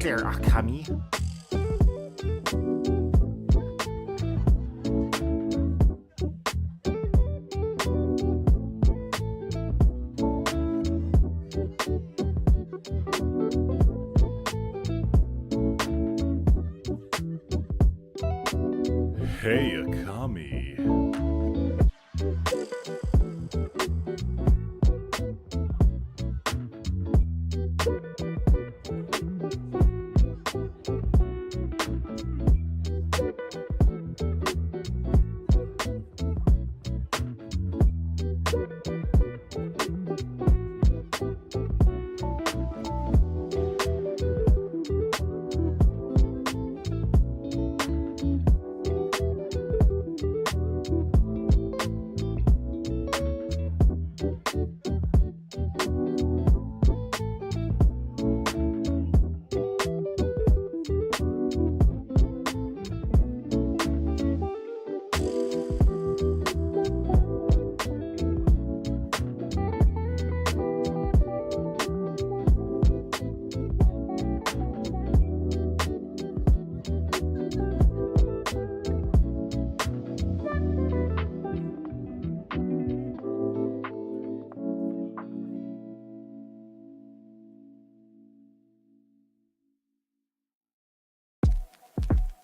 there, Akami. Hey, Akami.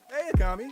Hey, Akami.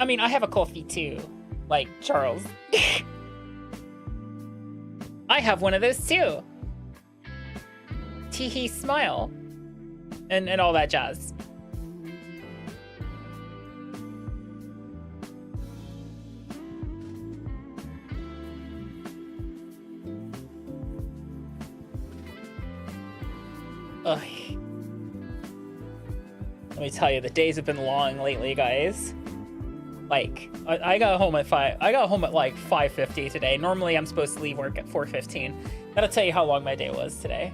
I mean, I have a coffee too, like Charles. I have one of those too. Teehee smile. And all that jazz. Ugh. Let me tell you, the days have been long lately, guys. Like, I got home at 5. I got home at like 5:50 today. Normally, I'm supposed to leave work at 4:15. That'll tell you how long my day was today.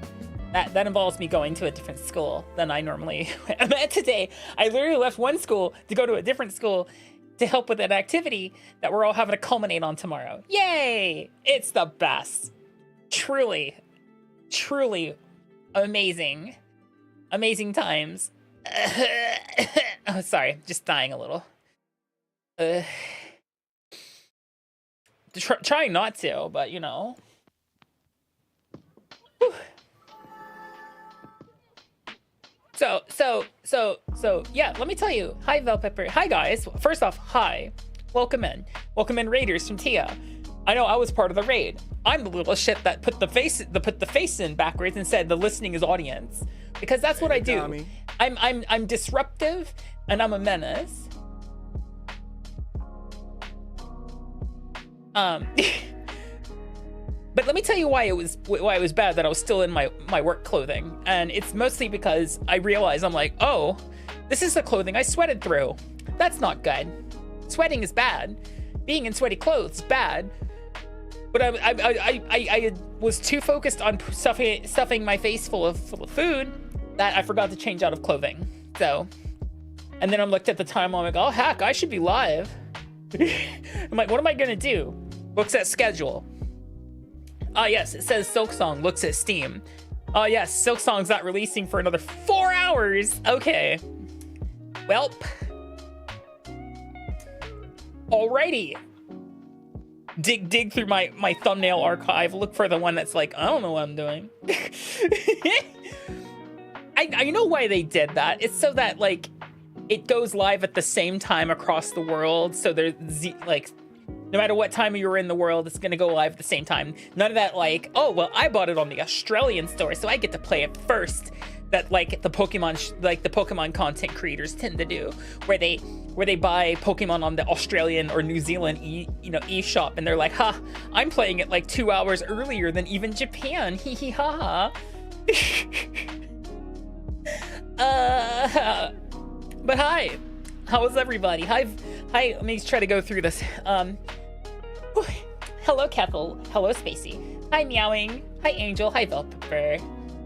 That involves me going to a different school than I normally am at today. I literally left one school to go to a different school to help with an activity that we're all having to culminate on tomorrow. Yay! It's the best. Truly, truly amazing. Amazing times. Oh, sorry, just dying a little. Trying not to, but you know. Whew. So yeah, let me tell you. Hi, Velpepper. Hi, guys. First off, hi. Welcome in. Welcome in, raiders from Tia. I know I was part of the raid. I'm the little shit that put the face in backwards and said the listening is audience, because that's what I do. Akami. I'm disruptive and I'm a menace. But let me tell you why it was bad that I was still in my work clothing, and it's mostly because I realized, I'm like, oh, this is the clothing I sweated through. That's not good. Sweating is bad. Being in sweaty clothes is bad. But I was too focused on stuffing my face full of food that I forgot to change out of clothing. So, and then I looked at the time. I'm like, oh heck, I should be live. I'm like, what am I gonna do? Looks at schedule. Ah, yes, it says Silksong looks at Steam. Oh, yes, Silksong's not releasing for another 4 hours. Okay. Welp. Alrighty. Dig through my thumbnail archive. Look for the one that's like, I don't know what I'm doing. I know why they did that. It's so that, like, it goes live at the same time across the world. So there's No matter what time you're in the world, it's gonna go live at the same time. None of that like, oh, well, I bought it on the Australian store, so I get to play it first. That like the Pokemon content creators tend to do, where they buy Pokemon on the Australian or New Zealand eShop, and they're like, ha, I'm playing it like 2 hours earlier than even Japan. Hee hee ha ha. But hi, how is everybody? Hi. Let me try to go through this. Hello, Kethel. Hello, Spacey. Hi, Meowing. Hi, Angel. Hi, vtuber.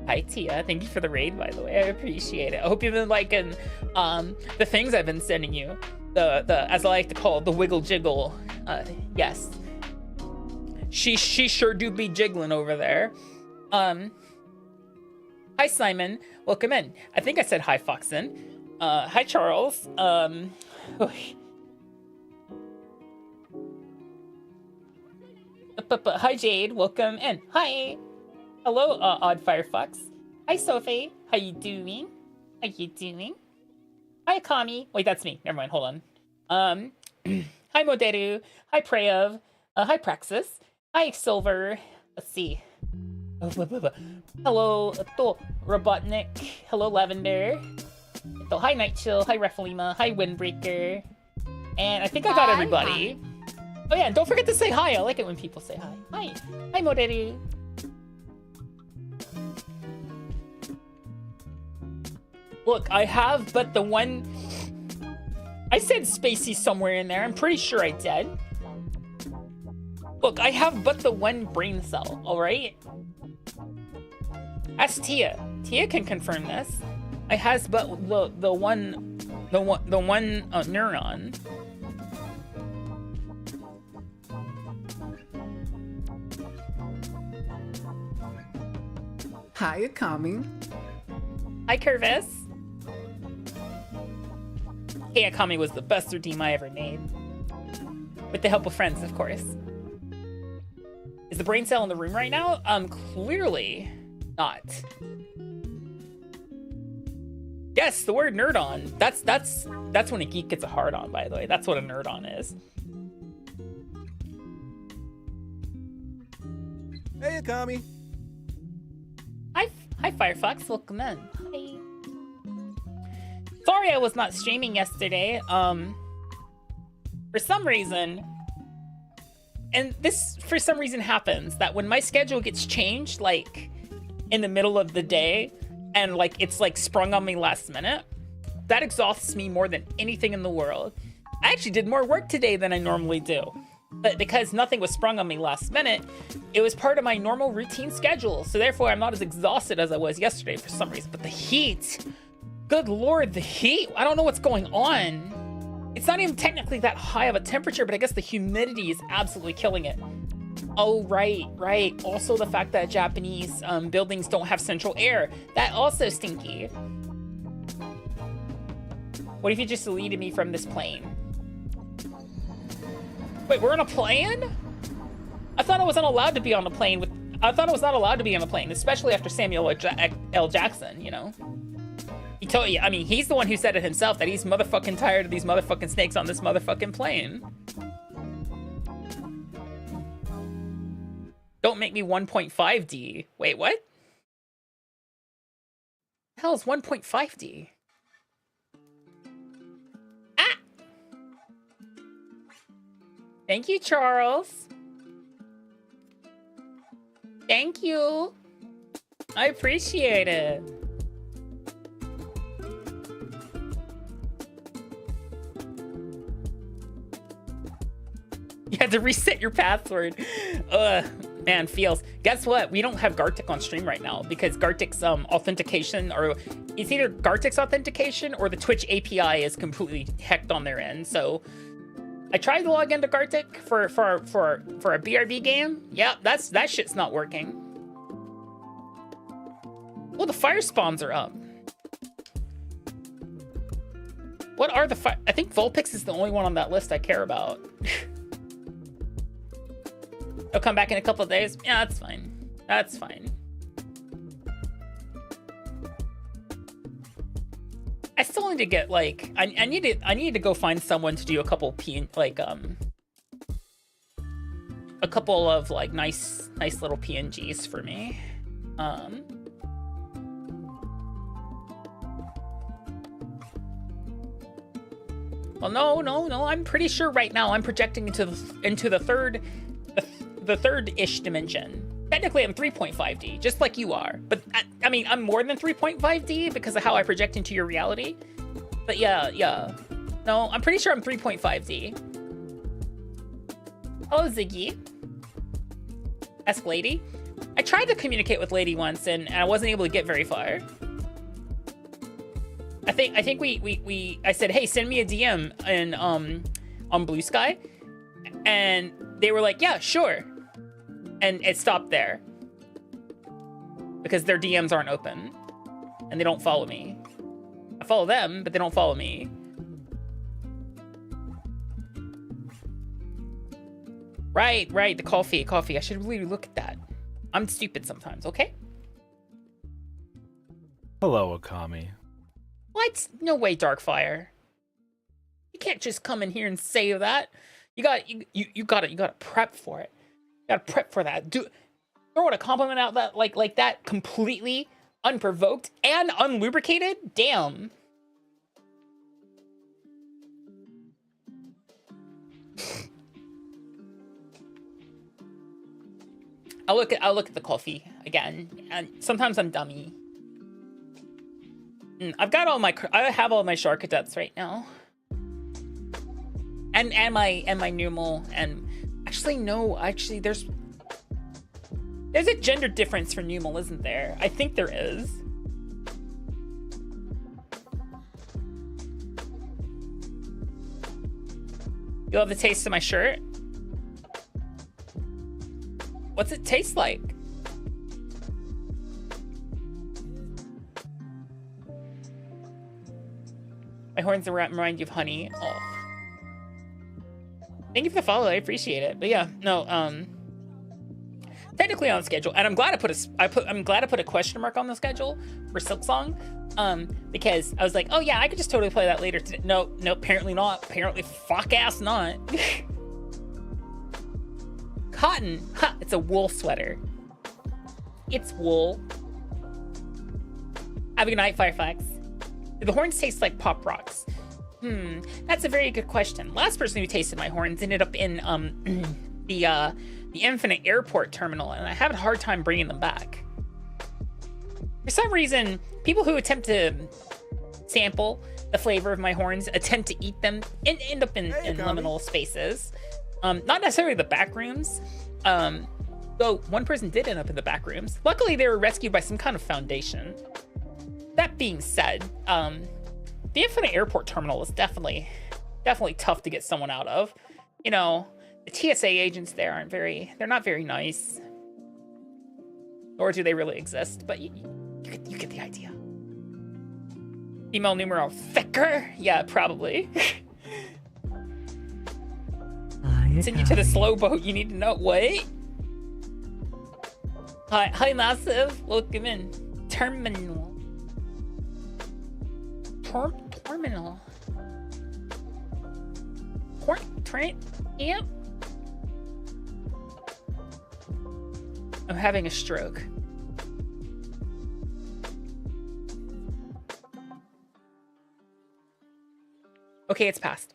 Hi, Tia. Thank you for the raid, by the way. I appreciate it. I hope you've been liking the things I've been sending you. The as I like to call it, the wiggle jiggle. Yes. She sure do be jiggling over there. Hi, Simon. Welcome in. I think I said hi, Foxen. Hi, Charles. Hi, Jade. Welcome in. Hi. Hello, Odd Firefox. Hi, Sophie. How you doing? How you doing? Hi, Akami. Wait, that's me. Never mind. Hold on. Hi, Moderu. Hi, Preov. Hi, Praxis. Hi, Silver. Let's see. Hello, Robotnik. Hello, Lavender. Hi, Nightchill. Hi, Reflima. Hi, Windbreaker. And I think I got everybody. Oh yeah, and don't forget to say hi. I like it when people say hi. Hi. Hi, Moderu. Look, I have but the one... I said Spacey somewhere in there. I'm pretty sure I did. Look, I have but the one brain cell, alright? Ask Tia. Tia can confirm this. I has but the one neuron. Hi, Akami. Hi, Curvis. Hey, Akami was the best redeem I ever made. With the help of friends, of course. Is the brain cell in the room right now? Clearly not. Yes, the word nerd on. That's when a geek gets a hard on, by the way. That's what a nerd on is. Hey, Akami. Hi, Firefox. Welcome in. Hi. Sorry I was not streaming yesterday. For some reason, and this for some reason happens, that when my schedule gets changed, like in the middle of the day, and like it's like sprung on me last minute, that exhausts me more than anything in the world. I actually did more work today than I normally do. But because nothing was sprung on me last minute, it was part of my normal routine schedule. So therefore, I'm not as exhausted as I was yesterday for some reason. But the heat, good Lord, the heat. I don't know what's going on. It's not even technically that high of a temperature, but I guess the humidity is absolutely killing it. Oh, right. Also the fact that Japanese buildings don't have central air. That also stinky. What if you just deleted me from this plane? Wait, we're on a plane? I thought I wasn't allowed to be on a plane with... I thought I was not allowed to be on a plane, especially after Samuel L. Jackson, you know? He told you, I mean, he's the one who said it himself, that he's motherfucking tired of these motherfucking snakes on this motherfucking plane. Don't make me 1.5D. Wait, what? The hell is 1.5D? Thank you, Charles. Thank you. I appreciate it. You had to reset your password. Man, feels. Guess what? We don't have Gartic on stream right now because Gartic's authentication, or it's either Gartic's authentication or the Twitch API is completely hecked on their end. So I tried to log into Gartic for a BRB game. Yeah, that shit's not working. Well, the fire spawns are up. What are the fire? I think Vulpix is the only one on that list I care about. They'll come back in a couple of days. Yeah, that's fine. That's fine. I still need to get like I need to go find someone to do a couple couple of like nice little PNGs for me. Well, no. I'm pretty sure right now I'm projecting into the third-ish dimension. Technically, I'm 3.5D, just like you are. But I mean, I'm more than 3.5D because of how I project into your reality. But yeah. No, I'm pretty sure I'm 3.5D. Hello, Ziggy. Ask Lady. I tried to communicate with Lady once, and I wasn't able to get very far. I think I said, hey, send me a DM in on Blue Sky, and they were like, yeah, sure, and it stopped there because their DMs aren't open and they don't follow me. I follow them, but they don't follow me. Right, the coffee. I should really look at that. I'm stupid sometimes, okay? Hello, Akami. What? No way, Darkfire. You can't just come in here and say that. You gotta prep for it. You gotta prep for that. Throwing a compliment out that like that completely unprovoked and unlubricated? Damn. I'll look at the coffee again, and sometimes I'm dummy. I have all my shark cadets right now, and my Numal, and actually there's a gender difference for Numal, isn't there? I think there is. You love the taste of my shirt? What's it taste like? My horns remind you of honey. Oh. Thank you for the follow. I appreciate it. But yeah, no. Technically on schedule, and I'm glad I put a question mark on the schedule for Silksong, because I was like, oh yeah, I could just totally play that later today. No, apparently not. Apparently, fuck ass not. Cotton. Ha! It's a wool sweater. It's wool. Have a good night, Firefox. Do the horns taste like Pop Rocks? That's a very good question. Last person who tasted my horns ended up in the Infinite Airport terminal, and I have a hard time bringing them back. For some reason, people who attempt to sample the flavor of my horns attempt to eat them and end up in liminal spaces. Not necessarily the back rooms, though one person did end up in the back rooms. Luckily, they were rescued by some kind of foundation. That being said, the Infinite Airport terminal is definitely tough to get someone out of. You know, the TSA agents there they're not very nice. Nor do they really exist, but you get the idea. Female numeral thicker? Yeah, probably. Send you to the slow boat. You need to know. Wait. Hi, Massive. Welcome in. Terminal. Terminal. Train. Yep. I'm having a stroke. Okay, it's passed.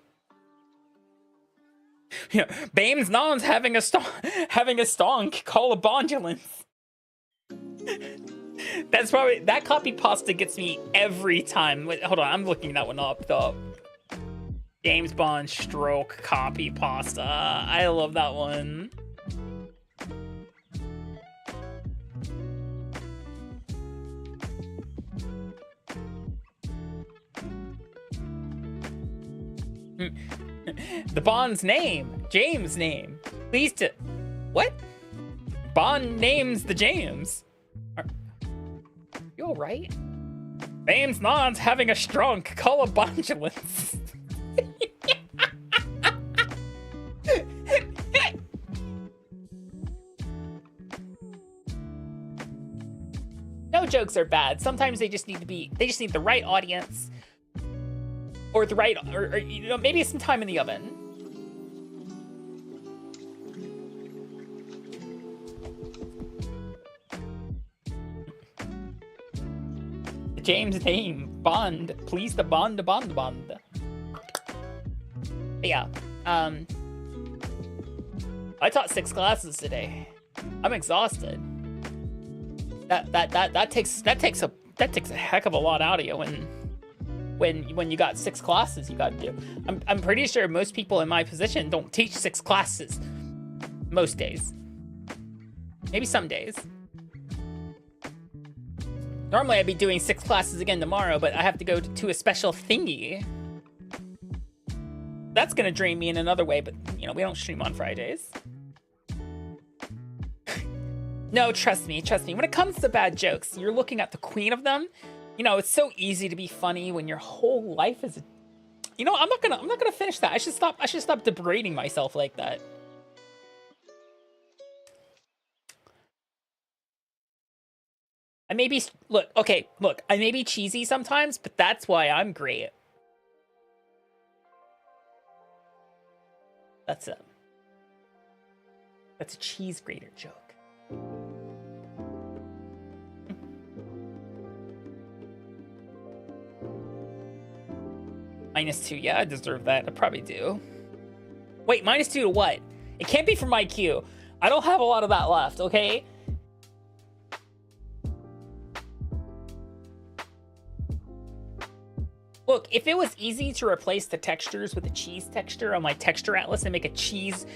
Yeah, Bames Non's having a stonk. Call a bondulance. That's probably that copy pasta gets me every time. Wait, hold on, I'm looking that one up though. James Bond stroke copy pasta. I love that one. The Bond's name, James' name. Please to what? Bond names the James. You all right? Bames Non's having a stroke. Call a bondulance. No jokes are bad. Sometimes they just need the right audience. Or the right, or you know, maybe some time in the oven. James name. Bond. Please the bond. Yeah. I taught 6 classes today. I'm exhausted. That takes a heck of a lot out of you when you got 6 classes you got to do. I'm pretty sure most people in my position don't teach 6 classes most days. Maybe some days. Normally I'd be doing 6 classes again tomorrow, but I have to go to a special thingy. That's gonna drain me in another way, but you know, we don't stream on Fridays. No, trust me. When it comes to bad jokes, you're looking at the queen of them. You know, it's so easy to be funny when your whole life is. You know, I'm not gonna finish that. I should stop degrading myself like that. I may be look. I may be cheesy sometimes, but that's why I'm great. That's a cheese grater joke. -2, yeah, I deserve that. I probably do. Wait, -2 to what? It can't be from IQ. I don't have a lot of that left, okay? Look, if it was easy to replace the textures with a cheese texture on my texture atlas and make a cheese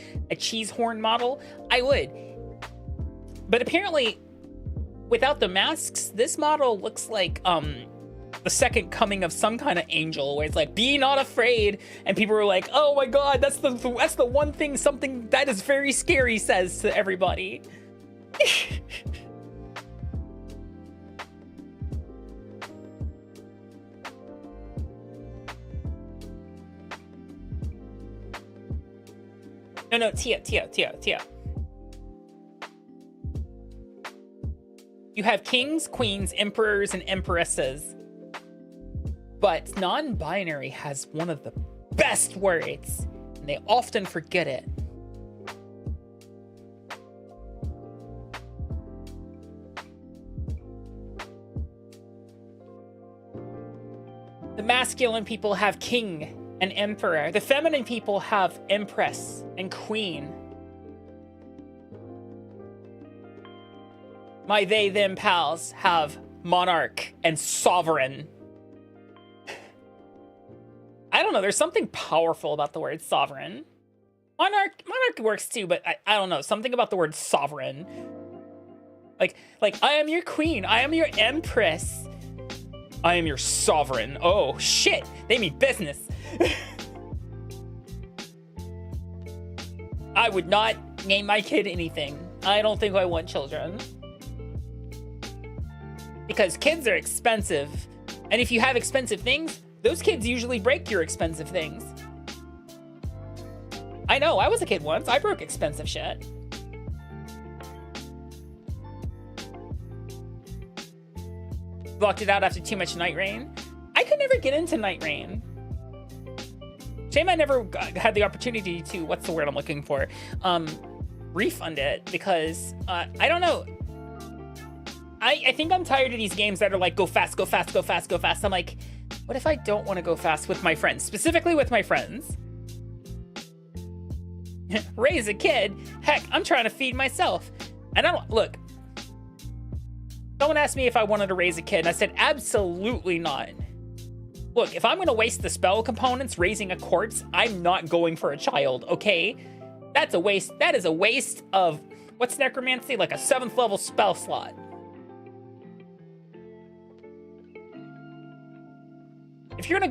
horn model, I would. But apparently, without the masks, this model looks like the second coming of some kind of angel, where it's like, be not afraid, and people were like, oh my god, that's the one thing something that is very scary says to everybody. No, Tia. You have kings, queens, emperors, and empresses. But non-binary has one of the best words, and they often forget it. The masculine people have king and emperor. The feminine people have empress and queen. My they, them pals have monarch and sovereign. I don't know, there's something powerful about the word sovereign. Monarch works too, but I don't know, something about the word sovereign. Like, I am your queen, I am your empress. I am your sovereign. Oh, shit, they mean business. I would not name my kid anything. I don't think I want children. Because kids are expensive. And if you have expensive things, those kids usually break your expensive things. I know, I was a kid once. I broke expensive shit. Blocked it out after too much night rain. I could never get into night rain. Shame I never had the opportunity to, what's the word I'm looking for? Refund it, because I don't know. I think I'm tired of these games that are like, go fast, go fast, go fast, go fast. I'm like, what if I don't want to go fast with my friends? Specifically with my friends. Raise a kid? Heck, I'm trying to feed myself. And I don't, look. Someone asked me if I wanted to raise a kid, and I said, absolutely not. Look, if I'm going to waste the spell components raising a corpse, I'm not going for a child, okay? That's a waste. That is a waste of, what's necromancy? Like a 7th level spell slot. If you're gonna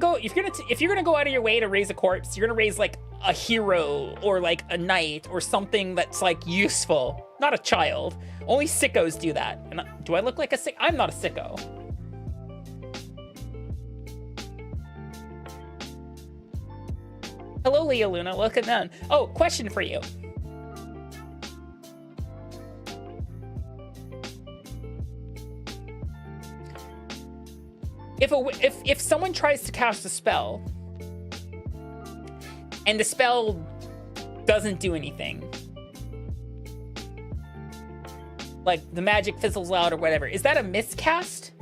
go out of your way to raise a corpse, you're gonna raise like a hero or like a knight or something that's like useful, not a child. Only sickos do that. And do I look like a sick? I'm not a sicko. Hello, Leah Luna. Look at them. Oh, question for you. If someone tries to cast a spell and the spell doesn't do anything, like the magic fizzles out or whatever, is that a miscast?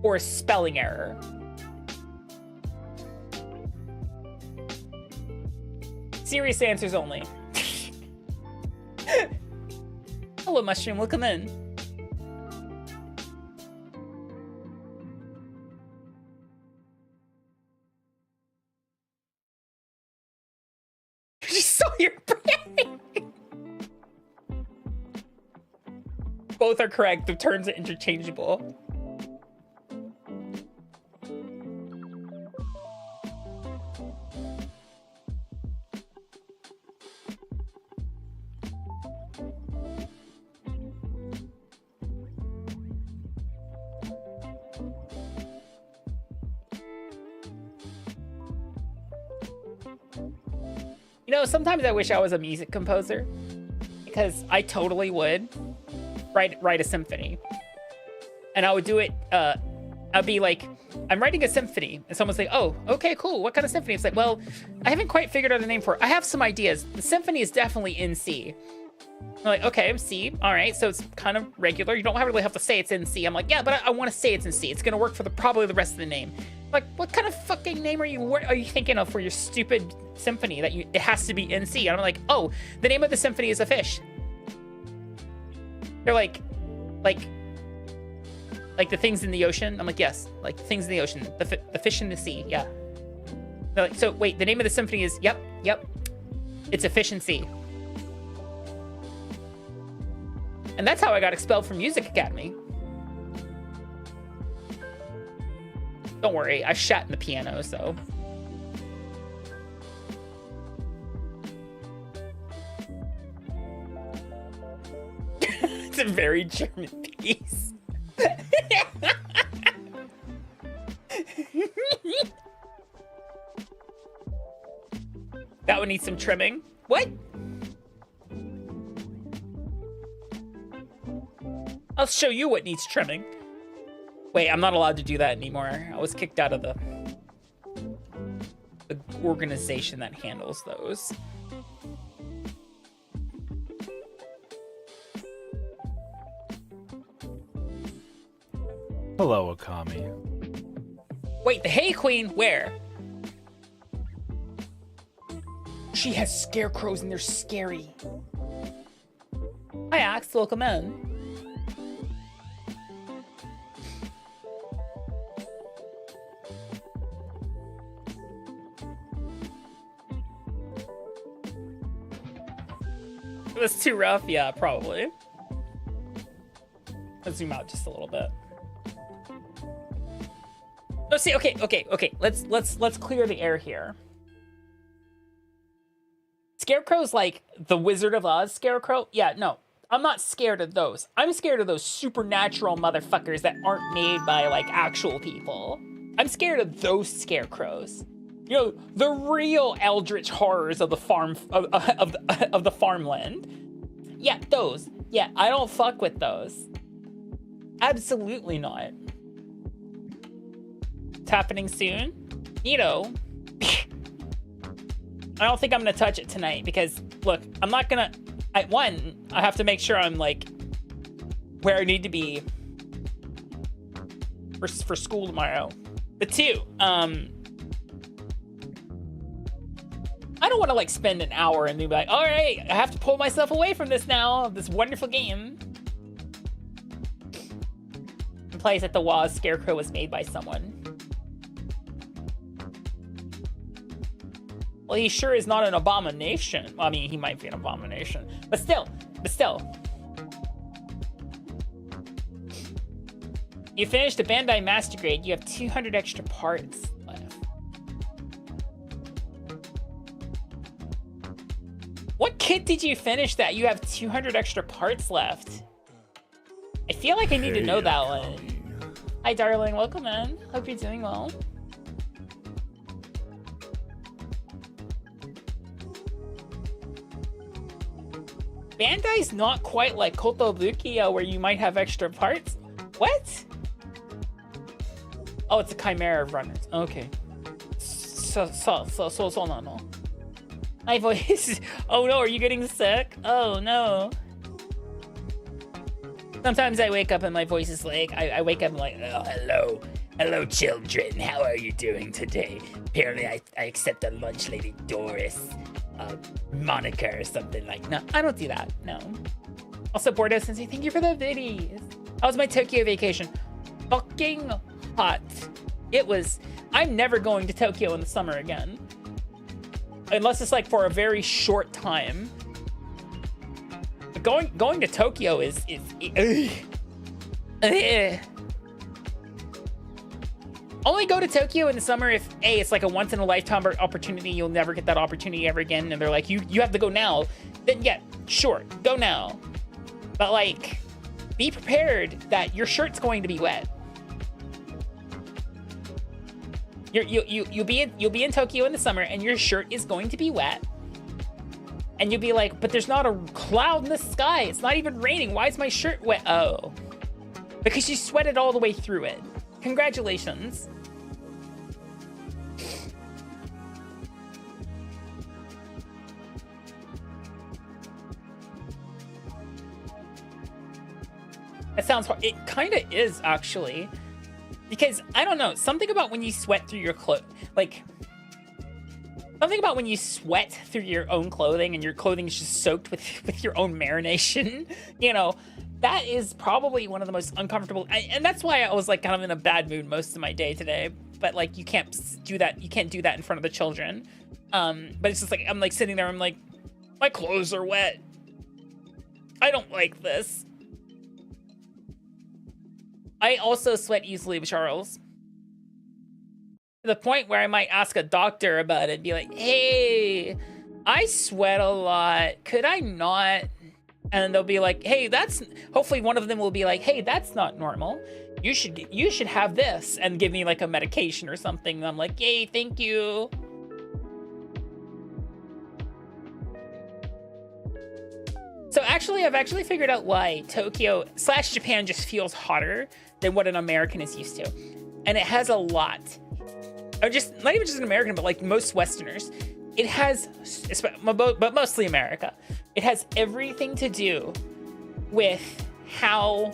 or a spelling error. Serious answers only. Hello, Mushroom. Welcome in. You saw your brain. Both are correct. The terms are interchangeable. You know, sometimes I wish I was a music composer, because I totally would write a symphony. And I would do it, I'd be like, I'm writing a symphony. And someone's like, oh, okay, cool. What kind of symphony? It's like, well, I haven't quite figured out a name for it. I have some ideas. The symphony is definitely in C. I'm like, okay, C. All right, so it's kind of regular. You don't really have to say it's in C. I'm like, yeah, but I want to say it's in C. It's going to work for probably the rest of the name. Like, what kind of fucking name are you thinking of for your stupid symphony that it has to be in C? And I'm like, oh, the name of the symphony is a fish. They're like the things in the ocean. I'm like, yes, like things in the ocean, the fish in the sea. Yeah. They're like, so wait, the name of the symphony is, yep. It's efficiency. And that's how I got expelled from Music Academy. Don't worry, I shat in the piano, so. It's a very German piece. That one needs some trimming. What? I'll show you what needs trimming. Wait, I'm not allowed to do that anymore. I was kicked out of the organization that handles those. Hello, Akami. Wait, the Hay Queen? Where? She has scarecrows and they're scary. Hi, Axe. Welcome in. It was too rough? Yeah, probably. Let's zoom out just a little bit. Oh, see, okay. Let's clear the air here. Scarecrow's like the Wizard of Oz scarecrow. Yeah, no, I'm not scared of those. I'm scared of those supernatural motherfuckers that aren't made by like actual people. I'm scared of those scarecrows. You know, the real eldritch horrors of the farm of the farmland. Yeah, those. Yeah, I don't fuck with those. Absolutely not. It's happening soon. You know. I don't think I'm gonna touch it tonight because look, I'm not gonna. I have to make sure I'm like where I need to be for school tomorrow. But two, I don't want to like spend an hour and be like, all right, I have to pull myself away from this now, this wonderful game. Implies that the Waz Scarecrow was made by someone. Well, he sure is not an abomination. Well, I mean, he might be an abomination, but still. You finished the Bandai Master Grade. You have 200 extra parts left. What kit did you finish that you have 200 extra parts left? I feel like I need to know that one. Hi, darling. Welcome in. Hope you're doing well. Bandai's not quite like Kotobukiya where you might have extra parts. What? Oh, it's a chimera of runners. Okay. So no. My voice. Oh no, are you getting sick? Oh no. Sometimes I wake up and my voice is like, I wake up and like, oh, hello children, how are you doing today? Apparently I accept a lunch lady Doris, Monica or something like, no, I don't do that, no. Also, Bordeaux Sensei, thank you for the videos. How was my Tokyo vacation? Fucking hot. It was, I'm never going to Tokyo in the summer again. Unless it's like for a very short time. But going to Tokyo is only go to Tokyo in the summer if A, it's like a once in a lifetime opportunity, you'll never get that opportunity ever again, and they're like, you have to go now. Then yeah, sure, go now. But like, be prepared that your shirt's going to be wet. You'll be in Tokyo in the summer and your shirt is going to be wet. And you'll be like, but there's not a cloud in the sky. It's not even raining. Why is my shirt wet? Oh, because you sweated all the way through it. Congratulations. That sounds hard. It kind of is, actually. Because, I don't know, something about when you sweat through your clothes, like, something about when you sweat through your own clothing and your clothing is just soaked with your own marination, you know, that is probably one of the most uncomfortable, and that's why I was, like, kind of in a bad mood most of my day today, but, like, you can't do that in front of the children, but it's just, like, I'm, like, sitting there, I'm, like, my clothes are wet. I don't like this. I also sweat easily, Charles. To the point where I might ask a doctor about it and be like, hey, I sweat a lot. Could I not? And they'll be like, hey, hopefully one of them will be like, hey, that's not normal. You should have this, and give me like a medication or something. And I'm like, yay, thank you. So actually, I've actually figured out why Tokyo / Japan just feels hotter than what an American is used to. And it has a lot. Or just, not even just an American, but like most Westerners. It has, but mostly America. It has everything to do with how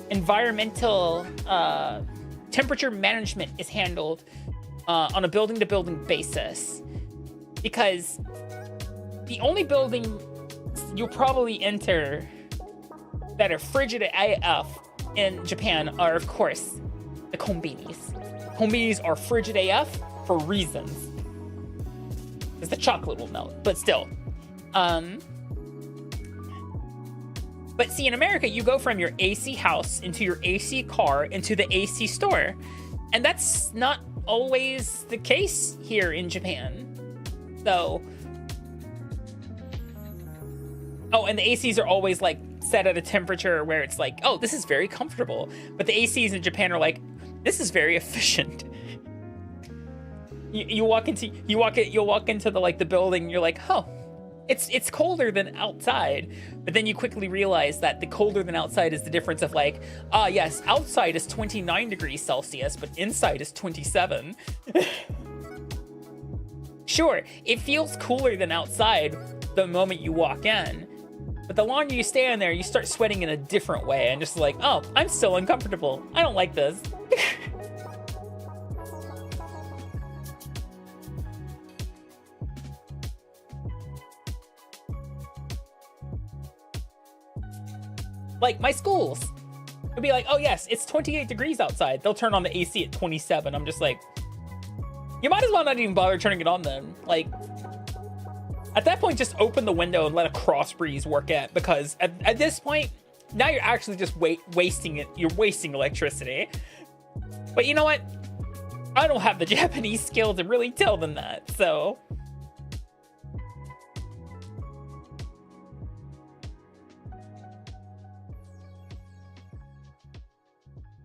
environmental temperature management is handled on a building-to-building basis. Because the only building you'll probably enter that are frigid AF in Japan are, of course, the konbinis. Konbinis are frigid AF for reasons. Because the chocolate will melt, but still. But see, in America, you go from your AC house into your AC car into the AC store. And that's not always the case here in Japan. So... Oh, and the ACs are always like set at a temperature where it's like, oh, this is very comfortable. But the ACs in Japan are like, this is very efficient. You'll walk into the like the building, and you're like, oh, it's colder than outside. But then you quickly realize that the colder than outside is the difference of like, yes, outside is 29 degrees Celsius, but inside is 27. Sure, it feels cooler than outside the moment you walk in. But the longer you stay in there, you start sweating in a different way, and just like, oh, I'm so uncomfortable. I don't like this. Like my schools would be like, oh yes, it's 28 degrees outside. They'll turn on the AC at 27. I'm just like, you might as well not even bother turning it on then. Like, at that point, just open the window and let a cross breeze work it, because at this point, now you're actually just wasting it. You're wasting electricity. But you know what? I don't have the Japanese skill to really tell them that, so.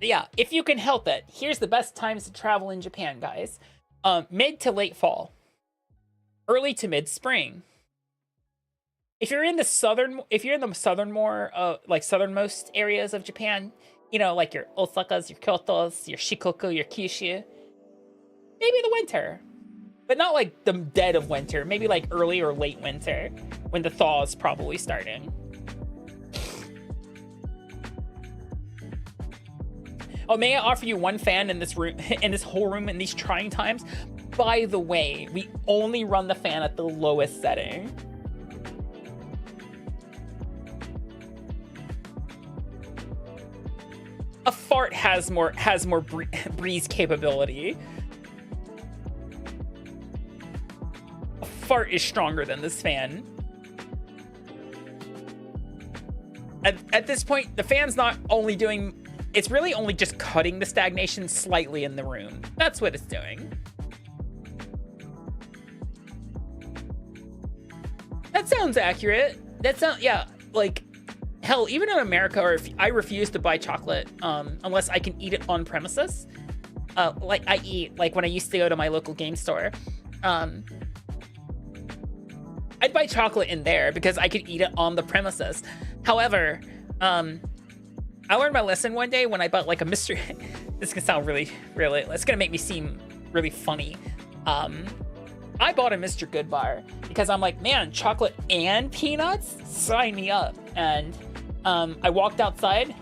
Yeah, if you can help it, here's the best times to travel in Japan, guys. Mid to late fall. Early to mid spring. If you're in the southernmost areas of Japan, you know, like your Osakas, your Kyotos, your Shikoku, your Kyushu, maybe the winter, but not like the dead of winter. Maybe like early or late winter, when the thaw is probably starting. Oh, may I offer you one fan in this room, in this whole room, in these trying times? By the way, we only run the fan at the lowest setting. A fart has more breeze capability. A fart is stronger than this fan. At this point, the fan's not only doing, it's really only just cutting the stagnation slightly in the room. That's what it's doing. That sounds accurate. That sounds, yeah, like, hell, even in America, or if I refuse to buy chocolate unless I can eat it on premises, like I eat, like when I used to go to my local game store, I'd buy chocolate in there because I could eat it on the premises. However, I learned my lesson one day when I bought like a mystery. This can sound really, it's gonna make me seem really funny. I bought a Mr. Goodbar because I'm like, man, chocolate and peanuts? Sign me up. And I walked outside,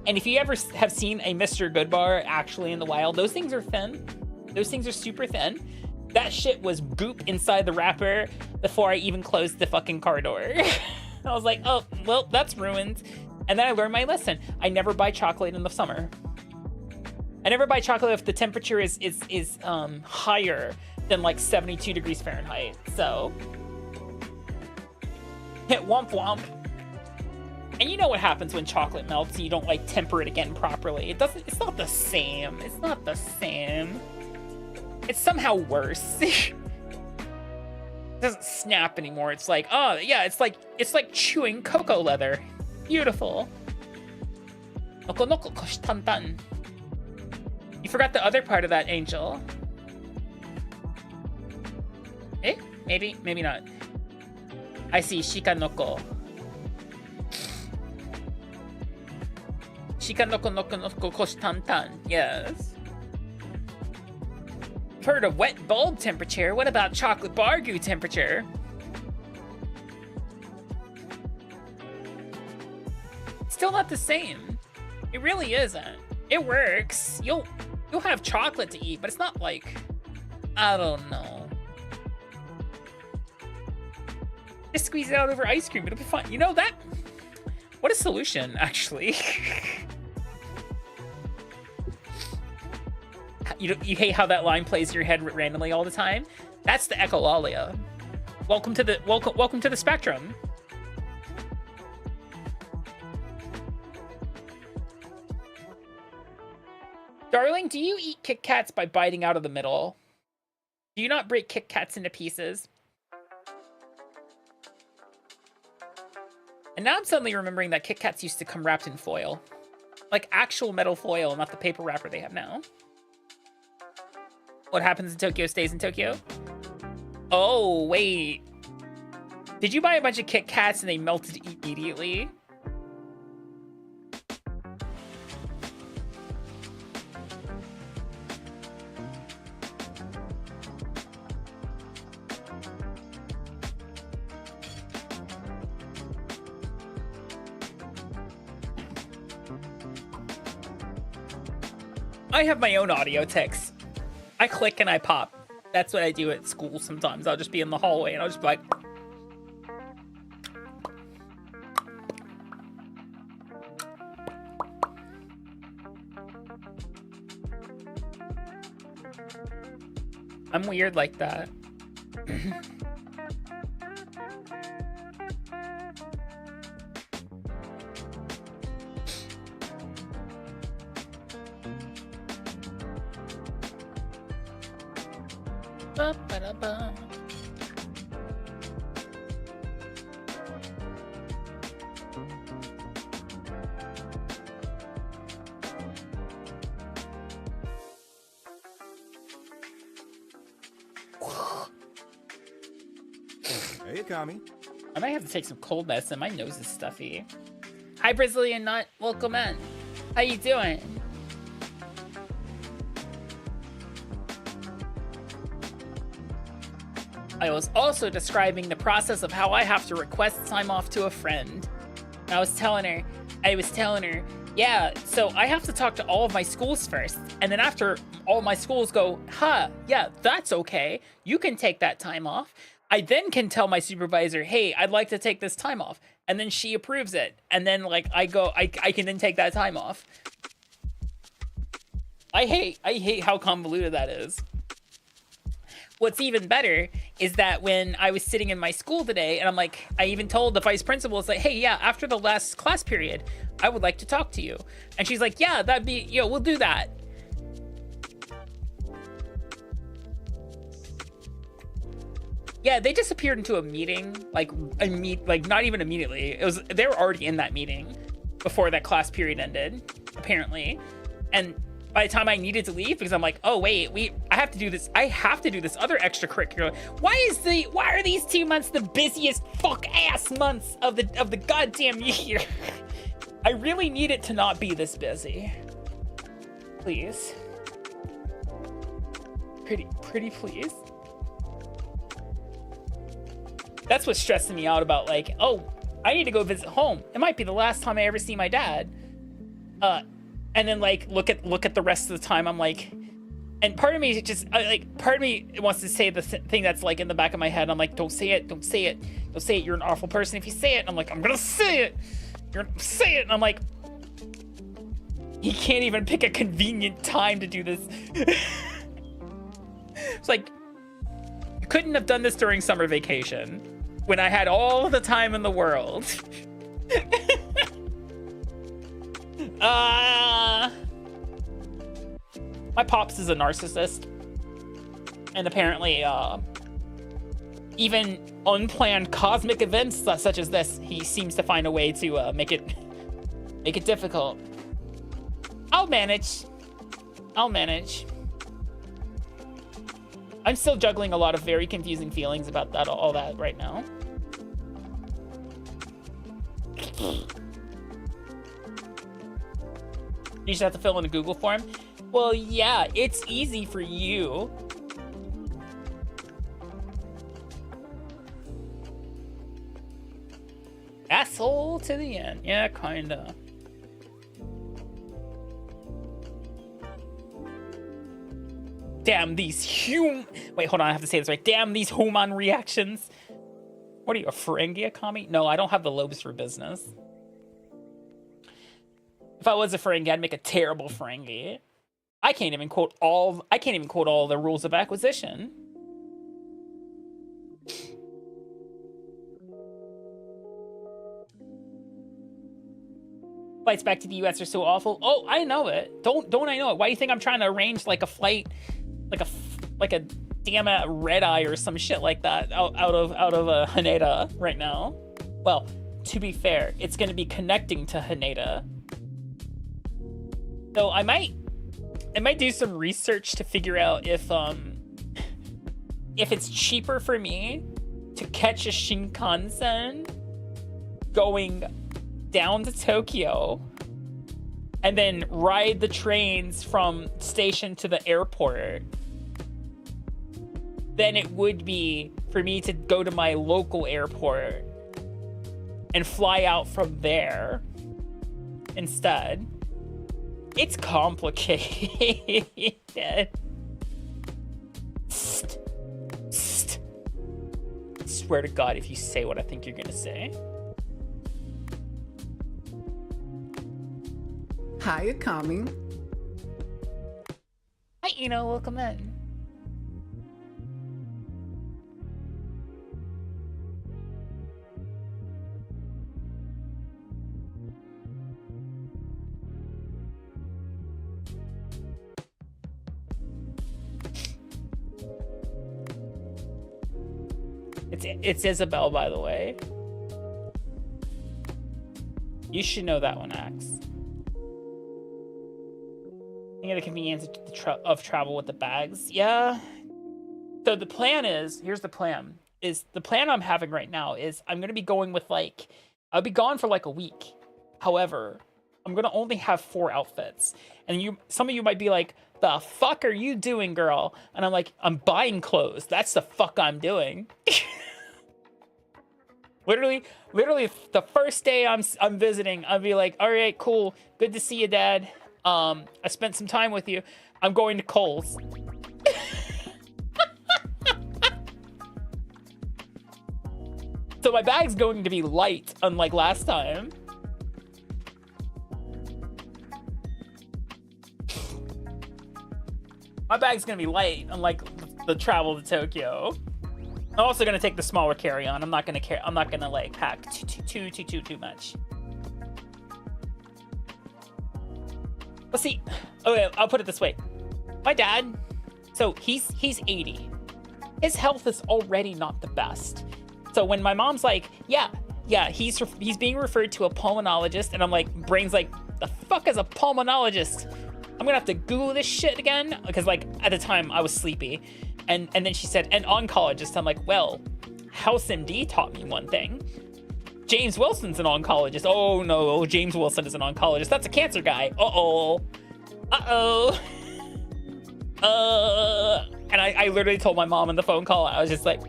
and if you ever have seen a Mr. Goodbar actually in the wild, those things are thin. Those things are super thin. That shit was goop inside the wrapper before I even closed the fucking car door. I was like, oh, well, that's ruined. And then I learned my lesson. I never buy chocolate in the summer. I never buy chocolate if the temperature is higher than like 72 degrees Fahrenheit. So, hit womp womp. And you know what happens when chocolate melts and you don't like temper it again properly. It's not the same. It's not the same. It's somehow worse. It doesn't snap anymore. It's like, oh yeah, it's like chewing cocoa leather. Beautiful. Noko noko koshi. You forgot the other part of that, Angel. Eh? Maybe not. I see, shika noko. Shika noko noko noko koshi. Yes. I've heard of wet bulb temperature. What about chocolate bar goo temperature? Still not the same. It really isn't. It works. You'll have chocolate to eat, but it's not like, I don't know. Just squeeze it out over ice cream. It'll be fun. You know that? What a solution, actually. You hate how that line plays in your head randomly all the time? That's the echolalia. Welcome to the spectrum. Darling, do you eat Kit Kats by biting out of the middle? Do you not break Kit Kats into pieces? And now I'm suddenly remembering that Kit Kats used to come wrapped in foil. Like actual metal foil, not the paper wrapper they have now. What happens in Tokyo stays in Tokyo? Oh, wait. Did you buy a bunch of Kit Kats and they melted immediately? I have my own audio text. I click and I pop. That's what I do at school sometimes. I'll just be in the hallway and I'll just be like... I'm weird like that. Ba-ba-da-ba. Hey, Akami. I might have to take some cold medicine. My nose is stuffy. Hi, Brazilian Nut. Welcome in. How you doing? I was also describing the process of how I have to request time off to a friend. I was telling her, Yeah, so I have to talk to all of my schools first. And then after all my schools go, yeah, that's okay. You can take that time off. I then can tell my supervisor, hey, I'd like to take this time off. And then she approves it. And then like I can then take that time off. I hate how convoluted that is. What's even better is that when I was sitting in my school today, and I'm like, I even told the vice principal, it's like, hey, yeah, after the last class period, I would like to talk to you. And she's like, yeah, that'd be, we'll do that. Yeah, they disappeared into a meeting, like not even immediately. They were already in that meeting before that class period ended, apparently. And by the time I needed to leave, because I'm like, oh wait, I have to do this other extracurricular. Why are these 2 months the busiest fuck ass months of the goddamn year? I really need it to not be this busy. Please. Pretty please. That's what's stressing me out about, like, oh, I need to go visit home. It might be the last time I ever see my dad. And then like look at the rest of the time. I'm like, and part of me just part of me wants to say the thing that's like in the back of my head. I'm like, don't say it. You're an awful person if you say it. And I'm like, I'm gonna say it. You're gonna say it. And I'm like, he can't even pick a convenient time to do this. It's like, you couldn't have done this during summer vacation when I had all the time in the world. My pops is a narcissist, and apparently even unplanned cosmic events such as this, he seems to find a way to make it difficult. I'll manage. I'm still juggling a lot of very confusing feelings about all that right now. You just have to fill in a Google form. Well, yeah, it's easy for you. Asshole to the end. Yeah, kinda. Damn these Wait, hold on, I have to say this right. Damn these human reactions. What are you, a Ferengi Akami? No, I don't have the lobes for business. If I was a Ferengi, I'd make a terrible Ferengi. I can't even quote all the rules of acquisition. Flights back to the US are so awful. Oh, I know it. Don't I know it? Why do you think I'm trying to arrange like a flight, like a damn red eye or some shit like that out of Haneda right now? Well, to be fair, it's going to be connecting to Haneda. So I might do some research to figure out if it's cheaper for me to catch a Shinkansen going down to Tokyo and then ride the trains from station to the airport than it would be for me to go to my local airport and fly out from there instead. It's complicated. I swear to God, if you say what I think you're gonna say. Hi, Akami. Hi, Eno, welcome in. It's Isabel, by the way. You should know that one, Axe. Think of the convenience of travel with the bags. Yeah. So the plan is, here's the plan. The plan I'm having right now is I'm going to be going with I'll be gone for like a week. However, I'm going to only have 4 outfits. And some of you might be like, the fuck are you doing, girl? And I'm like, I'm buying clothes. That's the fuck I'm doing. Literally, the first day I'm visiting, I'll be like, all right, cool, good to see you, Dad. I spent some time with you. I'm going to Kohl's. So my bag's going to be light, unlike last time. My bag's gonna be light, unlike the travel to Tokyo. I'm also gonna take the smaller carry-on. I'm not gonna like pack too much. Let's see. Okay, I'll put it this way. My dad, so he's 80. His health is already not the best. So when my mom's like, yeah, he's being referred to a pulmonologist, and I'm like, brain's like, the fuck is a pulmonologist? I'm gonna have to Google this shit again, because like at the time I was sleepy, and then she said an oncologist. I'm like, well, House MD taught me one thing. James Wilson's an oncologist. Oh no, James Wilson is an oncologist. That's a cancer guy. And I literally told my mom in the phone call. I was just like,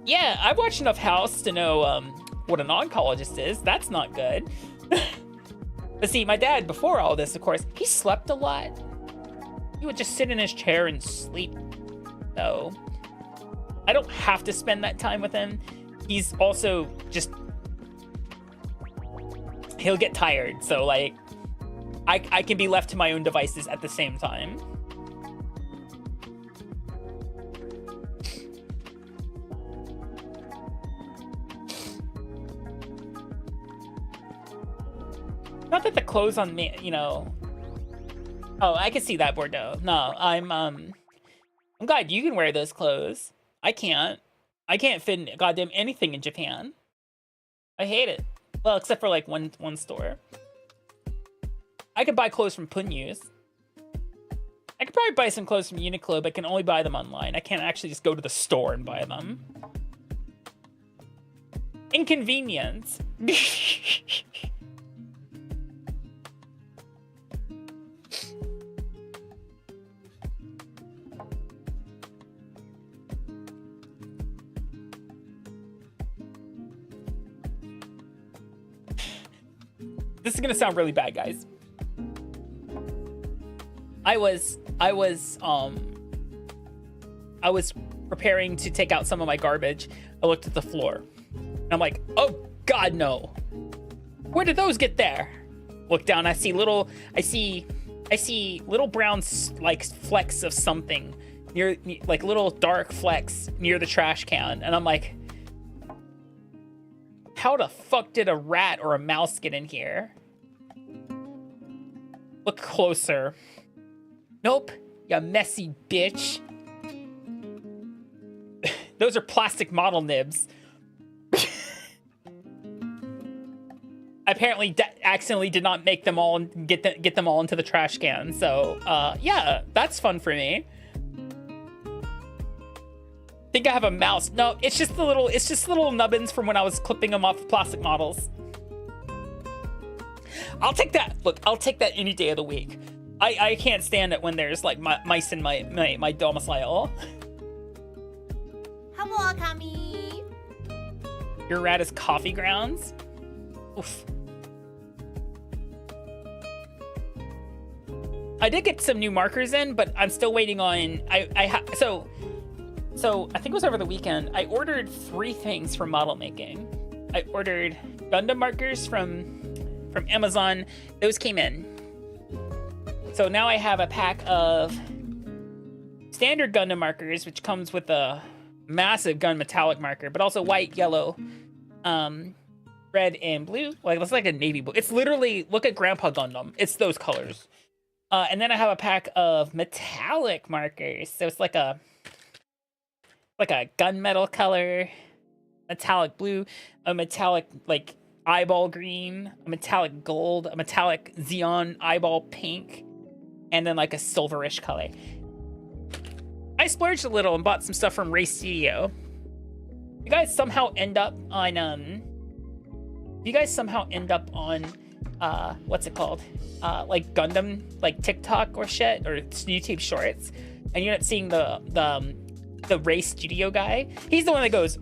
yeah, I've watched enough House to know what an oncologist is. That's not good. But see, my dad, before all this, of course, he slept a lot. He would just sit in his chair and sleep. So I don't have to spend that time with him. He's also just, he'll get tired. So like, I can be left to my own devices at the same time. Not that the clothes on me, you know. Oh, I can see that, Bordeaux. No, I'm glad you can wear those clothes. I can't. I can't fit in goddamn anything in Japan. I hate it. Well, except for like one store. I could buy clothes from Punyus. I could probably buy some clothes from Uniqlo, but can only buy them online. I can't actually just go to the store and buy them. Inconvenience. This is gonna sound really bad, guys. I was preparing to take out some of my garbage. I looked at the floor. And I'm like, oh God, no. Where did those get there? Look down, I see little brown like flecks of something near, like little dark flecks near the trash can. And I'm like, how the fuck did a rat or a mouse get in here? Look closer. Nope, you messy bitch. Those are plastic model nibs. Apparently accidentally did not make them all and get them all into the trash can. So yeah, that's fun for me. Think I have a mouse. No, it's just little nubbins from when I was clipping them off of plastic models. I'll take that. Look, I'll take that any day of the week. I can't stand it when there's like mice in my domicile. Hello, Akami. Your rat is coffee grounds? Oof. I did get some new markers in, but I'm still waiting on. So I think it was over the weekend. I ordered 3 things for model making. I ordered Gundam markers from Amazon. Those came in. So now I have a pack of standard Gundam markers, which comes with a massive gun metallic marker, but also white, yellow, red, and blue. Like, it's like a navy blue. It's literally, look at Grandpa Gundam. It's those colors. And then I have a pack of metallic markers. So it's like a gunmetal color, metallic blue, a metallic like eyeball green, a metallic gold, a metallic Xeon eyeball pink, and then like a silverish color. I splurged a little and bought some stuff from Ray Studio. You guys somehow end up on what's it called? Like Gundam, like TikTok or shit, or YouTube Shorts, and you're not seeing the Ray Studio guy. He's the one that goes,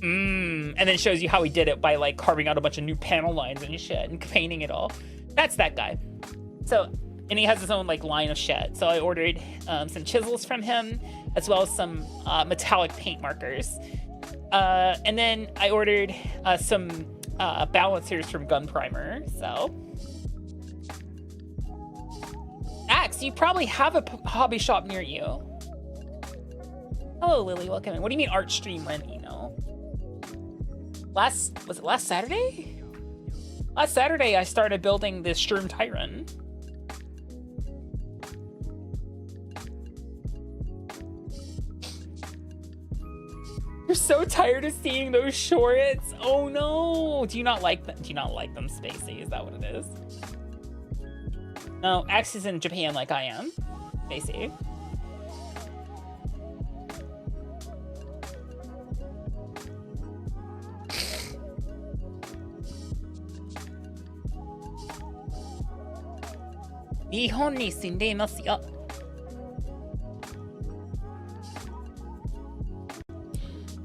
And then shows you how he did it by like carving out a bunch of new panel lines and shit and painting it all. That's that guy. So, and he has his own like line of shit. So I ordered some chisels from him, as well as some metallic paint markers. And then I ordered some balancers from Gun Primer. So, Axe, you probably have a hobby shop near you. Hello, Lily. Welcome in. What do you mean art stream when, you know? Was it last Saturday? Last Saturday, I started building this Sturm Tyrant. You're so tired of seeing those shorts. Oh no! Do you not like them? Do you not like them, Spacey? Is that what it is? No, Axe is in Japan like I am. Spacey.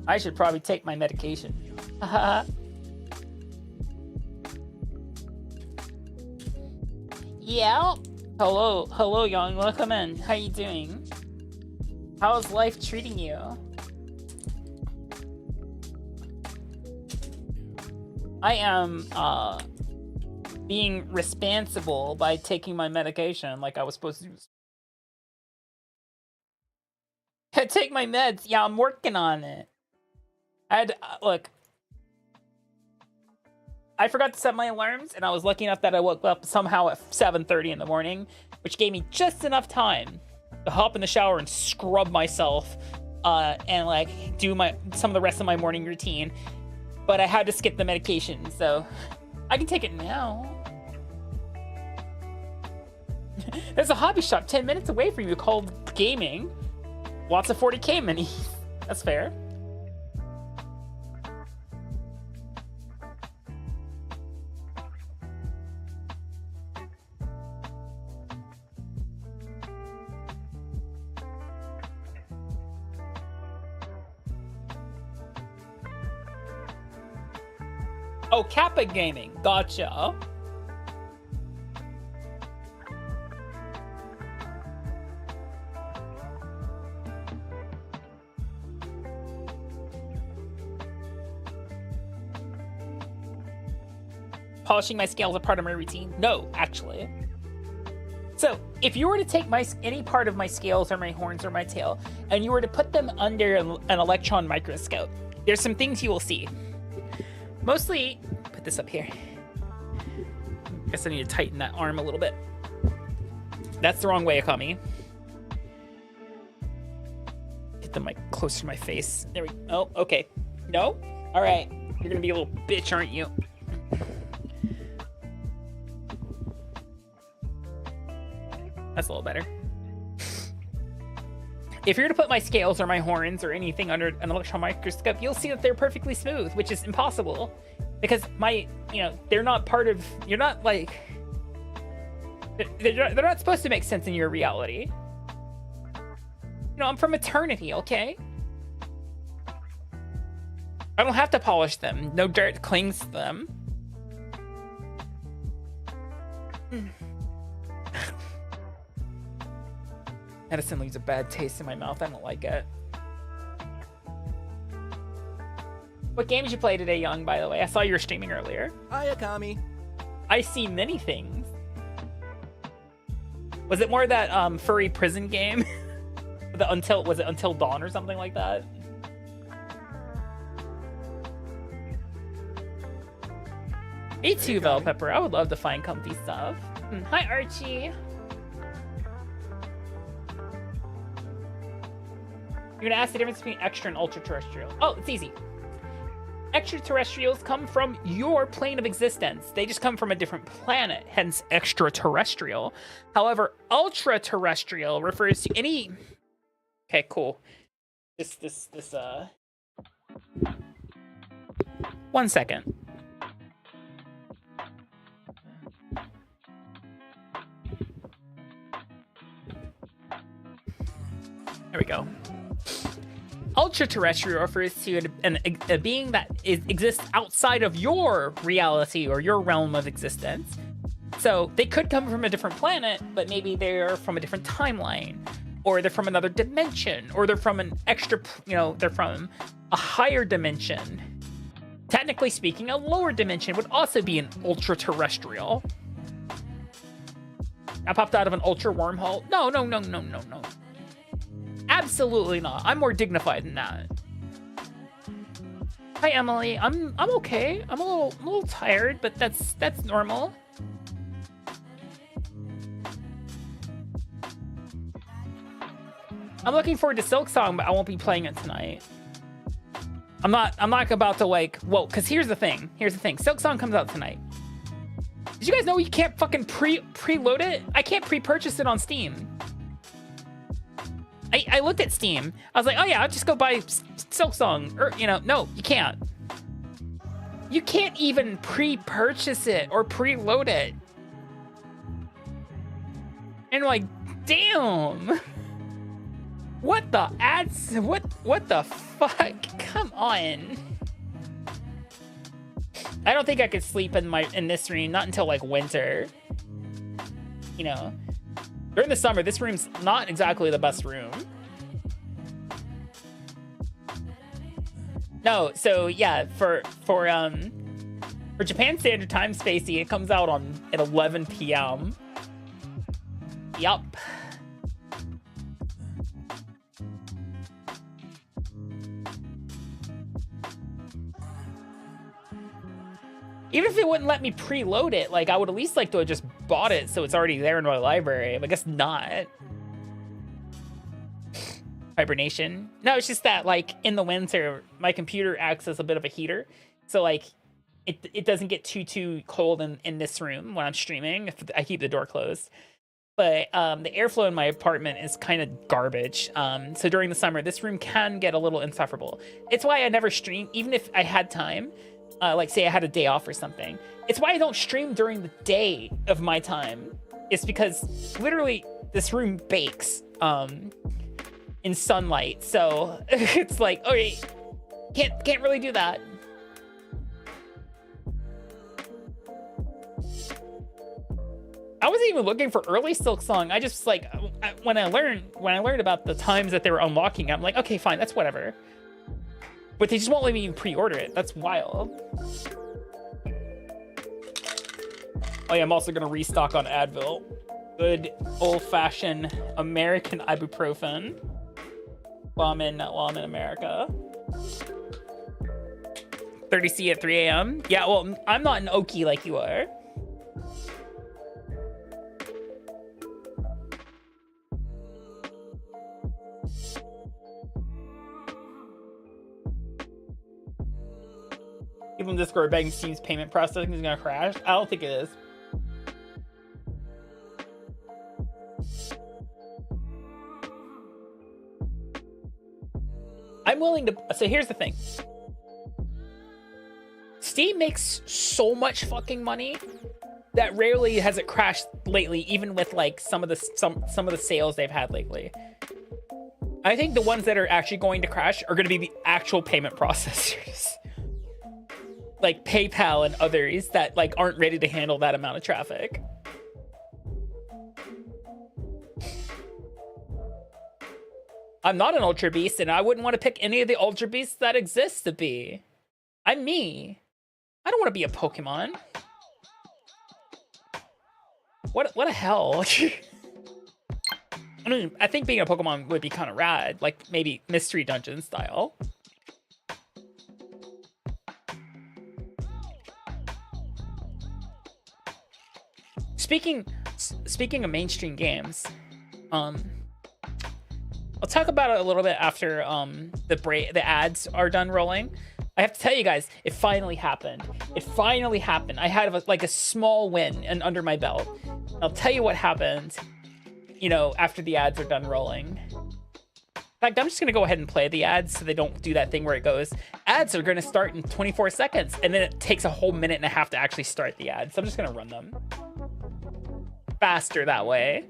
I should probably take my medication. Yeah. Hello, young. Welcome in. How you doing? How's life treating you? I am being responsible by taking my medication like I was supposed to do. I take my meds. Yeah, I'm working on it. Look, I forgot to set my alarms, and I was lucky enough that I woke up somehow at 7:30 in the morning, which gave me just enough time to hop in the shower and scrub myself, and like do some of the rest of my morning routine. But I had to skip the medication, so I can take it now. There's a hobby shop 10 minutes away from you called Gaming. Lots of 40K minis. That's fair. Oh, Kappa Gaming. Gotcha. Polishing my scales a part of my routine? No, actually. So, if you were to take any part of my scales or my horns or my tail, and you were to put them under an electron microscope, there's some things you will see. Mostly, put this up here. Guess I need to tighten that arm a little bit. That's the wrong way, Akami. Get the mic closer to my face. There we go. Oh, okay. No? All right. You're gonna be a little bitch, aren't you? That's a little better. If you're to put my scales or my horns or anything under an electron microscope, you'll see that they're perfectly smooth, which is impossible. Because they're not part of, you're not like, they're not supposed to make sense in your reality. You know, I'm from eternity, okay? I don't have to polish them. No dirt clings to them. Medicine leaves a bad taste in my mouth. I don't like it. What games you play today, Young, by the way? I saw you were streaming earlier. Hi, Akami. I see many things. Was it more that furry prison game? Was it Until Dawn or something like that? Me too, Bell Pepper. I would love to find comfy stuff. Hi, Archie. You're gonna ask the difference between extra and ultra-terrestrial. Oh, it's easy. Extraterrestrials come from your plane of existence. They just come from a different planet, hence extraterrestrial. However, ultra-terrestrial refers to any... Okay, cool. One second. There we go. ultra terrestrial refers to a being that exists outside of your reality or your realm of existence. So they could come from a different planet, but maybe they're from a different timeline, or they're from another dimension, or they're from an extra, they're from a higher dimension. Technically speaking, a lower dimension would also be an ultra terrestrial. I popped out of an ultra wormhole. No. Absolutely not. I'm more dignified than that. Hi, Emily. I'm okay. I'm a little tired, but that's normal. I'm looking forward to Silksong, but I won't be playing it tonight. I'm not about to because here's the thing. Silksong comes out tonight. Did you guys know you can't fucking preload it? I can't pre-purchase it on Steam. I looked at Steam. I was like, oh yeah, I'll just go buy Silksong. Or, no, you can't. You can't even pre-purchase it or preload it. And I'm like, damn. What the ads? What the fuck? Come on. I don't think I could sleep in this room, not until like winter. During the summer, this room's not exactly the best room. No, so yeah, for Japan Standard Time, Spacey, it comes out at 11 p.m. Yup. Even if it wouldn't let me preload it, I would at least like to have just bought it so it's already there in my library. But I guess not. Hibernation. No, it's just that, in the winter, my computer acts as a bit of a heater. So, it doesn't get too cold in this room when I'm streaming if I keep the door closed. But the airflow in my apartment is kind of garbage. So during the summer, this room can get a little insufferable. It's why I never stream, even if I had time. Say I had a day off or something. It's why I don't stream during the day of my time. It's because literally this room bakes in sunlight. So it's like, okay, can't really do that. I wasn't even looking for early Silksong. I just when I learned about the times that they were unlocking, I'm like, okay, fine, that's whatever. But they just won't let me pre-order it. That's wild. Oh yeah, I'm also gonna restock on Advil. Good old-fashioned American ibuprofen while I'm in America. 30C at 3 a.m. Yeah, well, I'm not an Okie like you are. People in Discord begging Steam's payment processing is gonna crash. I don't think it is. I'm willing to. So here's the thing. Steam makes so much fucking money that rarely has it crashed lately, even with some of the sales they've had lately. I think the ones that are actually going to crash are going to be the actual payment processors. Like PayPal and others that aren't ready to handle that amount of traffic. I'm not an Ultra Beast, and I wouldn't want to pick any of the Ultra Beasts that exist to be. I'm me. I don't want to be a Pokemon. What a hell. I mean, I think being a Pokemon would be kind of rad, maybe Mystery Dungeon style. Speaking of mainstream games, I'll talk about it a little bit after the ads are done rolling. I have to tell you guys, it finally happened. I had a small win and under my belt. I'll tell you what happened, after the ads are done rolling. In fact, I'm just gonna go ahead and play the ads so they don't do that thing where it goes, ads are gonna start in 24 seconds, and then it takes a whole minute and a half to actually start the ads. So I'm just gonna run them. Faster that way.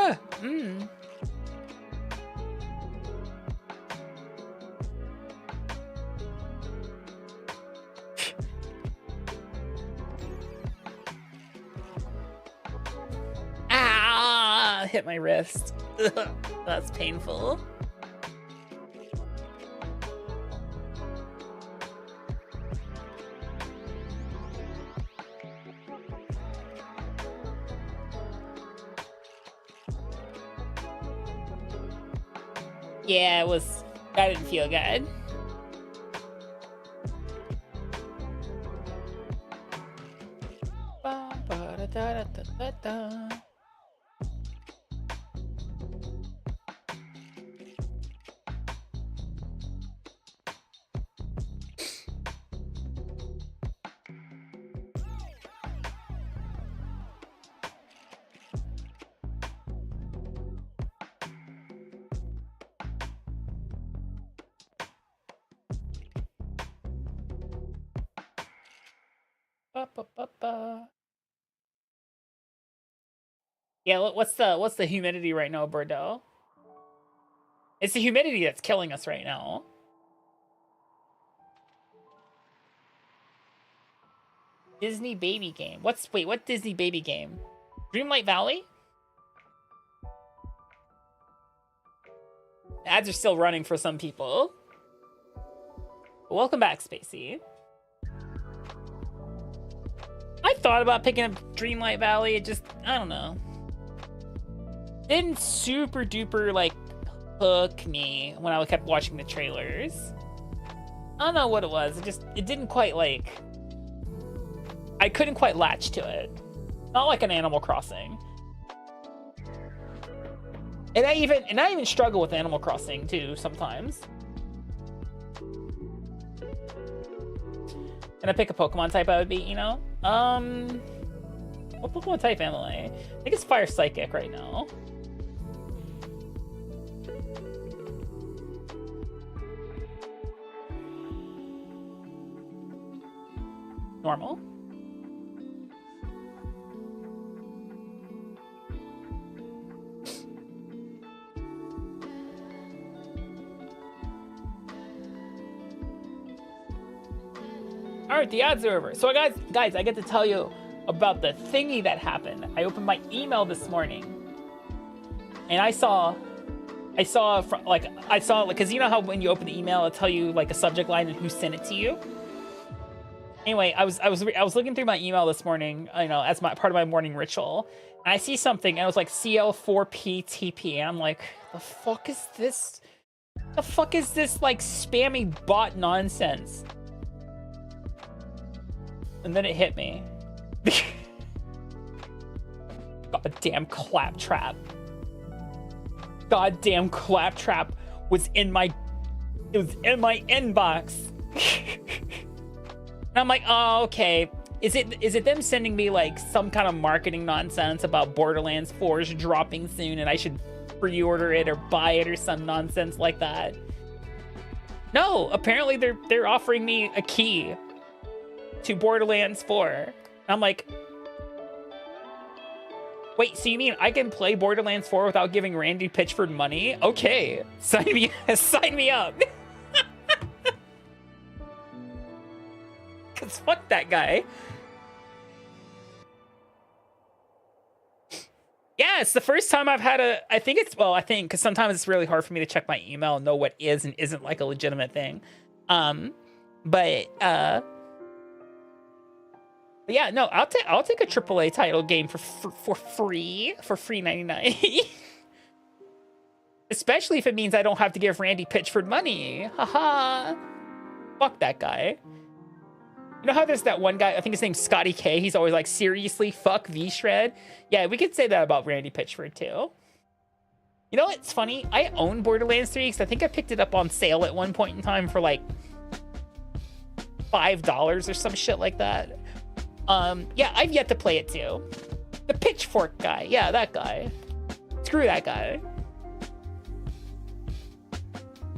Ah, Ah, hit my wrist. That's painful. Yeah, it was. That didn't feel good. Ba, ba, da, da, da, da, da. Ba, ba, ba, ba. Yeah, what's the humidity right now, Bordeaux? It's the humidity that's killing us right now. Disney baby game. Wait, what Disney baby game? Dreamlight Valley? Ads are still running for some people. Welcome back, Spacey. I thought about picking up Dreamlight Valley. It just, I don't know. Didn't super duper like hook me when I kept watching the trailers. I don't know what it was. It didn't quite like. I couldn't quite latch to it. Not like an Animal Crossing. And I even struggle with Animal Crossing too sometimes. Can I pick a Pokemon type I would be, you know? What Pokemon type am I? I think it's Fire Psychic right now. Normal. All right, the ads are over. So guys, I get to tell you about the thingy that happened. I opened my email this morning, and I saw because you know how when you open the email, it'll tell you like a subject line and who sent it to you. Anyway, I was looking through my email this morning, you know, as part of my morning ritual, and I see something, and it was like CL4PTP, and I'm like, the fuck is this? The fuck is this like spammy bot nonsense? And then it hit me. Goddamn claptrap. Goddamn claptrap was in my inbox. And I'm like, oh, okay. Is it them sending me like some kind of marketing nonsense about Borderlands 4's dropping soon and I should pre-order it or buy it or some nonsense like that? No, apparently they're offering me a key to Borderlands 4. And I'm like, wait, so you mean I can play Borderlands 4 without giving Randy Pitchford money? Okay, sign me up. Cause fuck that guy. Yeah, it's the first time I've had I think because sometimes it's really hard for me to check my email and know what is and isn't like a legitimate thing. But yeah, no, I'll take a AAA title game for free 99. Especially if it means I don't have to give Randy Pitchford money. Haha. Fuck that guy. You know how there's that one guy, I think his name's Scotty K. He's always like, seriously, fuck V-Shred. Yeah, we could say that about Randy Pitchford too. You know what's funny? I own Borderlands 3 because I think I picked it up on sale at one point in time for like $5 or some shit like that. Yeah, I've yet to play it too. The Pitchfork guy. Yeah, that guy. Screw that guy.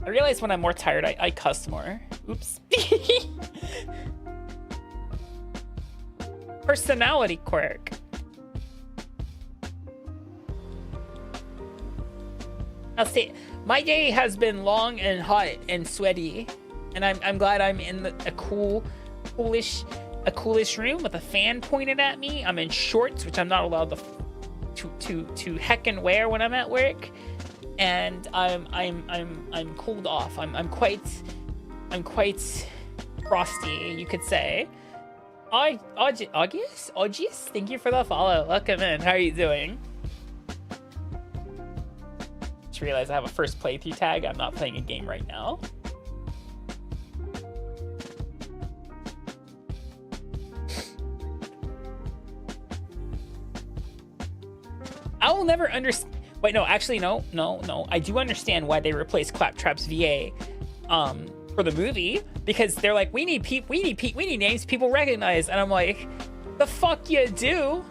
I realize when I'm more tired, I cuss more. Oops. Personality quirk. I'll say my day has been long and hot and sweaty, and I'm glad I'm in a coolish room with a fan pointed at me. I'm in shorts, which I'm not allowed to heckin' wear when I'm at work, and I'm cooled off. I'm quite frosty, you could say. August, thank you for the follow. Welcome in. How are you doing? Just realized I have a first playthrough tag. I'm not playing a game right now. I will never understand. Wait, no, actually, no. I do understand why they replaced Claptrap's VA for the movie, because they're like, we need names people recognize, and I'm like, the fuck you do.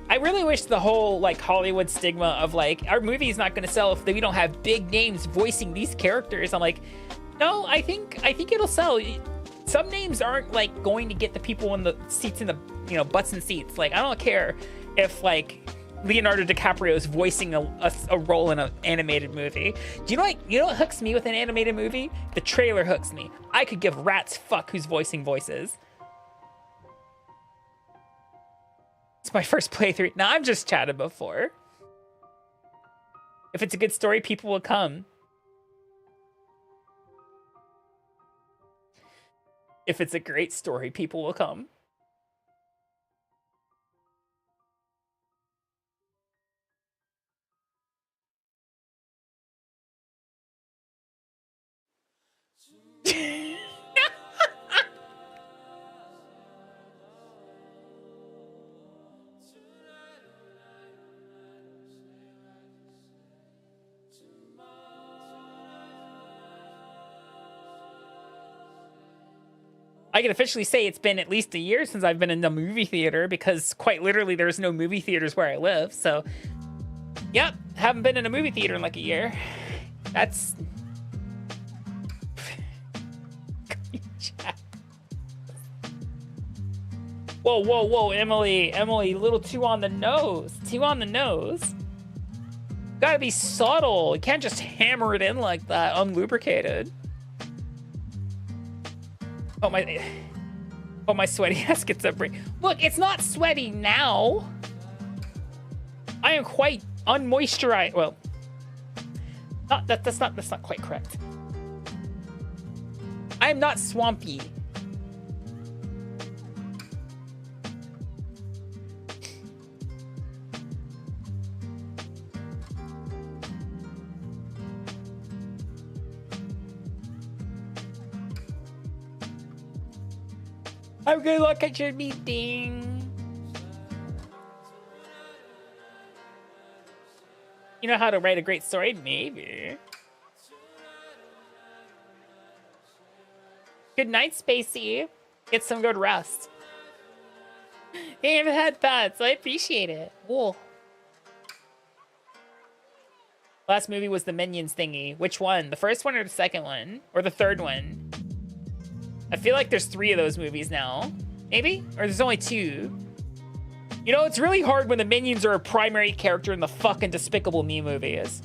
I really wish the whole like Hollywood stigma of like our movie is not going to sell if we don't have big names voicing these characters. I'm like, no, I think it'll sell. Some names aren't like going to get the people in the seats, in the butts and seats. Like, I don't care if like Leonardo DiCaprio is voicing a role in an animated movie. Do you know what hooks me with an animated movie? The trailer hooks me. I could give rat's fuck who's voicing voices. It's my first playthrough. Now I'm just chatting before. If it's a good story, people will come. If it's a great story, people will come. I can officially say it's been at least a year since I've been in the movie theater, because quite literally there's no movie theaters where I live. So, yep, haven't been in a movie theater in like a year. That's... Whoa, Emily, a little too on the nose. Gotta be subtle. You can't just hammer it in like that, unlubricated. Oh, my sweaty ass gets a break. Look, it's not sweaty now. I am quite unmoisturized. Well, that's not quite correct. I am not swampy. Have a good luck at your meeting. You know how to write a great story? Maybe. Good night, Spacey. Get some good rest. They haven't had thoughts. I appreciate it. Cool. Last movie was the Minions thingy. Which one? The first one or the second one? Or the third one? I feel like there's 3 of those movies now. Maybe? Or there's only 2. You know, it's really hard when the Minions are a primary character in the fucking Despicable Me movies.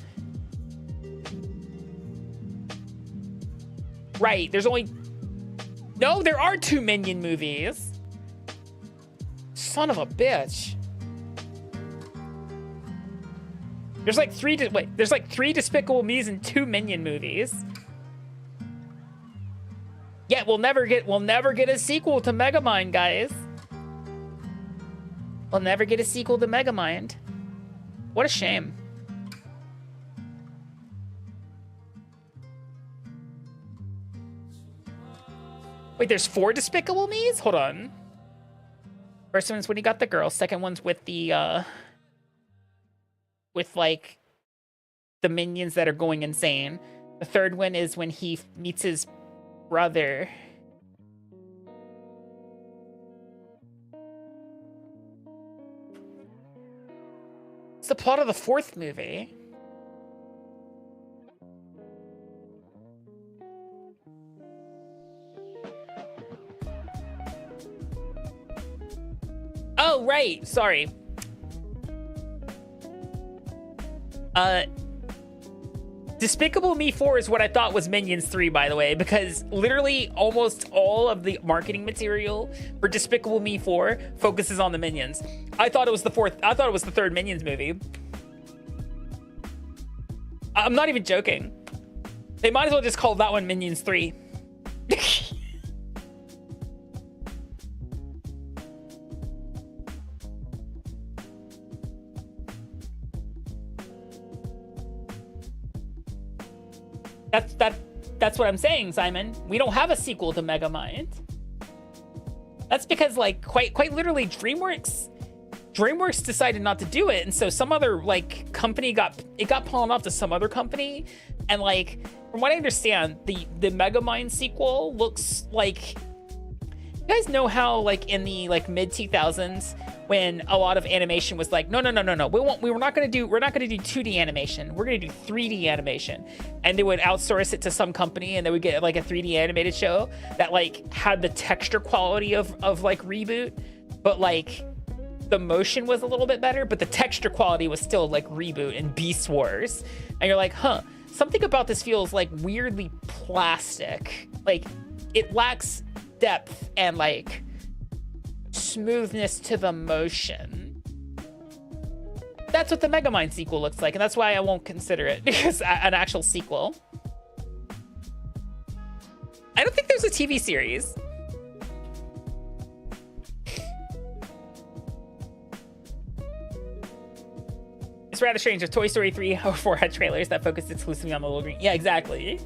Right, there's only... No, there are 2 Minion movies. Son of a bitch. There's like 3... there's like 3 Despicable Me's and 2 Minion movies. Yeah, we'll never get a sequel to Megamind, guys. We'll never get a sequel to Megamind. What a shame. Wait, there's 4 Despicable Me's? Hold on. First one's when he got the girl. Second one's with the with like the minions that are going insane. The third one is when he meets his brother. It's the plot of the 4th movie. Oh, right. Sorry. Despicable Me 4 is what I thought was Minions 3, by the way, because literally almost all of the marketing material for Despicable Me 4 focuses on the Minions. I thought it was the third Minions movie. I'm not even joking. They might as well just call that one Minions 3. That's what I'm saying, Simon. We don't have a sequel to Megamind. That's because, like, quite literally, DreamWorks decided not to do it, and so some other like company got pawned off to some other company, and like from what I understand, the Megamind sequel looks like, you guys know how like in the like mid 2000s when a lot of animation was like, no, we're not gonna do 2D animation, we're gonna do 3D animation, and they would outsource it to some company, and they would get like a 3D animated show that like had the texture quality of like Reboot, but like the motion was a little bit better, but the texture quality was still like Reboot and Beast Wars, and you're like, huh, something about this feels like weirdly plastic, like it lacks depth and like smoothness to the motion. That's what the Megamind sequel looks like, and that's why I won't consider it because an actual sequel. I don't think there's a TV series. It's rather strange if Toy Story 3 or 4 had trailers that focused exclusively on the little green. Yeah, exactly.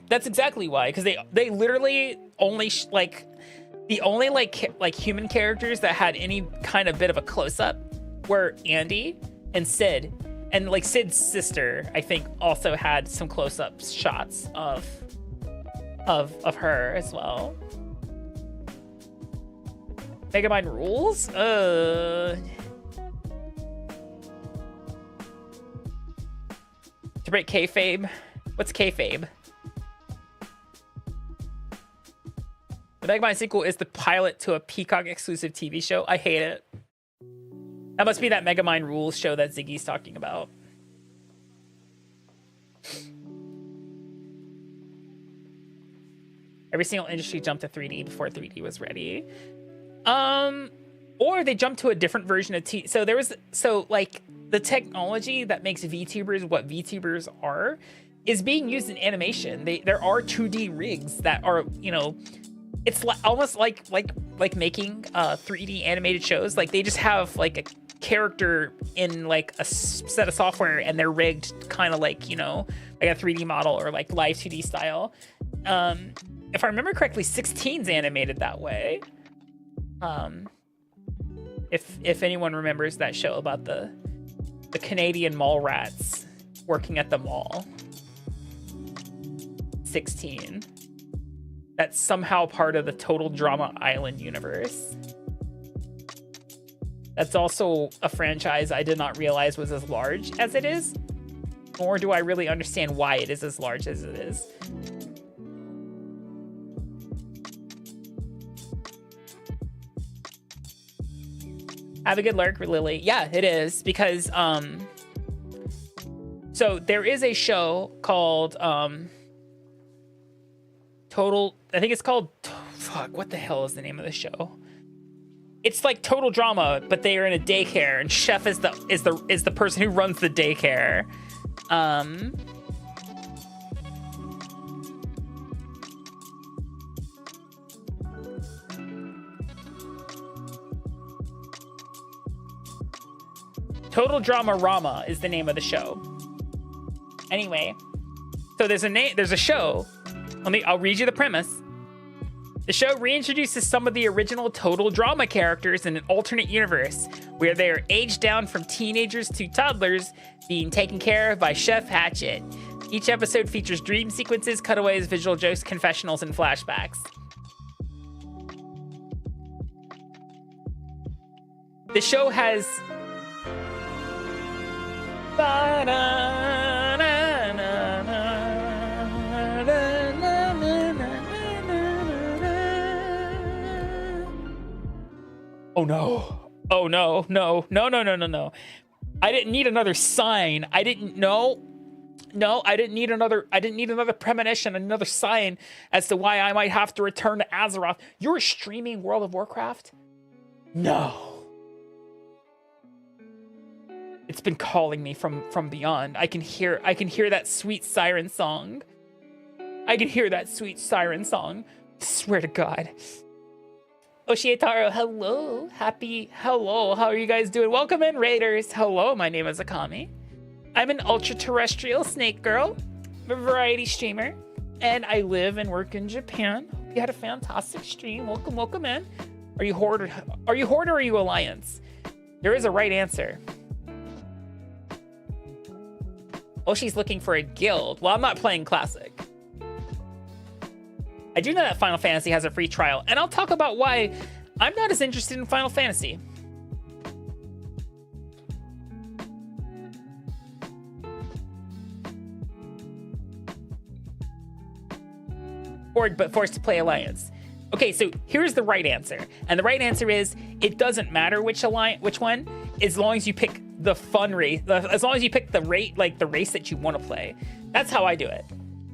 That's exactly why, because they literally only the only like human characters that had any kind of bit of a close-up were Andy and Sid, and like Sid's sister I think also had some close-up shots of her as well. Megamind rules? To break kayfabe. What's kayfabe? The Megamind sequel is the pilot to a Peacock exclusive TV show. I hate it. That must be that Megamind rules show that Ziggy's talking about. Every single industry jumped to 3D before 3D was ready. Or they jumped to a different version of so like the technology that makes VTubers what VTubers are is being used in animation. There are 2D rigs that are, you know, it's almost like making 3D animated shows. Like they just have like a character in like a set of software, and they're rigged kind of like, you know, like a 3D model or like live 2D style. If I remember correctly, 16's animated that way. If anyone remembers that show about the Canadian mall rats working at the mall. 16. That's somehow part of the Total Drama Island universe. That's also a franchise I did not realize was as large as it is, nor do I really understand why it is as large as it is. Have a good lurk, Lily. Yeah, it is, because so there is a show called I think it's called, fuck, what the hell is the name of the show? It's like Total Drama, but they are in a daycare, and Chef is the person who runs the daycare. Total Drama Rama is the name of the show. Anyway, so there's a show. I'll read you the premise. The show reintroduces some of the original Total Drama characters in an alternate universe where they are aged down from teenagers to toddlers, being taken care of by Chef Hatchet. Each episode features dream sequences, cutaways, visual jokes, confessionals, and flashbacks. The show has Oh no. Oh no. I didn't need another sign. I didn't know. No, I didn't need another premonition, another sign as to why I might have to return to Azeroth. You're streaming World of Warcraft? No. It's been calling me from beyond. I can hear that sweet siren song. I can hear that sweet siren song. Swear to God. Oshietaro, hello. Hello. How are you guys doing? Welcome in, Raiders. Hello, my name is Akami. I'm an ultra-terrestrial snake girl, I'm a variety streamer, and I live and work in Japan. Hope you had a fantastic stream. Welcome in. Are you Horde or are you Alliance? There is a right answer. Oh, she's looking for a guild. Well, I'm not playing Classic. I do know that Final Fantasy has a free trial, and I'll talk about why I'm not as interested in Final Fantasy. But forced to play Alliance. Okay, so here's the right answer. And the right answer is it doesn't matter which one, as long as you pick the fun race, as long as you pick the race that you want to play. That's how I do it.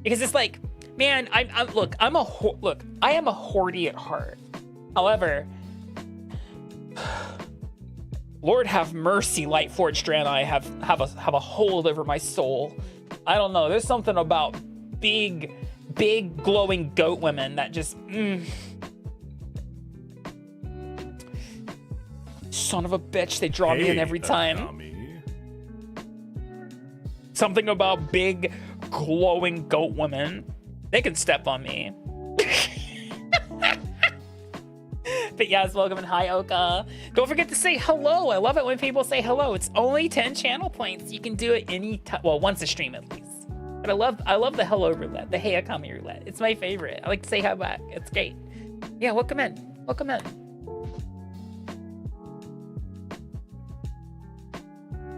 Because it's like, man, I am a Hordey at heart. However, Lord have mercy, Lightforged Draenei have a hold over my soul. I don't know. There's something about big glowing goat women that just son of a bitch, they draw me in every time. Akami. Something about big glowing goat women, they can step on me. But yes, welcome and hi Oka. Don't forget to say hello. I love it when people say hello. It's only 10 channel points. You can do it any time, well, once a stream at least. But I love the hello roulette, the hey Akami roulette. It's my favorite. I like to say hi back. It's great. Yeah, welcome in.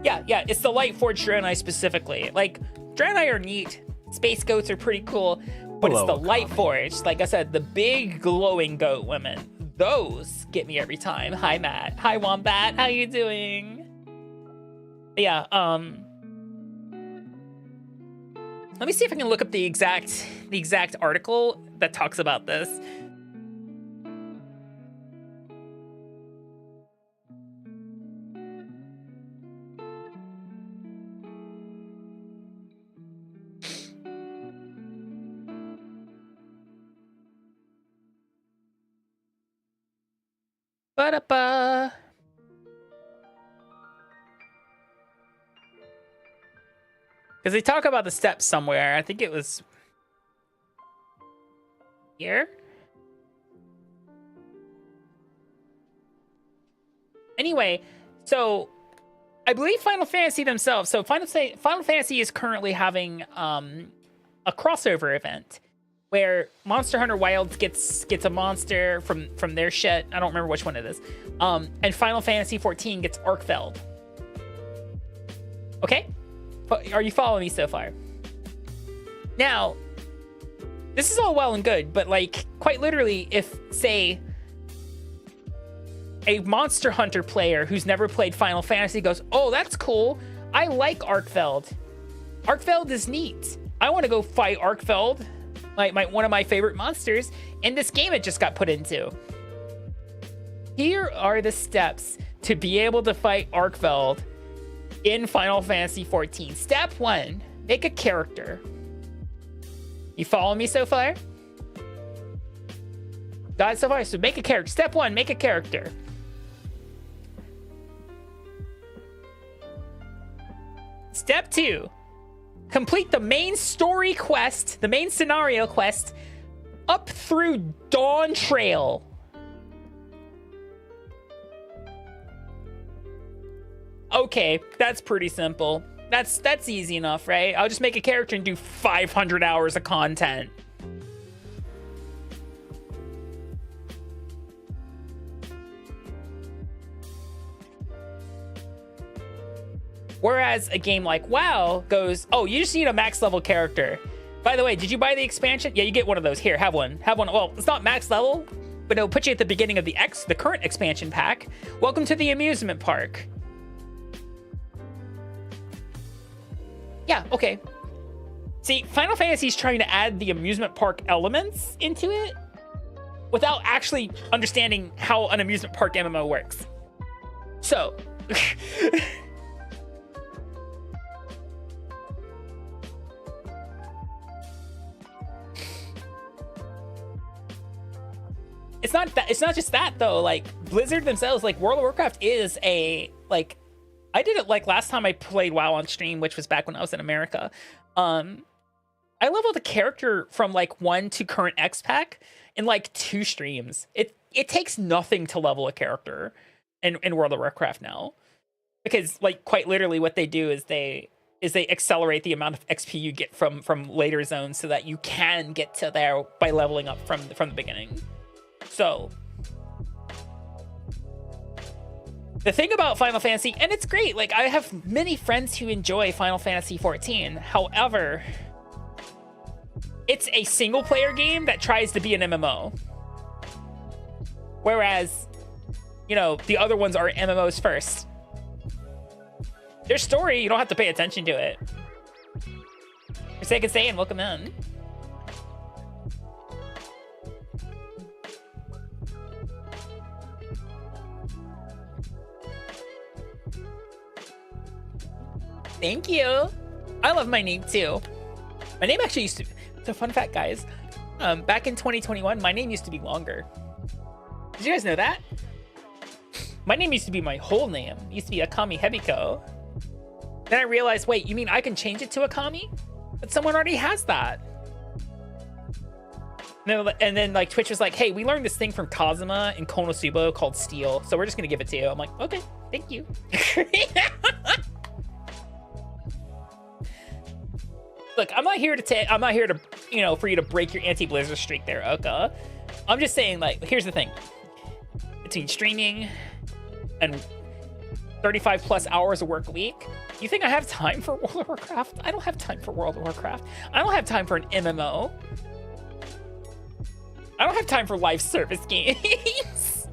Yeah, it's the Lightforged Draenei specifically. Like, Draenei are neat. Space goats are pretty cool. But Hello, it's the Lightforged. Like I said, the big glowing goat women. Those get me every time. Hi Matt. Hi Wombat. How you doing? Yeah, let me see if I can look up the exact article that talks about this. Ba-da-ba. Because they talk about the steps somewhere. I think it was here. Anyway, so I believe Final Fantasy themselves. So Final Fantasy is currently having a crossover event where Monster Hunter Wilds gets a monster from their shit. I don't remember which one it is. And Final Fantasy 14 gets Arkfeld. Okay? Are you following me so far? Now, this is all well and good, but like, quite literally, if, say, a Monster Hunter player who's never played Final Fantasy goes, oh, that's cool. I like Arkfeld. Arkfeld is neat. I want to go fight Arkfeld, one of my favorite monsters, in this game it just got put into. Here are the steps to be able to fight Arkfeld in Final Fantasy 14. Step 1, make a character. You follow me so far? Got it so far? So make a character. Step 1, make a character. Step 2, complete the main story quest, the main scenario quest, up through Dawn Trail. Okay, that's pretty simple. That's easy enough, right? I'll just make a character and do 500 hours of content. Whereas a game like WoW goes, oh, you just need a max level character. By the way, did you buy the expansion? Yeah, you get one of those. Here, have one. Have one. Well, it's not max level, but it'll put you at the beginning of the current expansion pack. Welcome to the amusement park. Yeah, okay. See, Final Fantasy's trying to add the amusement park elements into it without actually understanding how an amusement park MMO works. So, it's not just that though. Like Blizzard themselves, like World of Warcraft is a like I did it like last time I played WoW on stream, which was back when I was in America. I leveled a character from like 1 to current X pack in like 2 streams. It takes nothing to level a character in World of Warcraft now. Because like quite literally what they do is they accelerate the amount of XP you get from later zones so that you can get to there by leveling up from the beginning. So the thing about Final Fantasy, and it's great, like I have many friends who enjoy Final Fantasy 14. However, it's a single player game that tries to be an MMO. Whereas, you know, the other ones are MMOs first. Their story, you don't have to pay attention to it. Forsaken Saiyan, welcome in. Thank you. I love my name too. My name actually used to, so fun fact guys, back in 2021, my name used to be longer. Did you guys know that? My name used to be my whole name. It used to be Akami Hebiko. Then I realized, wait, you mean I can change it to Akami? But someone already has that. And then like Twitch was like, hey, we learned this thing from Kazuma and Konosuba called Steel, so we're just gonna give it to you. I'm like, okay, thank you. Look, I'm not here to, you know, for you to break your anti-Blizzard streak there, Oka. I'm just saying, like, here's the thing. Between streaming and 35 plus hours of work a week, you think I have time for World of Warcraft? I don't have time for World of Warcraft. I don't have time for an MMO. I don't have time for live service games.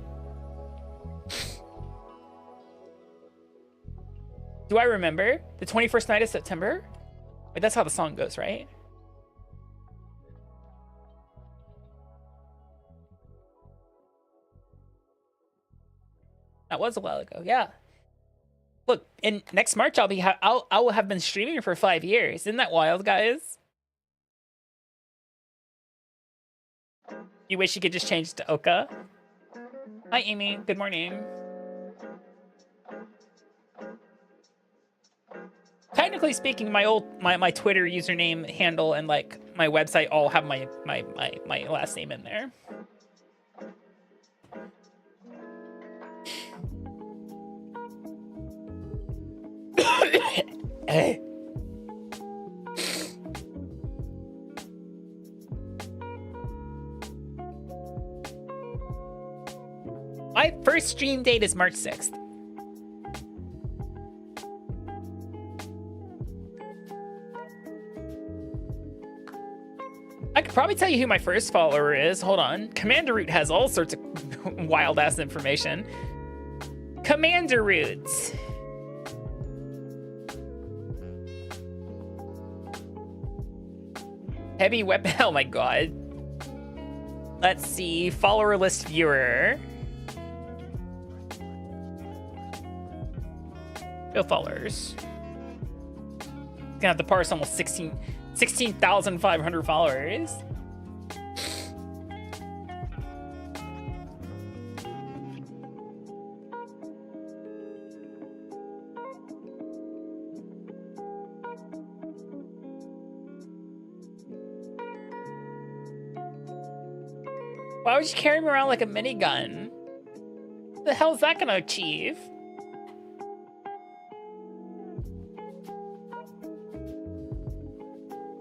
Do I remember the 21st night of September? Wait, that's how the song goes, right? That was a while ago, yeah. Look, in next March I will have been streaming for 5 years. Isn't that wild, guys? You wish you could just change it to Oka? Hi, Amy. Good morning. Technically speaking, my Twitter username handle and like my website all have my last name in there. My first stream date is March 6th. I could probably tell you who my first follower is. Hold on. Commander Root has all sorts of wild ass information. Commander Roots. Heavy weapon. Oh my god. Let's see. Follower list viewer. Go followers. Gonna have to parse almost 16,500 followers. Why would you carry him around like a minigun? What the hell is that gonna achieve?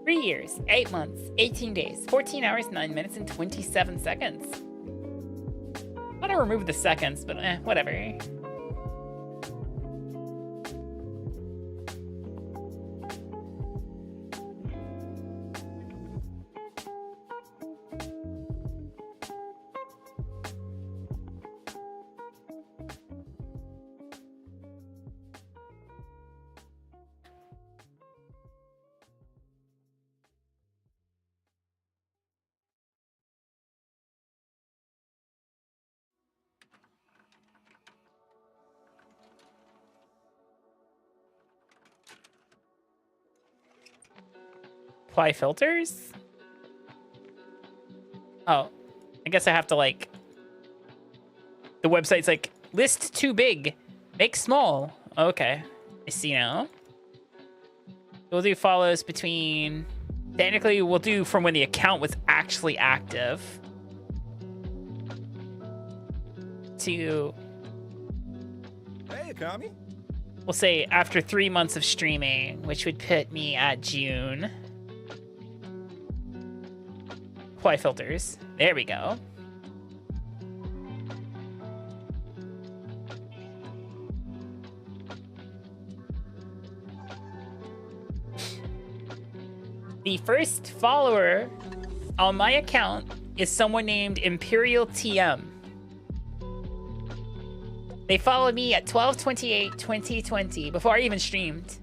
Three years, 8 months, 18 days, 14 hours, 9 minutes, and 27 seconds. I thought I removed the seconds, but whatever. Apply filters? Oh, I guess I have to like... The website's like, list too big, make small. Okay, I see now. We'll do follows between... Technically, we'll do from when the account was actually active. To... Hey, Akami. We'll say after 3 months of streaming, which would put me at June. Apply filters. There we go. The first follower on my account is someone named Imperial TM. They followed me at 12/28/2020 before I even streamed.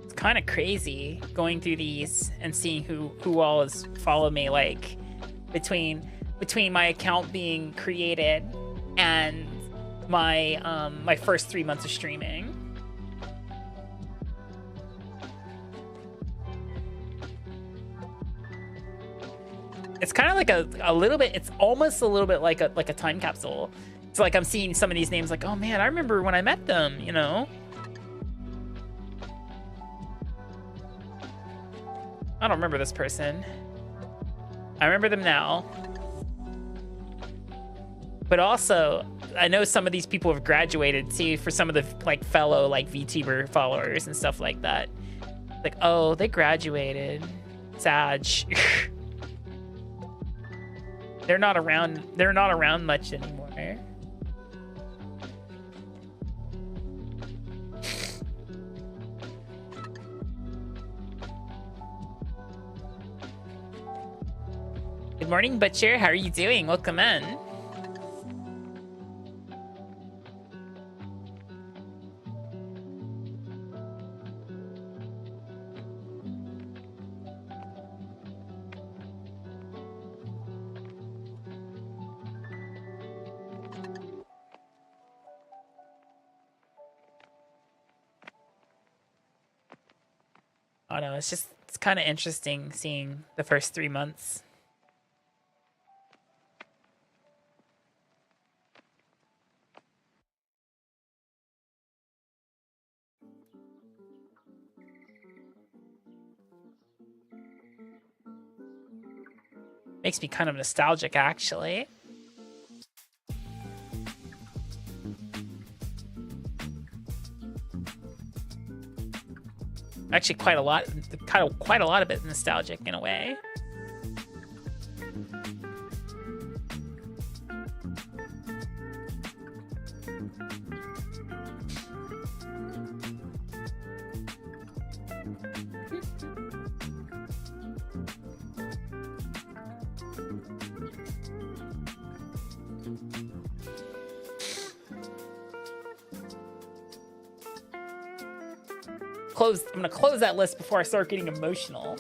It's kind of crazy going through these and seeing who all has followed me, like between my account being created and my my first 3 months of streaming. It's kind of like a little bit, it's almost a little bit like a time capsule. It's like I'm seeing some of these names like, oh man, I remember when I met them, you know? I don't remember this person. I remember them now. But also, I know some of these people have graduated too, for some of the like fellow like VTuber followers and stuff like that. Like, oh, they graduated. Sag. They're not around much anymore. Good morning, Butcher. How are you doing? Welcome in. Oh no, it's kind of interesting seeing the first 3 months. Makes me kind of nostalgic, actually. Actually, quite a lot of it nostalgic in a way. I'm gonna close that list before I start getting emotional.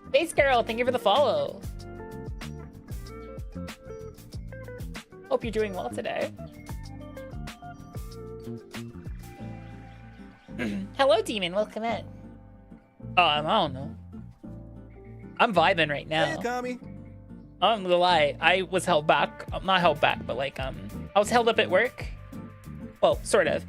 Space Girl, thank you for the follow. Hope you're doing well today. Hello, Demon, welcome in. Oh, I don't know. I'm vibing right now. Hey, Akami. I'm gonna lie, I was held back. Not held back, but like, I was held up at work. Well, sort of.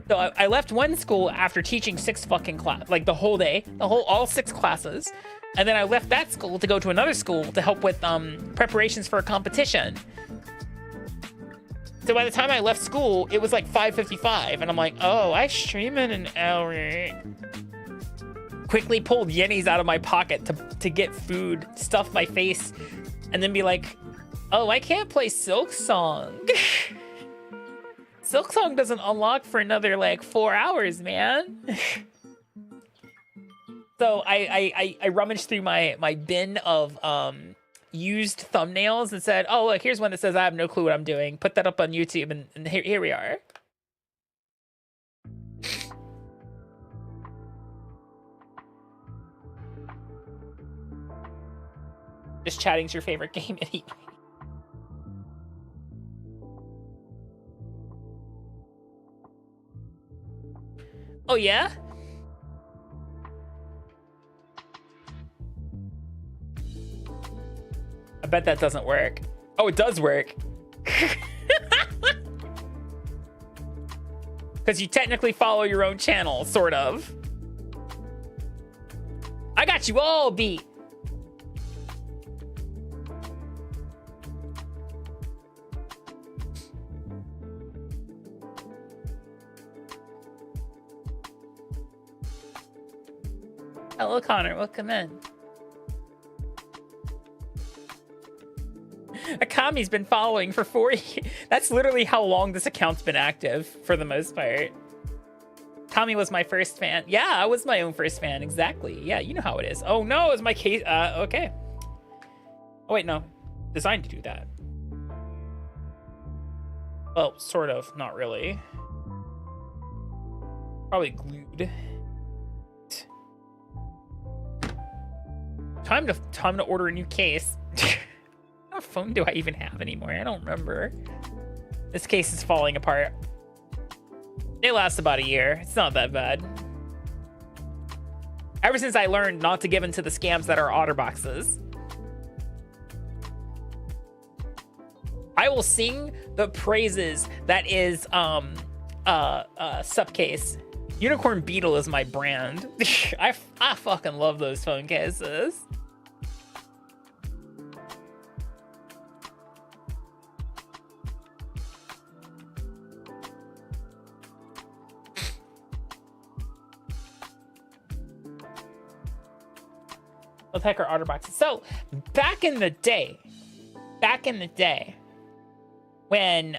So I left one school after teaching 6 fucking class, like the whole day, all 6 classes. And then I left that school to go to another school to help with preparations for a competition. So by the time I left school, it was like 5:55, and I'm like, oh, I stream in an hour. Quickly pulled yennies out of my pocket to get food, stuff my face, and then be like, oh, I can't play Silksong. Silksong doesn't unlock for another like 4 hours, man. So I rummaged through my bin of used thumbnails and said, oh, look, here's one that says I have no clue what I'm doing. Put that up on YouTube, and here we are. Just chatting's your favorite game anyway. Oh, yeah? I bet that doesn't work. Oh, it does work. Because you technically follow your own channel, sort of. I got you all beat. Hello, Connor. Welcome in. Akami's been following for 4 years. That's literally how long this account's been active, for the most part. Akami was my first fan. Yeah, I was my own first fan. Exactly. Yeah, you know how it is. Oh, no, it's my case. Okay. Oh, wait, no. Designed to do that. Well, sort of. Not really. Probably glued. Time to order a new case. What phone do I even have anymore? I don't remember. This case is falling apart. It lasts about a year. It's not that bad. Ever since I learned not to give into the scams that are OtterBoxes. I will sing the praises that is Supcase. Unicorn Beetle is my brand. I fucking love those phone cases. Let's hack our OtterBoxes. So back in the day, when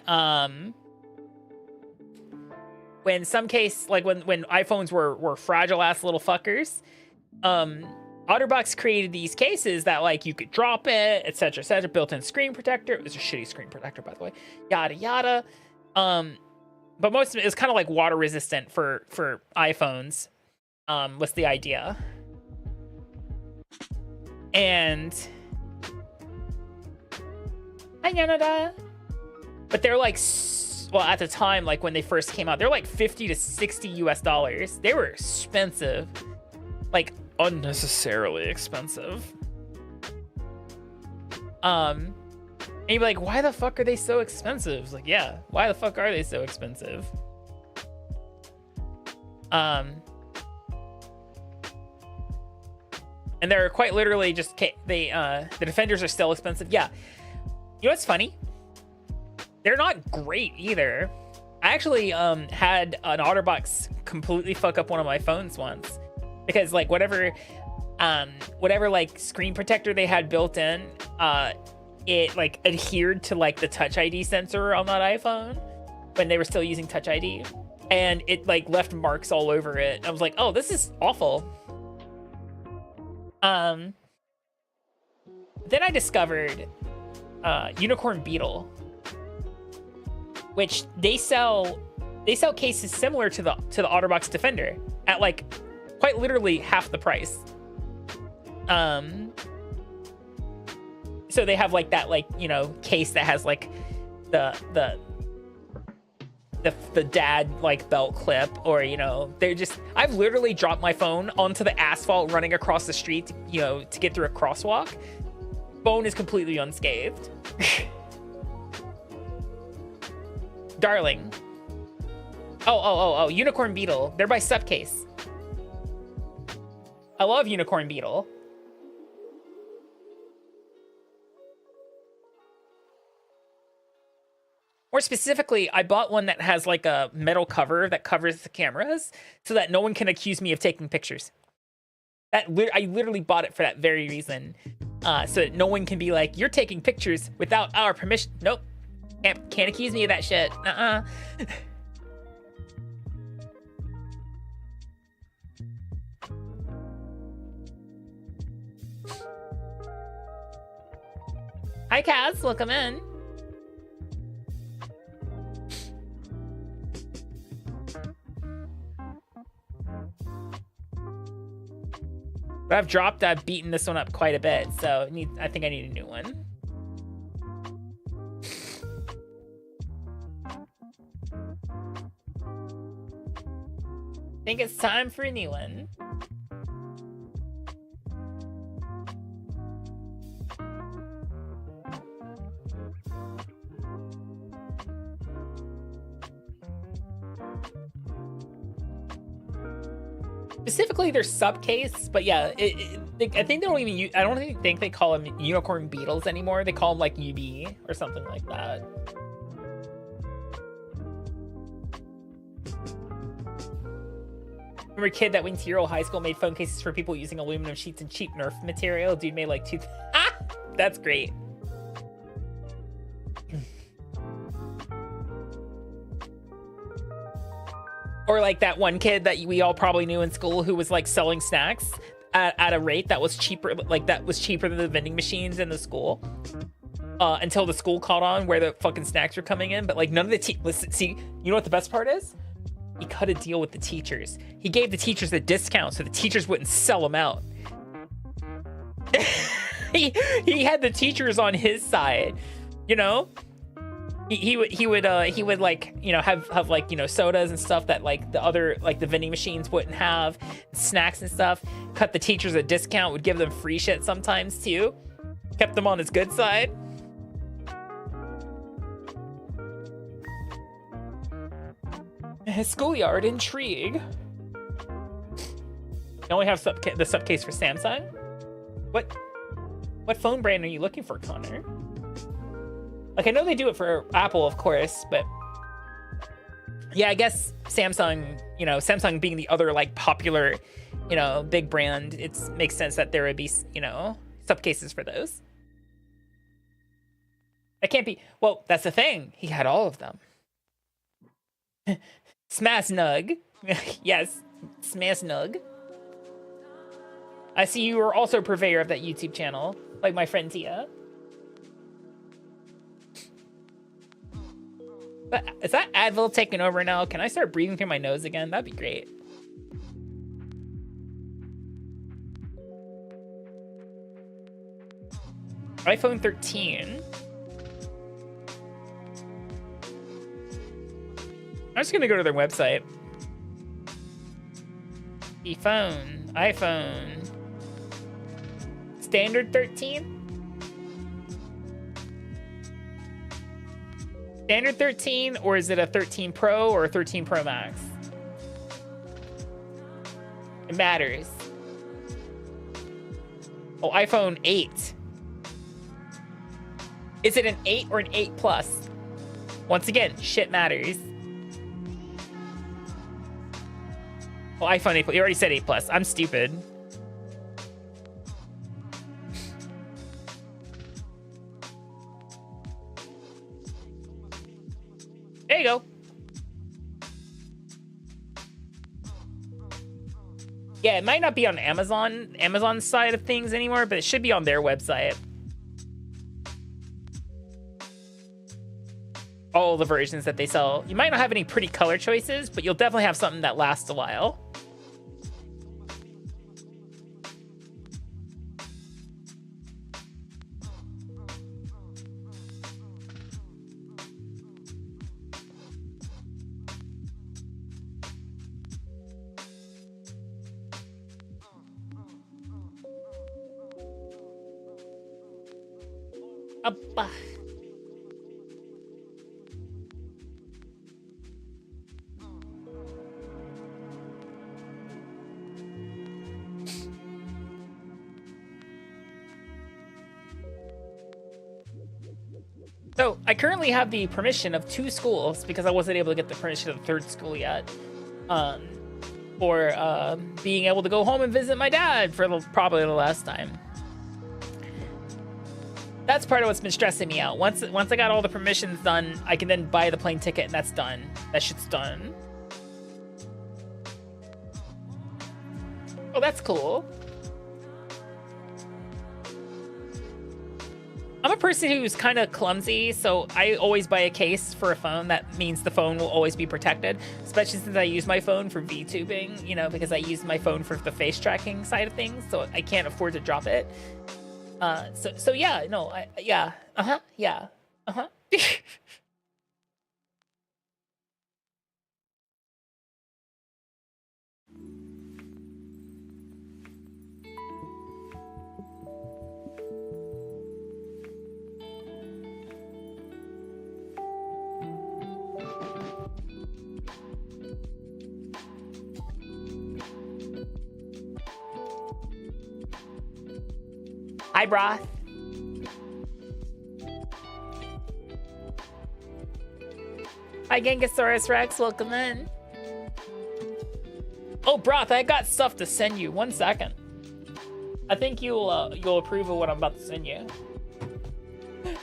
some case, like when iPhones were fragile ass little fuckers, OtterBox created these cases that like you could drop it, etc., built-in screen protector. It was a shitty screen protector, by the way. Yada yada. But most of it is kind of like water resistant for iPhones. Was the idea. And but they're like, well, at the time, like when they first came out, they're like $50 to $60 US. They were expensive, like unnecessarily expensive. And you'd be like, why the fuck are they so expensive? It's like, yeah, why the fuck are they so expensive? And they're quite literally just the defenders are still expensive. Yeah. You know what's funny? They're not great either. I actually had an OtterBox completely fuck up one of my phones once because like whatever like screen protector they had built in, it like adhered to like the Touch ID sensor on that iPhone when they were still using Touch ID, and it like left marks all over it. I was like, oh, this is awful. Then I discovered Unicorn Beetle, which they sell cases similar to the OtterBox Defender at like quite literally half the price. So they have like that, like, you know, case that has like the dad like belt clip, or, you know, they're just, I've literally dropped my phone onto the asphalt running across the street, you know, to get through a crosswalk. Phone is completely unscathed. Darling. Oh, Unicorn Beetle. They're by Supcase. I love Unicorn Beetle. More specifically, I bought one that has like a metal cover that covers the cameras so that no one can accuse me of taking pictures. I literally bought it for that very reason. So that no one can be like, you're taking pictures without our permission. Nope. Can't accuse me of that shit. Hi, Kaz. Welcome in. But I've beaten this one up quite a bit, so I think I need a new one. I think it's time for a new one. Specifically their subcase, but yeah, I think they don't even use, I don't think they call them unicorn beetles anymore. They call them like UB or something like that. Remember a kid that went to your old high school made phone cases for people using aluminum sheets and cheap Nerf material? Dude made like that's great. Or like that one kid that we all probably knew in school who was like selling snacks at a rate that was cheaper, like that was cheaper than the vending machines in the school. Until the school caught on where the fucking snacks were coming in. But like none of the listen, see, you know what the best part is? He cut a deal with the teachers. He gave the teachers a discount so the teachers wouldn't sell them out. he had the teachers on his side, you know? He would like, you know, have like, you know, sodas and stuff that like the other, like the vending machines wouldn't have, snacks and stuff. Cut the teachers a discount, would give them free shit sometimes too. Kept them on his good side. Schoolyard intrigue. I only have the subcase for Samsung. What phone brand are you looking for, Connor? Like, I know they do it for Apple, of course, but yeah, I guess Samsung, you know, Samsung being the other like popular, you know, big brand, it makes sense that there would be, you know, subcases for those. That can't be, well, that's the thing. He had all of them. Smash Nug. Yes, Smash Nug. I see you are also a purveyor of that YouTube channel, like my friend Tia. But is that Advil taking over now? Can I start breathing through my nose again? That'd be great. iPhone 13. I'm just gonna go to their website. iPhone. Standard 13? Standard 13, or is it a 13 Pro or a 13 Pro Max? It matters. Oh, iPhone 8. Is it an 8 or an 8 Plus? Once again, shit matters. Oh, iPhone 8 Plus. You already said 8 Plus. I'm stupid. There you go. Yeah, it might not be on Amazon's side of things anymore, but it should be on their website. All the versions that they sell. You might not have any pretty color choices, but you'll definitely have something that lasts a while. Abba. So I currently have the permission of 2 schools because I wasn't able to get the permission of the 3rd school yet. For being able to go home and visit my dad for probably the last time. That's part of what's been stressing me out. Once I got all the permissions done, I can then buy the plane ticket and that's done. That shit's done. Oh, that's cool. I'm a person who's kind of clumsy, so I always buy a case for a phone. That means the phone will always be protected, especially since I use my phone for VTubing, you know, because I use my phone for the face tracking side of things, so I can't afford to drop it. So yeah, no, yeah, yeah, Hi, Broth. Hi, Gengasaurus Rex. Welcome in. Oh, Broth, I got stuff to send you. 1 second. I think you'll approve of what I'm about to send you.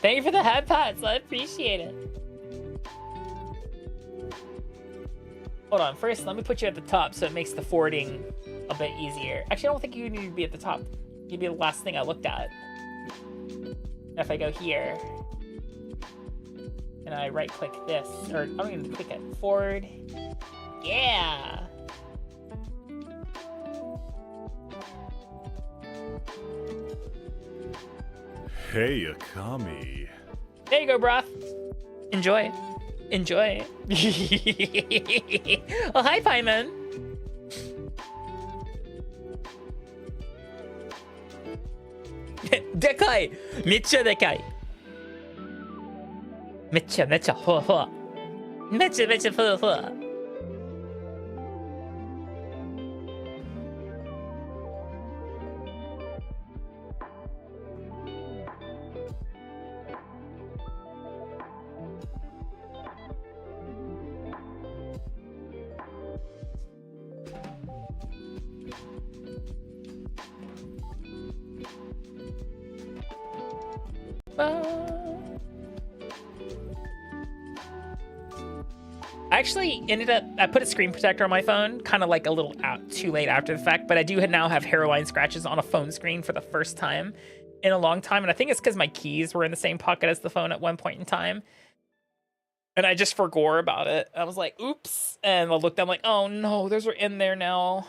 Thank you for the head pats. I appreciate it. Hold on. First, let me put you at the top so it makes the forwarding a bit easier. Actually, I don't think you need to be at the top. You'd be the last thing I looked at. If I go here and I right click this, or I don't even click it, forward. Yeah. Hey, Akami. There you go, Broth. Enjoy. Enjoy. Oh, hi, Pieman. でかい。めっちゃでかい。めちゃめちゃふわふわ。めちゃめちゃふわふわ。I actually ended up, I put a screen protector on my phone, kind of like a little too late after the fact, but I do now have hairline scratches on a phone screen for the first time in a long time. And I think it's because my keys were in the same pocket as the phone at one point in time. And I just forgot about it. I was like, oops. And I looked, I'm like, oh no, those are in there now.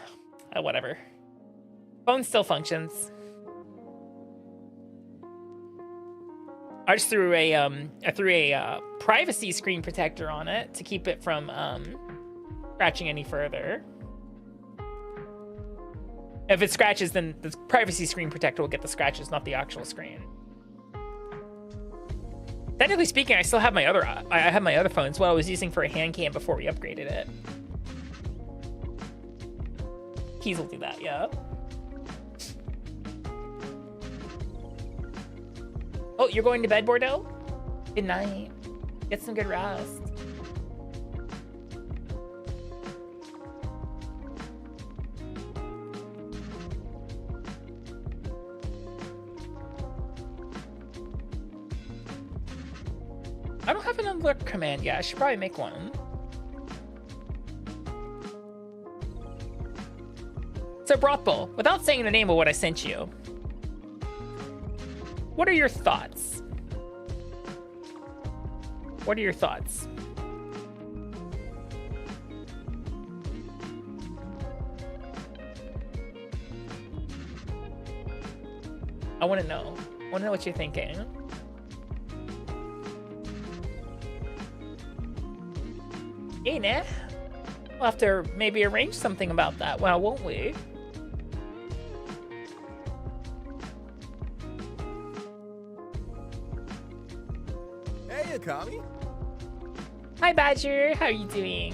Whatever. Phone still functions. I just threw a privacy screen protector on it to keep it from scratching any further. If it scratches, then the privacy screen protector will get the scratches, not the actual screen. Technically speaking, I still have my other I have my other phone. It's what I was using for a hand cam before we upgraded it. Keys will do that, yeah. Oh, you're going to bed, Bordeaux? Good night. Get some good rest. I don't have an alert command yet. I should probably make one. So, Brothbull, without saying the name of what I sent you, what are your thoughts? What are your thoughts? I want to know. I want to know what you're thinking. Hey, nah. We'll have to maybe arrange something about that. Well, won't we? Hey, Akami. Hi, Badger. How are you doing?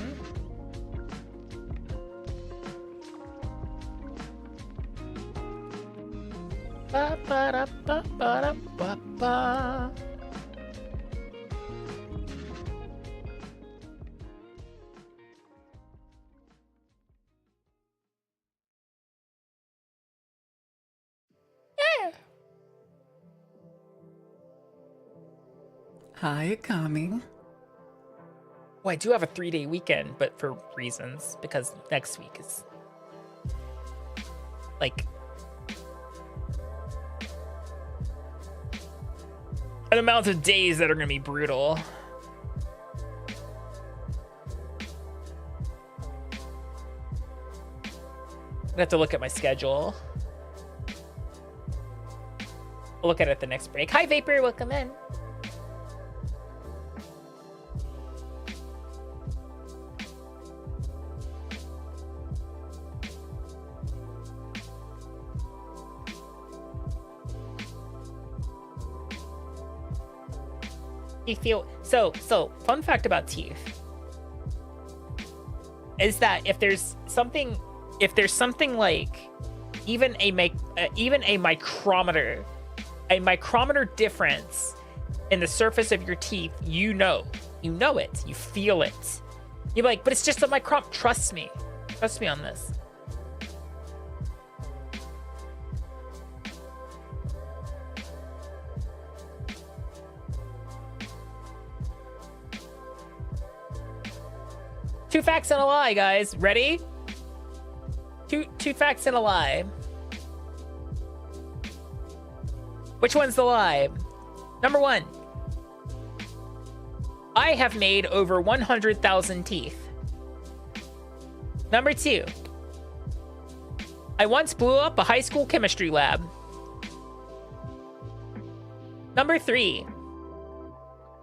Ba ba da ba ba da ba ba. Hi, Akami. Well, I do have a 3-day weekend, but for reasons, because next week is like an amount of days that are gonna be brutal. I have to look at my schedule. I'll look at it at the next break. Hi, Vapor, welcome in. You feel so fun fact about teeth is that if there's something like even a micrometer difference in the surface of your teeth, you know it, you feel it. You're like, but it's just a micron. Trust me on this. Two facts and a lie, guys. Ready? Two facts and a lie. Which one's the lie? Number one. I have made over 100,000 teeth. Number two. I once blew up a high school chemistry lab. Number three.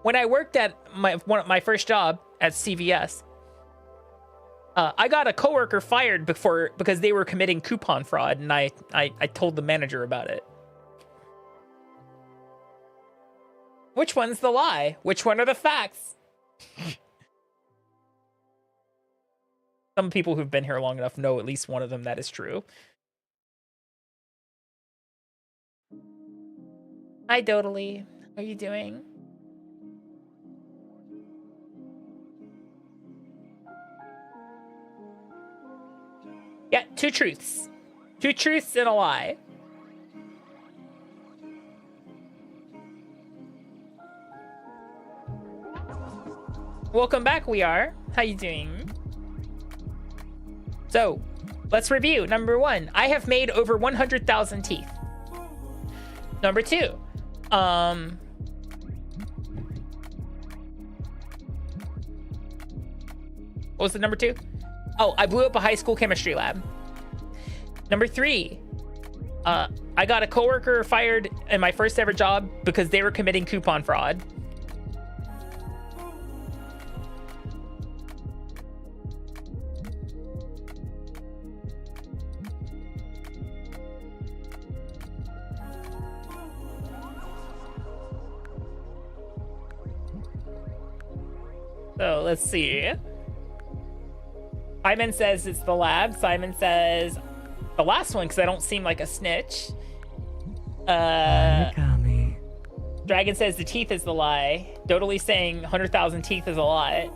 When I worked at my first job at CVS, I got a coworker fired because they were committing coupon fraud, and I told the manager about it. Which one's the lie? Which one are the facts? Some people who've been here long enough know at least one of them that is true. Hi, Dodally. How are you doing? Yeah, two truths. Two truths and a lie. Welcome back, we are. How you doing? So, let's review. Number one, I have made over 100,000 teeth. Number two, what was the number two? Oh, I blew up a high school chemistry lab. Number three, I got a coworker fired in my first ever job because they were committing coupon fraud. So let's see. Simon says it's the lab. Simon says the last one because I don't seem like a snitch. Akami. Dragon says the teeth is the lie. Dodally saying 100,000 teeth is a lie.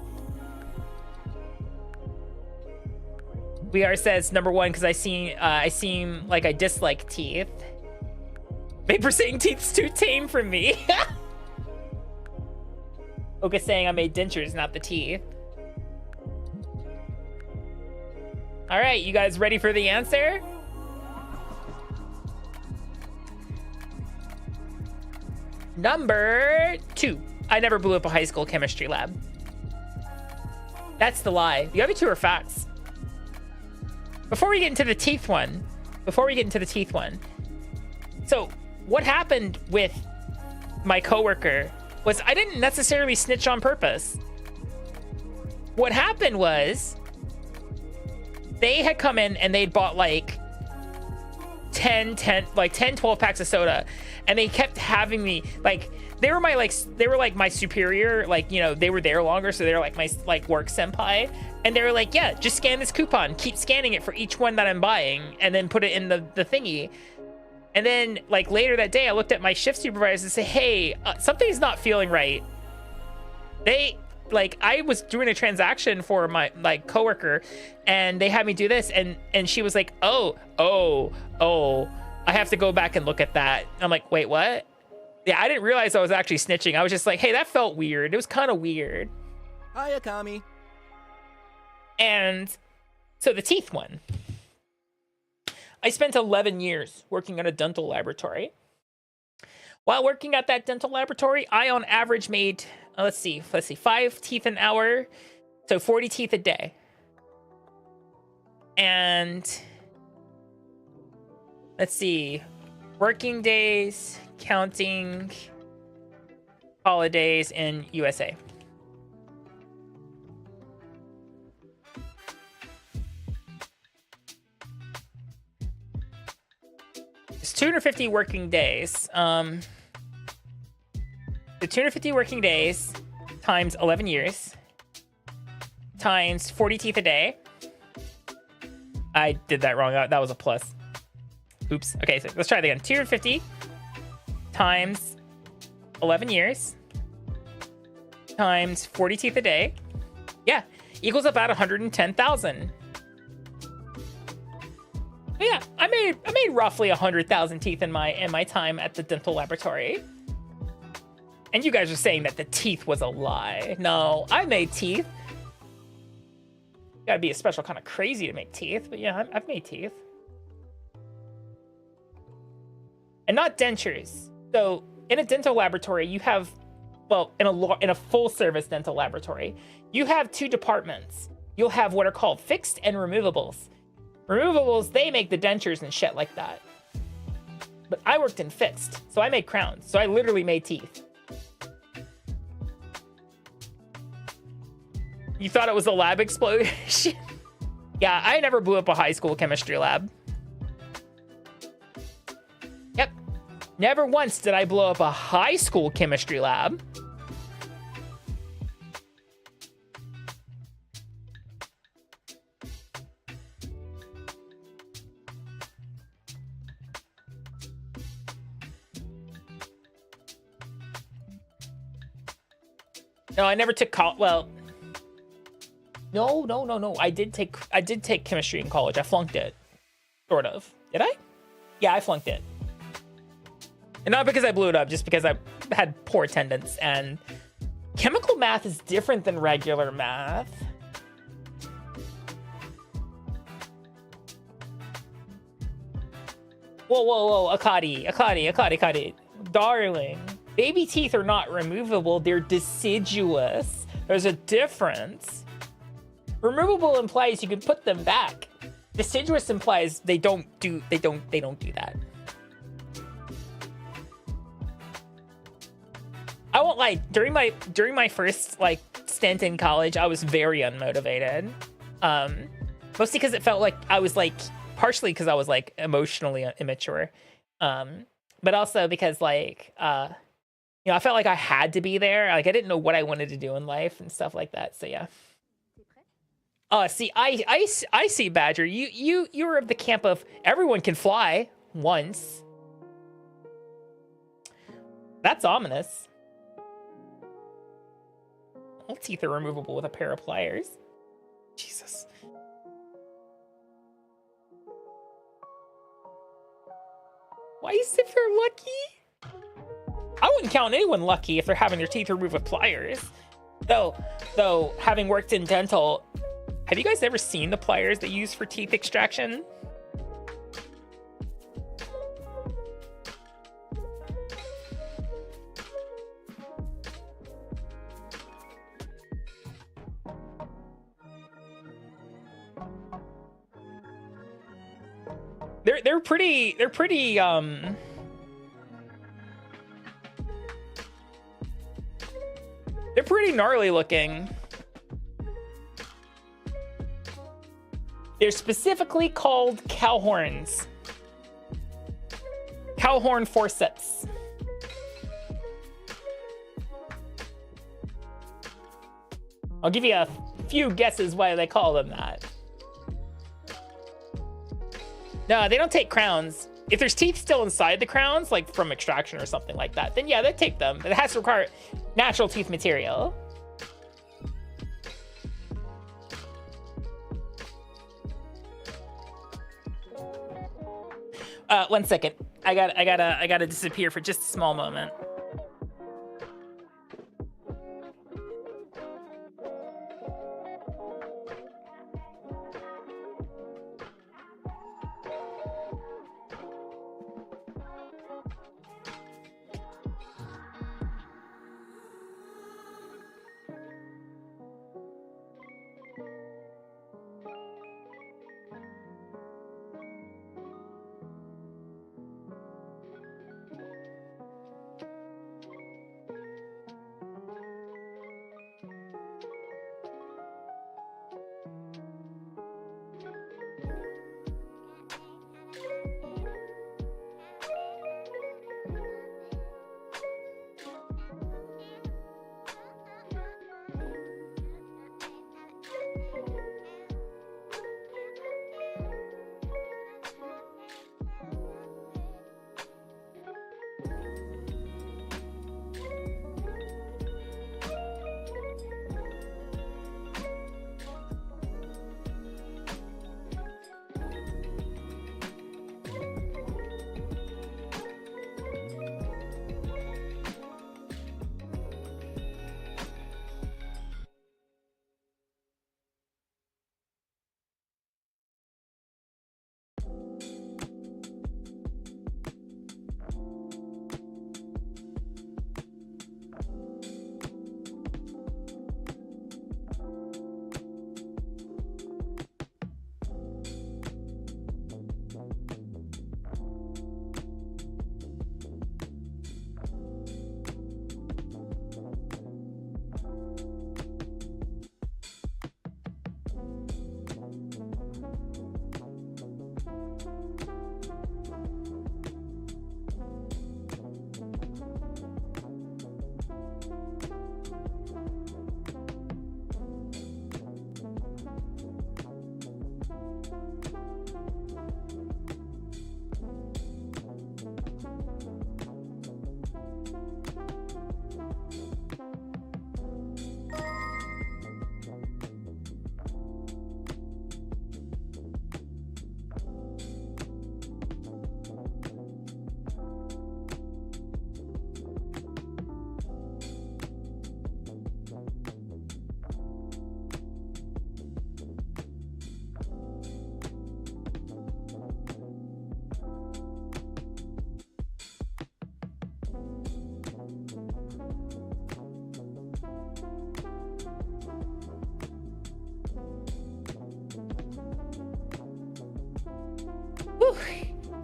VR says number one because I seem like I dislike teeth. Vapor saying teeth's too tame for me. Oka saying I made dentures, not the teeth. All right, you guys ready for the answer? Number two, I never blew up a high school chemistry lab. That's the lie. The other two are facts. Before we get into the teeth one, so what happened with my coworker was I didn't necessarily snitch on purpose. What happened was they had come in and they'd bought like 10, 12 packs of soda, and they kept having me like they were like my superior, like, you know, they were there longer, so they were like my like work senpai, and they were like, yeah, just scan this coupon, keep scanning it for each one that I'm buying, and then put it in the thingy. And then like later that day I looked at my shift supervisor and said, hey, something's not feeling right. I was doing a transaction for my like coworker, and they had me do this, and she was like, oh, I have to go back and look at that. I'm like, wait, what? Yeah, I didn't realize I was actually snitching. I was just like, hey, that felt weird. It was kind of weird. Hi, Akami. And so the teeth one. I spent 11 years working at a dental laboratory. While working at that dental laboratory, I on average made, let's see, 5 teeth an hour, so 40 teeth a day. And let's see, working days, counting holidays in USA. It's 250 working days. The 250 working days times 11 years times 40 teeth a day. I did that wrong. That was a plus. Oops. Okay, so let's try it again. 250 times 11 years times 40 teeth a day. Yeah, equals about 110,000. Yeah, I made roughly 100,000 teeth in my time at the dental laboratory. And you guys are saying that the teeth was a lie. No, I made teeth. Gotta be a special kind of crazy to make teeth, but yeah, I've made teeth. And not dentures. So in a dental laboratory, you have, well, in a full service dental laboratory, you have 2 departments. You'll have what are called fixed and removables. Removables, they make the dentures and shit like that. But I worked in fixed, so I made crowns. So I literally made teeth. You thought it was a lab explosion? Yeah, I never blew up a high school chemistry lab. Yep. Never once did I blow up a high school chemistry lab. No, I never took well, no. I did take chemistry in college. I flunked it. Sort of. Did I? Yeah, I flunked it. And not because I blew it up, just because I had poor attendance. And chemical math is different than regular math. Whoa, Akadi. Darling. Baby teeth are not removable, they're deciduous. There's a difference. Removable implies you can put them back. Deciduous implies they don't do that. I won't lie, during my first like stint in college, I was very unmotivated. Mostly because it felt like I was like, partially because I was like emotionally immature. But also because like you know, I felt like I had to be there. Like I didn't know what I wanted to do in life and stuff like that. So yeah. See, I see, Badger. You're of the camp of everyone can fly once. That's ominous. All teeth are removable with a pair of pliers. Jesus. Why is it for lucky? I wouldn't count anyone lucky if they're having their teeth removed with pliers. Though, having worked in dental, have you guys ever seen the pliers they use for teeth extraction? They're pretty gnarly looking. They're specifically called cow horns. Cow horn forceps. I'll give you a few guesses why they call them that. No, they don't take crowns. If there's teeth still inside the crowns, like from extraction or something like that, then yeah, they take them. But it has to require natural teeth material. One second. I gotta disappear for just a small moment.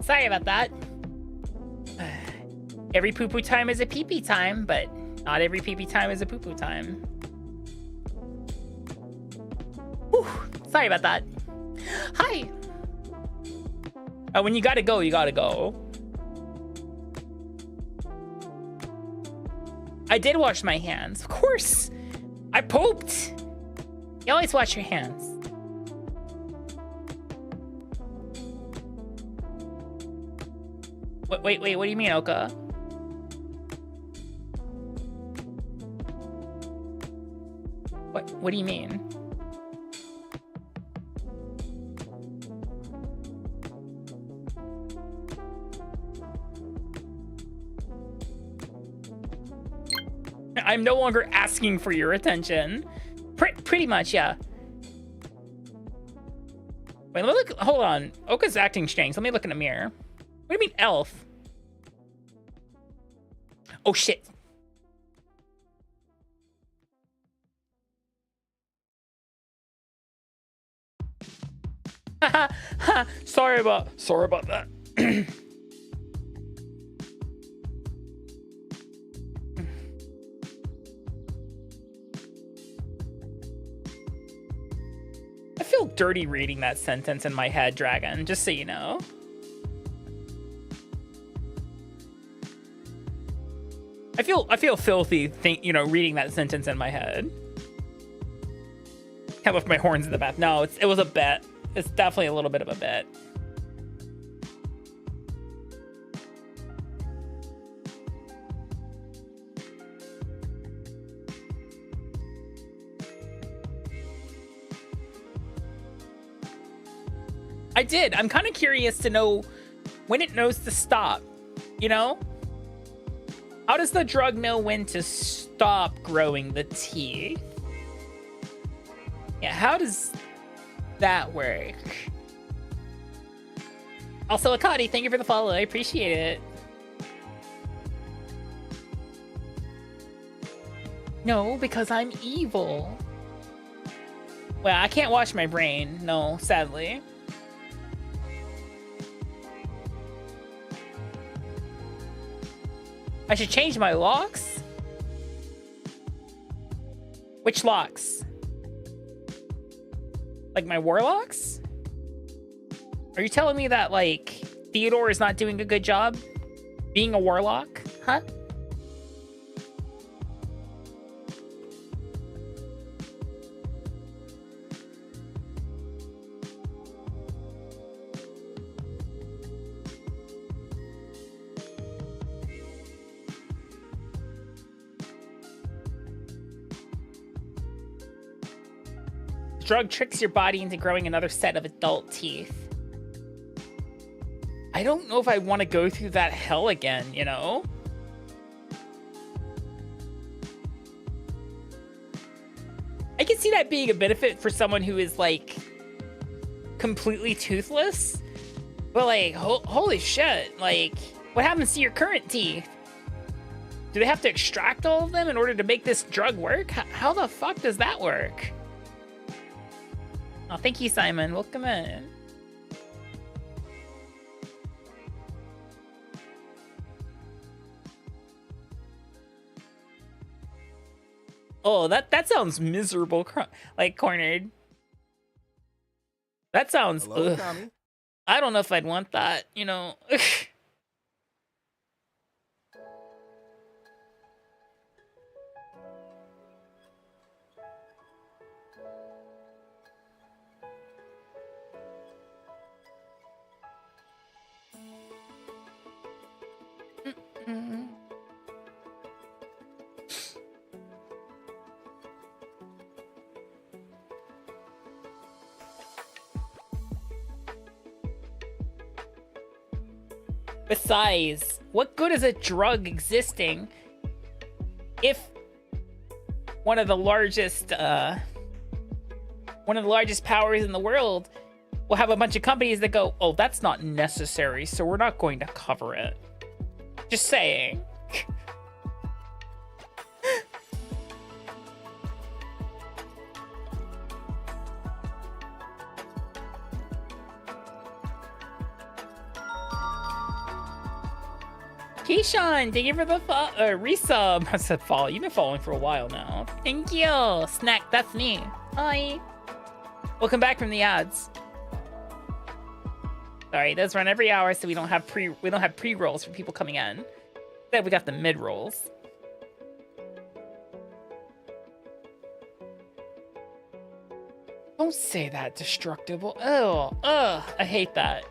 Sorry about that. Every poo-poo time is a pee-pee time, but not every pee-pee time is a poo-poo time. Whew. Sorry about that. Hi. When you gotta go, you gotta go. I did wash my hands. Of course. I pooped. You always wash your hands. Wait, what do you mean, Oka? What do you mean? I'm no longer asking for your attention. Pretty much, yeah. Wait, let me look. Hold on. Oka's acting strange. Let me look in the mirror. What do you mean, elf? Oh, shit. Sorry about that. I feel dirty reading that sentence in my head, Dragon, just so you know. I feel filthy reading that sentence in my head. Can't lift my horns in the bath. No, it was a bet. It's definitely a little bit of a bet. I did. I'm kind of curious to know when it knows to stop, you know? How does the drug know when to stop growing the teeth? Yeah, how does that work? Also, Akadi, thank you for the follow. I appreciate it. No, because I'm evil. Well, I can't wash my brain. No, sadly. I should change my locks? Which locks? Like my warlocks? Are you telling me that, like, Theodore is not doing a good job being a warlock? Huh? Drug tricks your body into growing another set of adult teeth. I don't know if I want to go through that hell again, you know? I can see that being a benefit for someone who is, like, completely toothless. But, like, holy shit. Like, what happens to your current teeth? Do they have to extract all of them in order to make this drug work? How the fuck does that work? Oh, thank you, Simon. Welcome in. Oh, that sounds miserable, like cornered. That sounds. Hello, Akami. I don't know if I'd want that, you know. Besides, what good is a drug existing if one of the largest powers in the world will have a bunch of companies that go, oh, that's not necessary, so we're not going to cover it. Just saying. Keyshawn, thank you for the resub. I said follow. You've been following for a while now. Thank you. Snack, that's me. Hi. Welcome back from the ads. Sorry, those run every hour, so we don't have pre-rolls for people coming in. Instead, we got the mid-rolls. Don't say that, Destructible. Oh, ugh, I hate that.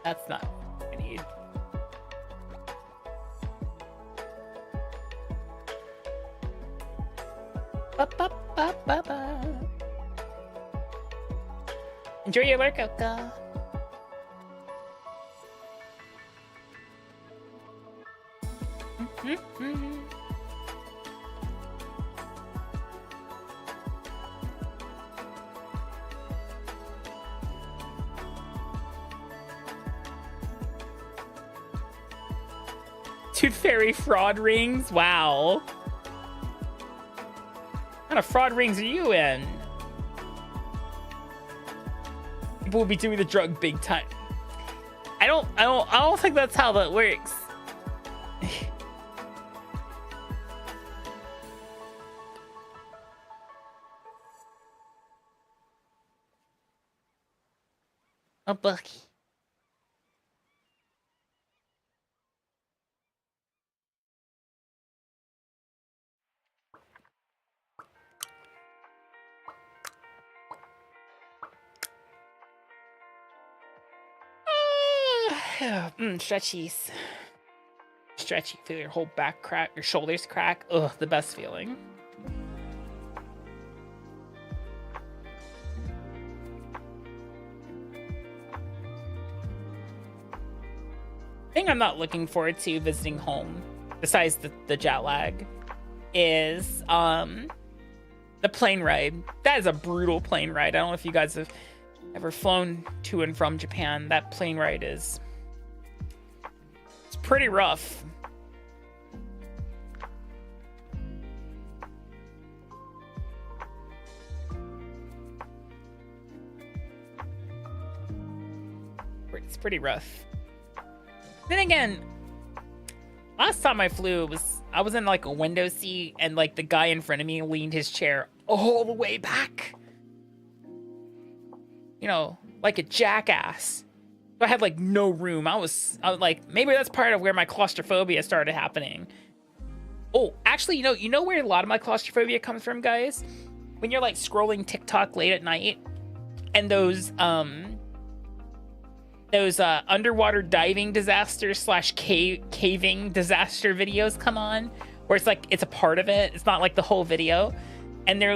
That's not what I need. Ba, ba, ba, ba, ba. Enjoy your workout, girl. Tooth Fairy fraud rings? Wow. What kind of fraud rings are you in? People will be doing the drug big time. I don't think that's how that works. A Bucky. Stretchies. Stretchy. Feel your whole back crack, your shoulders crack. Ugh, the best feeling. Thing I'm not looking forward to visiting home, besides the jet lag, is the plane ride. That is a brutal plane ride. I don't know if you guys have ever flown to and from Japan. That plane ride it's pretty rough. It's pretty rough. Then again, last time I flew, I was in like a window seat, and like the guy in front of me leaned his chair all the way back. You know, like a jackass. So I had like no room. I was like, maybe that's part of where my claustrophobia started happening. Oh, actually, you know where a lot of my claustrophobia comes from, guys? When you're like scrolling TikTok late at night, and those underwater diving disaster / caving disaster videos come on, where it's like it's a part of it. It's not like the whole video, and they're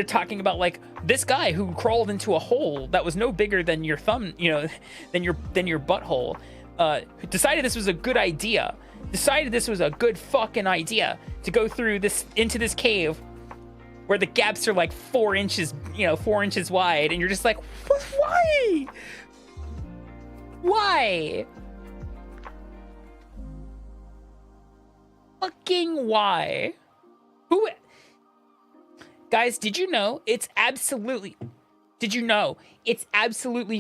talking about like this guy who crawled into a hole that was no bigger than your thumb, than your butthole, who decided this was a good idea. Decided this was a good fucking idea to go through into this cave where the gaps are like 4 inches, 4 inches wide, and you're just like, why? Why? Fucking why? Who? Guys, did you know it's absolutely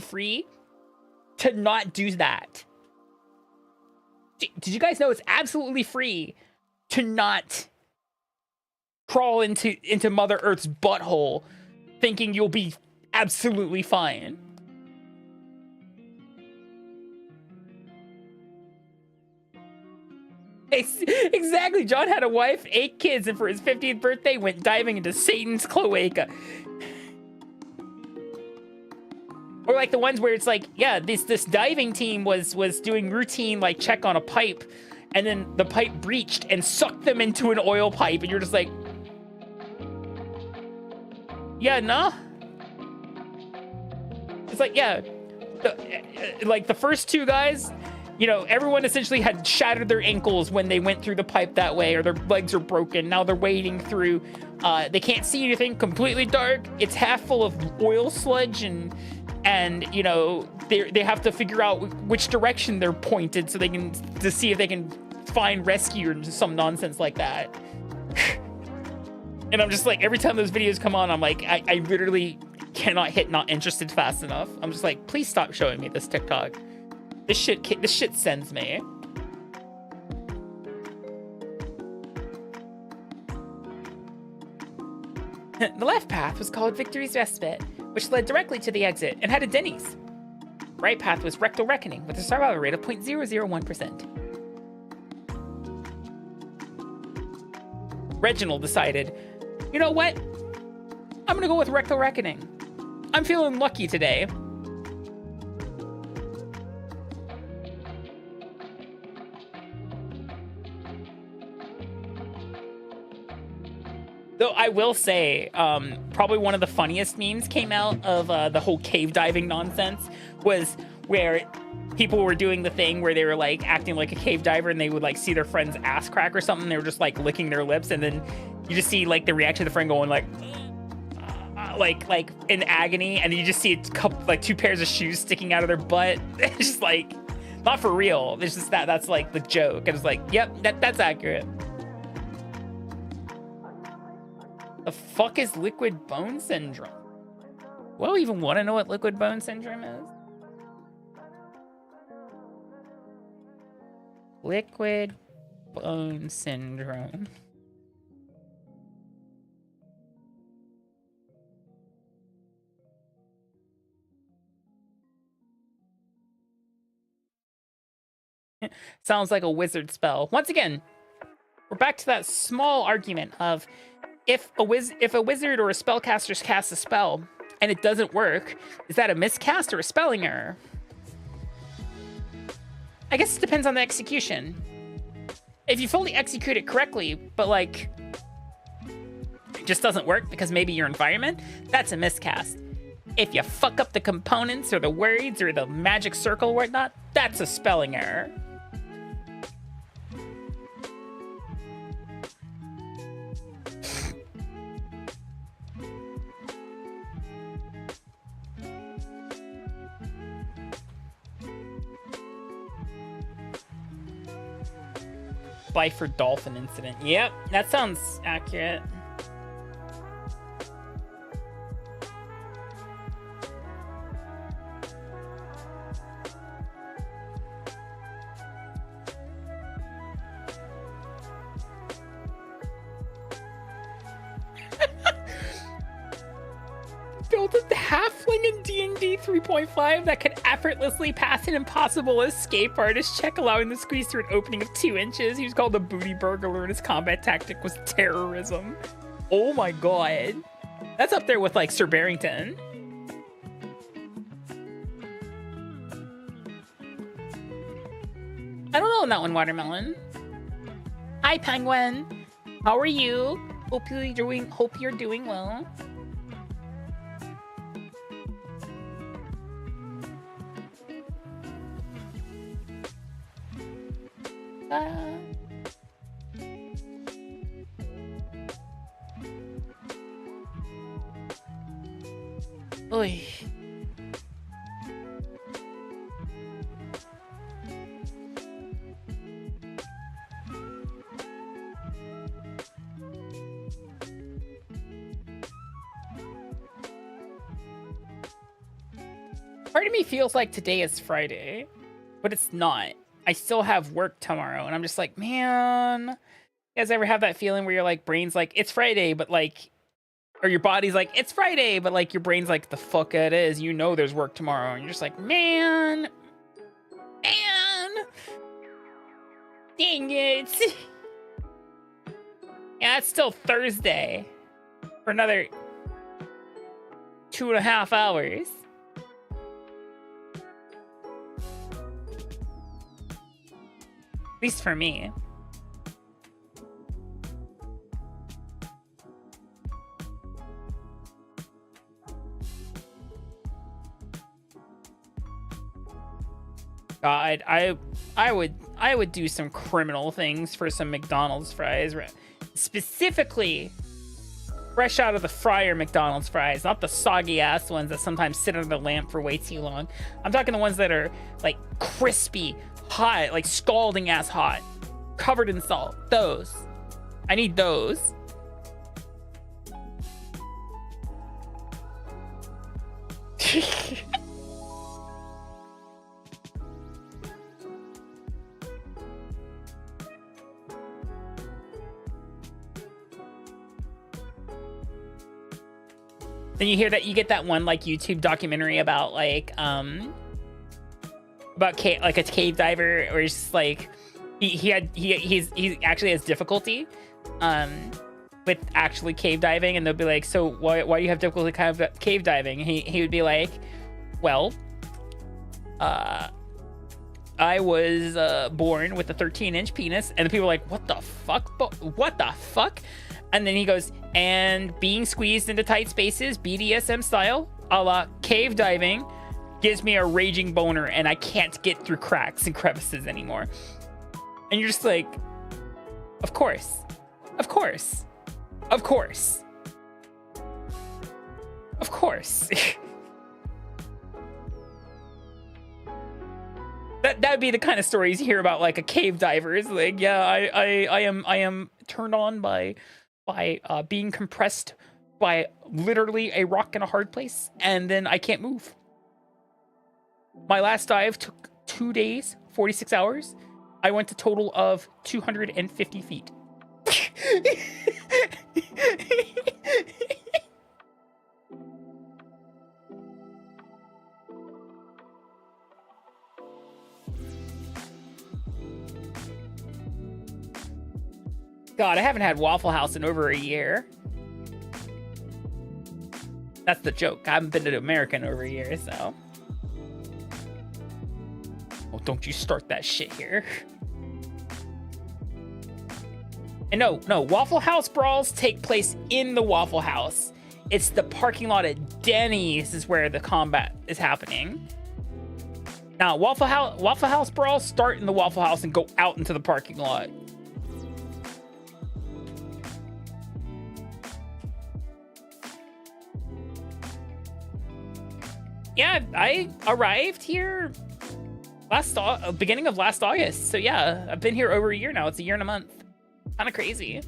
free to not do that? Did you guys know it's absolutely free to not crawl into Mother Earth's butthole thinking you'll be absolutely fine? Exactly. John had a wife, 8 kids, and for his 50th birthday went diving into Satan's cloaca. Or like the ones where it's like, yeah, this diving team was doing routine like check on a pipe, and then the pipe breached and sucked them into an oil pipe, and you're just like, yeah, nah. It's like, yeah, like the first 2 guys, everyone essentially had shattered their ankles when they went through the pipe that way, or their legs are broken. Now they're wading through. They can't see anything, completely dark. It's half full of oil sludge, and they have to figure out which direction they're pointed so to see if they can find rescue or some nonsense like that. And I'm just like, every time those videos come on, I'm like, I literally cannot hit not interested fast enough. I'm just like, please stop showing me this TikTok. This shit sends me. The left path was called Victory's Respite, which led directly to the exit and had a Denny's. Right path was Rectal Reckoning with a survival rate of 0.001%. Reginald decided, you know what? I'm gonna go with Rectal Reckoning. I'm feeling lucky today. Though I will say, probably one of the funniest memes came out of the whole cave diving nonsense was where people were doing the thing where they were like acting like a cave diver and they would like see their friend's ass crack or something. They were just like licking their lips, and then you just see like the reaction of the friend going like in agony, and you just see a couple, like 2 pairs of shoes sticking out of their butt. It's just like not for real. It's just that's like the joke. And it's like, yep, that's accurate. The fuck is liquid bone syndrome? Do I even want to know what liquid bone syndrome is? Liquid bone syndrome. Sounds like a wizard spell. Once again, we're back to that small argument of if a wizard or a spellcaster casts a spell and it doesn't work, is that a miscast or a spelling error? I guess it depends on the execution. If you fully execute it correctly, but like it just doesn't work because maybe your environment, that's a miscast. If you fuck up the components or the words or the magic circle or whatnot, that's a spelling error. Byford dolphin incident. Yep, that sounds accurate. Built a halfling in D&D 3.5 that could effortlessly pass an impossible escape artist check, allowing the squeeze through an opening of 2 inches. He was called the Booty Burglar, and his combat tactic was terrorism. Oh my god. That's up there with like Sir Barrington. I don't know on that one, Watermelon. Hi, Penguin. How are you? Hope you're doing well. Oy. Part of me feels like today is Friday, but it's not. I still have work tomorrow, and I'm just like, man. You guys ever have that feeling where your like brain's like, it's Friday, but like, or your body's like, it's Friday, but like your brain's like, the fuck it is. You know there's work tomorrow, and you're just like, man, dang it. Yeah, it's still Thursday for another 2.5 hours. At least for me. God, I would do some criminal things for some McDonald's fries. Specifically, fresh out of the fryer McDonald's fries, not the soggy ass ones that sometimes sit under the lamp for way too long. I'm talking the ones that are like crispy, hot, like scalding ass hot, covered in salt. Those. I need those. Then you hear that, you get that one like YouTube documentary about like about like a cave diver, or it's just like he actually has difficulty with actually cave diving, and they'll be like, so why do you have difficulty kind of cave diving? And he would be like, well, I was born with a 13-inch penis, and the people are like, what the fuck? What the fuck? And then he goes, and being squeezed into tight spaces, BDSM style, a la cave diving, gives me a raging boner, and I can't get through cracks and crevices anymore. And you're just like, of course, of course, of course, of course. That would be the kind of stories you hear about like a cave diver. It's like, yeah, I am turned on by being compressed by literally a rock in a hard place, and then I can't move. My last dive took 2 days, 46 hours. I went a total of 250 feet. God, I haven't had Waffle House in over a year. That's the joke. I haven't been to America in over a year, so. Oh, don't you start that shit here. And no, Waffle House brawls take place in the Waffle House. It's the parking lot at Denny's is where the combat is happening. Now, Waffle House brawls start in the Waffle House and go out into the parking lot. Yeah, I arrived here beginning of last August. So yeah, I've been here over a year now. It's a year and a month. Kind of crazy.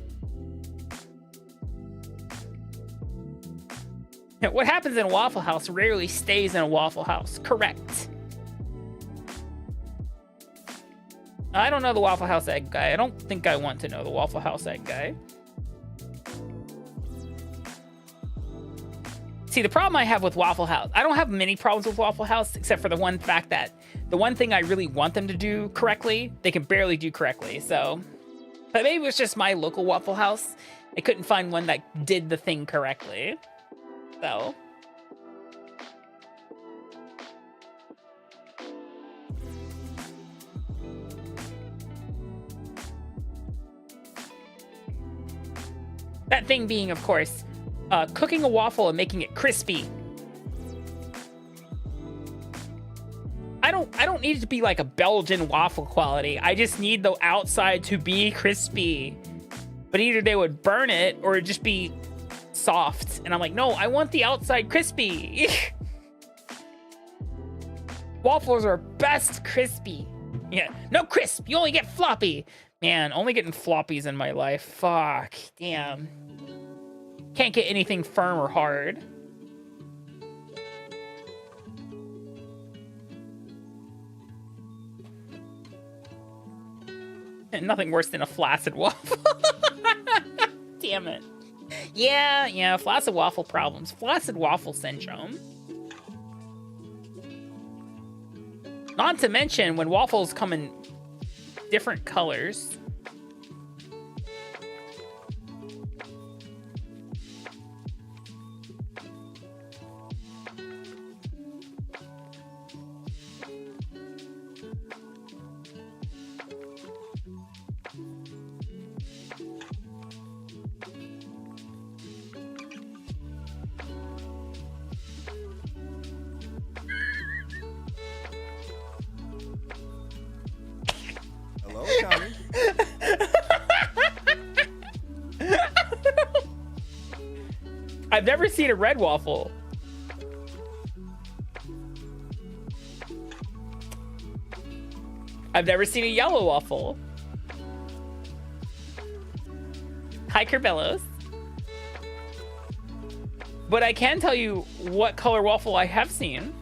Now, what happens in a Waffle House rarely stays in a Waffle House. Correct. I don't know the Waffle House egg guy. I don't think I want to know the Waffle House egg guy. See, the problem I have with Waffle House, I don't have many problems with Waffle House, except for the one fact that the one thing I really want them to do correctly, they can barely do correctly. So, but maybe it was just my local Waffle House. I couldn't find one that did the thing correctly. So. That thing being, of course, cooking a waffle and making it crispy. I don't need it to be like a Belgian waffle quality. I just need the outside to be crispy. But either they would burn it or it'd just be soft. And I'm like, no, I want the outside crispy. Waffles are best crispy. Yeah, no crisp. You only get floppy. Man, only getting floppies in my life. Fuck, damn. Can't get anything firm or hard. And nothing worse than a flaccid waffle. Damn it. Yeah, flaccid waffle problems. Flaccid waffle syndrome. Not to mention when waffles come in different colors. Hello, Akami. I've never seen a red waffle. I've never seen a yellow waffle. Hi, Kerbellos. But I can tell you what color waffle I have seen.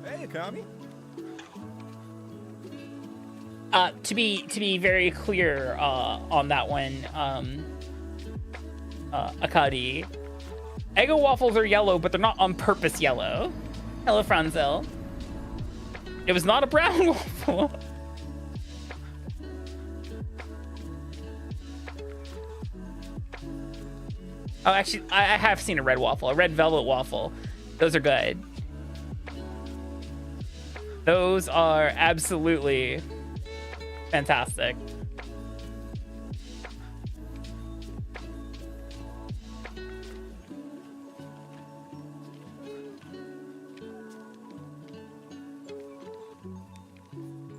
Hey, Akami. To be very clear on that one, Akadi, Eggo waffles are yellow, but they're not on purpose yellow. Hello, Franzel. It was not a brown waffle. Oh, actually, I have seen a red waffle, a red velvet waffle. Those are good. Those are absolutely fantastic.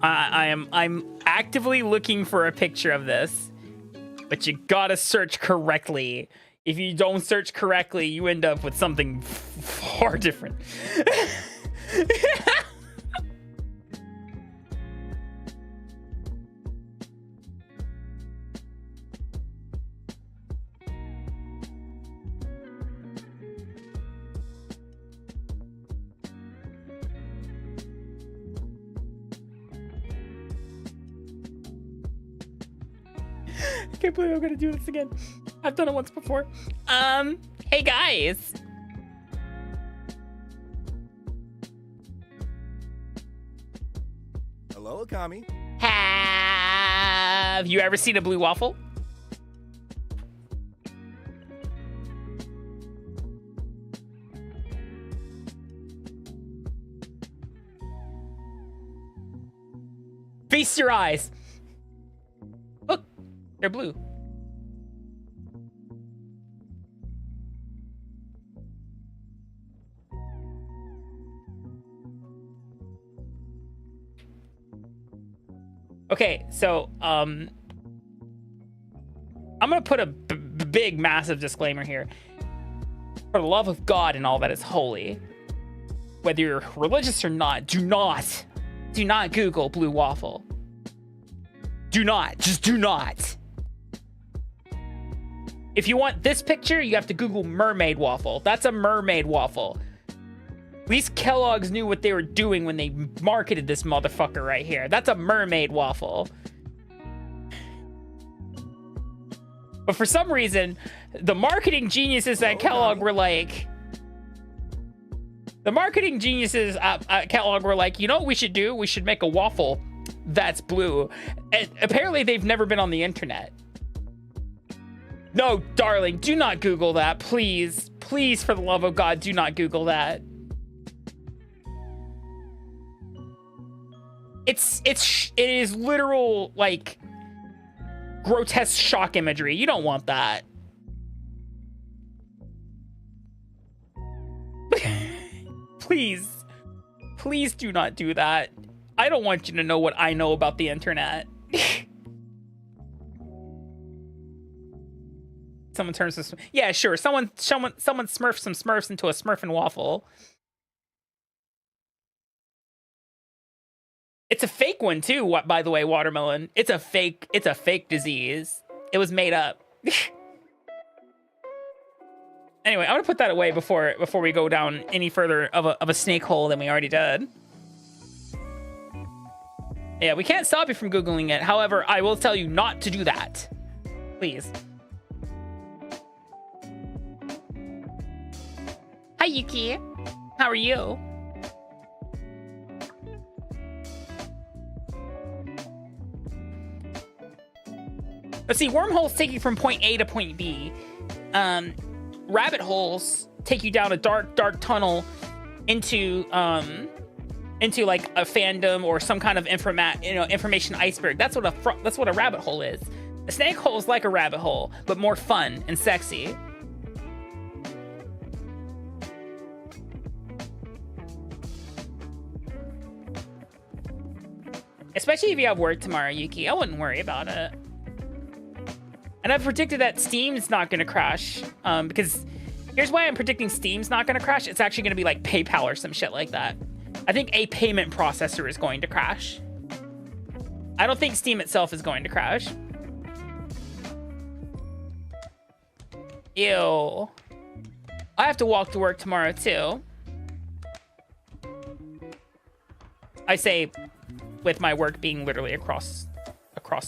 I'm actively looking for a picture of this, but you gotta search correctly. If you don't search correctly, you end up with something far different. I can't believe I'm gonna do this again. I've done it once before. Hey guys. Hello, Akami. Have you ever seen a blue waffle? Feast your eyes. Look, they're blue. Okay, so I'm gonna put a big, massive disclaimer here. For the love of God and all that is holy, whether you're religious or not, do not Google blue waffle. Do not, just do not. If you want this picture, you have to Google mermaid waffle. That's a mermaid waffle. At least Kellogg's knew what they were doing when they marketed this motherfucker right here. That's a mermaid waffle. But for some reason, the marketing geniuses at Kellogg were like... The marketing geniuses at Kellogg were like, you know what we should do? We should make a waffle that's blue. And apparently they've never been on the internet. No, darling, do not Google that, please. Please, for the love of God, do not Google that. It is literal, like, grotesque shock imagery. You don't want that. Please do not do that. I don't want you to know what I know about the internet. Someone turns this. Yeah, sure. Someone smurfs some Smurfs into a Smurfin' waffle. It's a fake one too, by the way, Watermelon. It's a fake disease. It was made up. Anyway, I'm gonna put that away before we go down any further of a snake hole than we already did. Yeah, we can't stop you from Googling it. However, I will tell you not to do that. Please. Hi, Yuki. How are you? Let's see, wormholes take you from point A to point B. Rabbit holes take you down a dark tunnel into like a fandom or some kind of information iceberg. That's what a rabbit hole is. A snake hole is like a rabbit hole, but more fun and sexy. Especially if you have work tomorrow, Yuki. I wouldn't worry about it. And I've predicted that Steam's not going to crash. Because here's why I'm predicting Steam's not going to crash. It's actually going to be like PayPal or some shit like that. I think a payment processor is going to crash. I don't think Steam itself is going to crash. Ew. I have to walk to work tomorrow too. I say with my work being literally across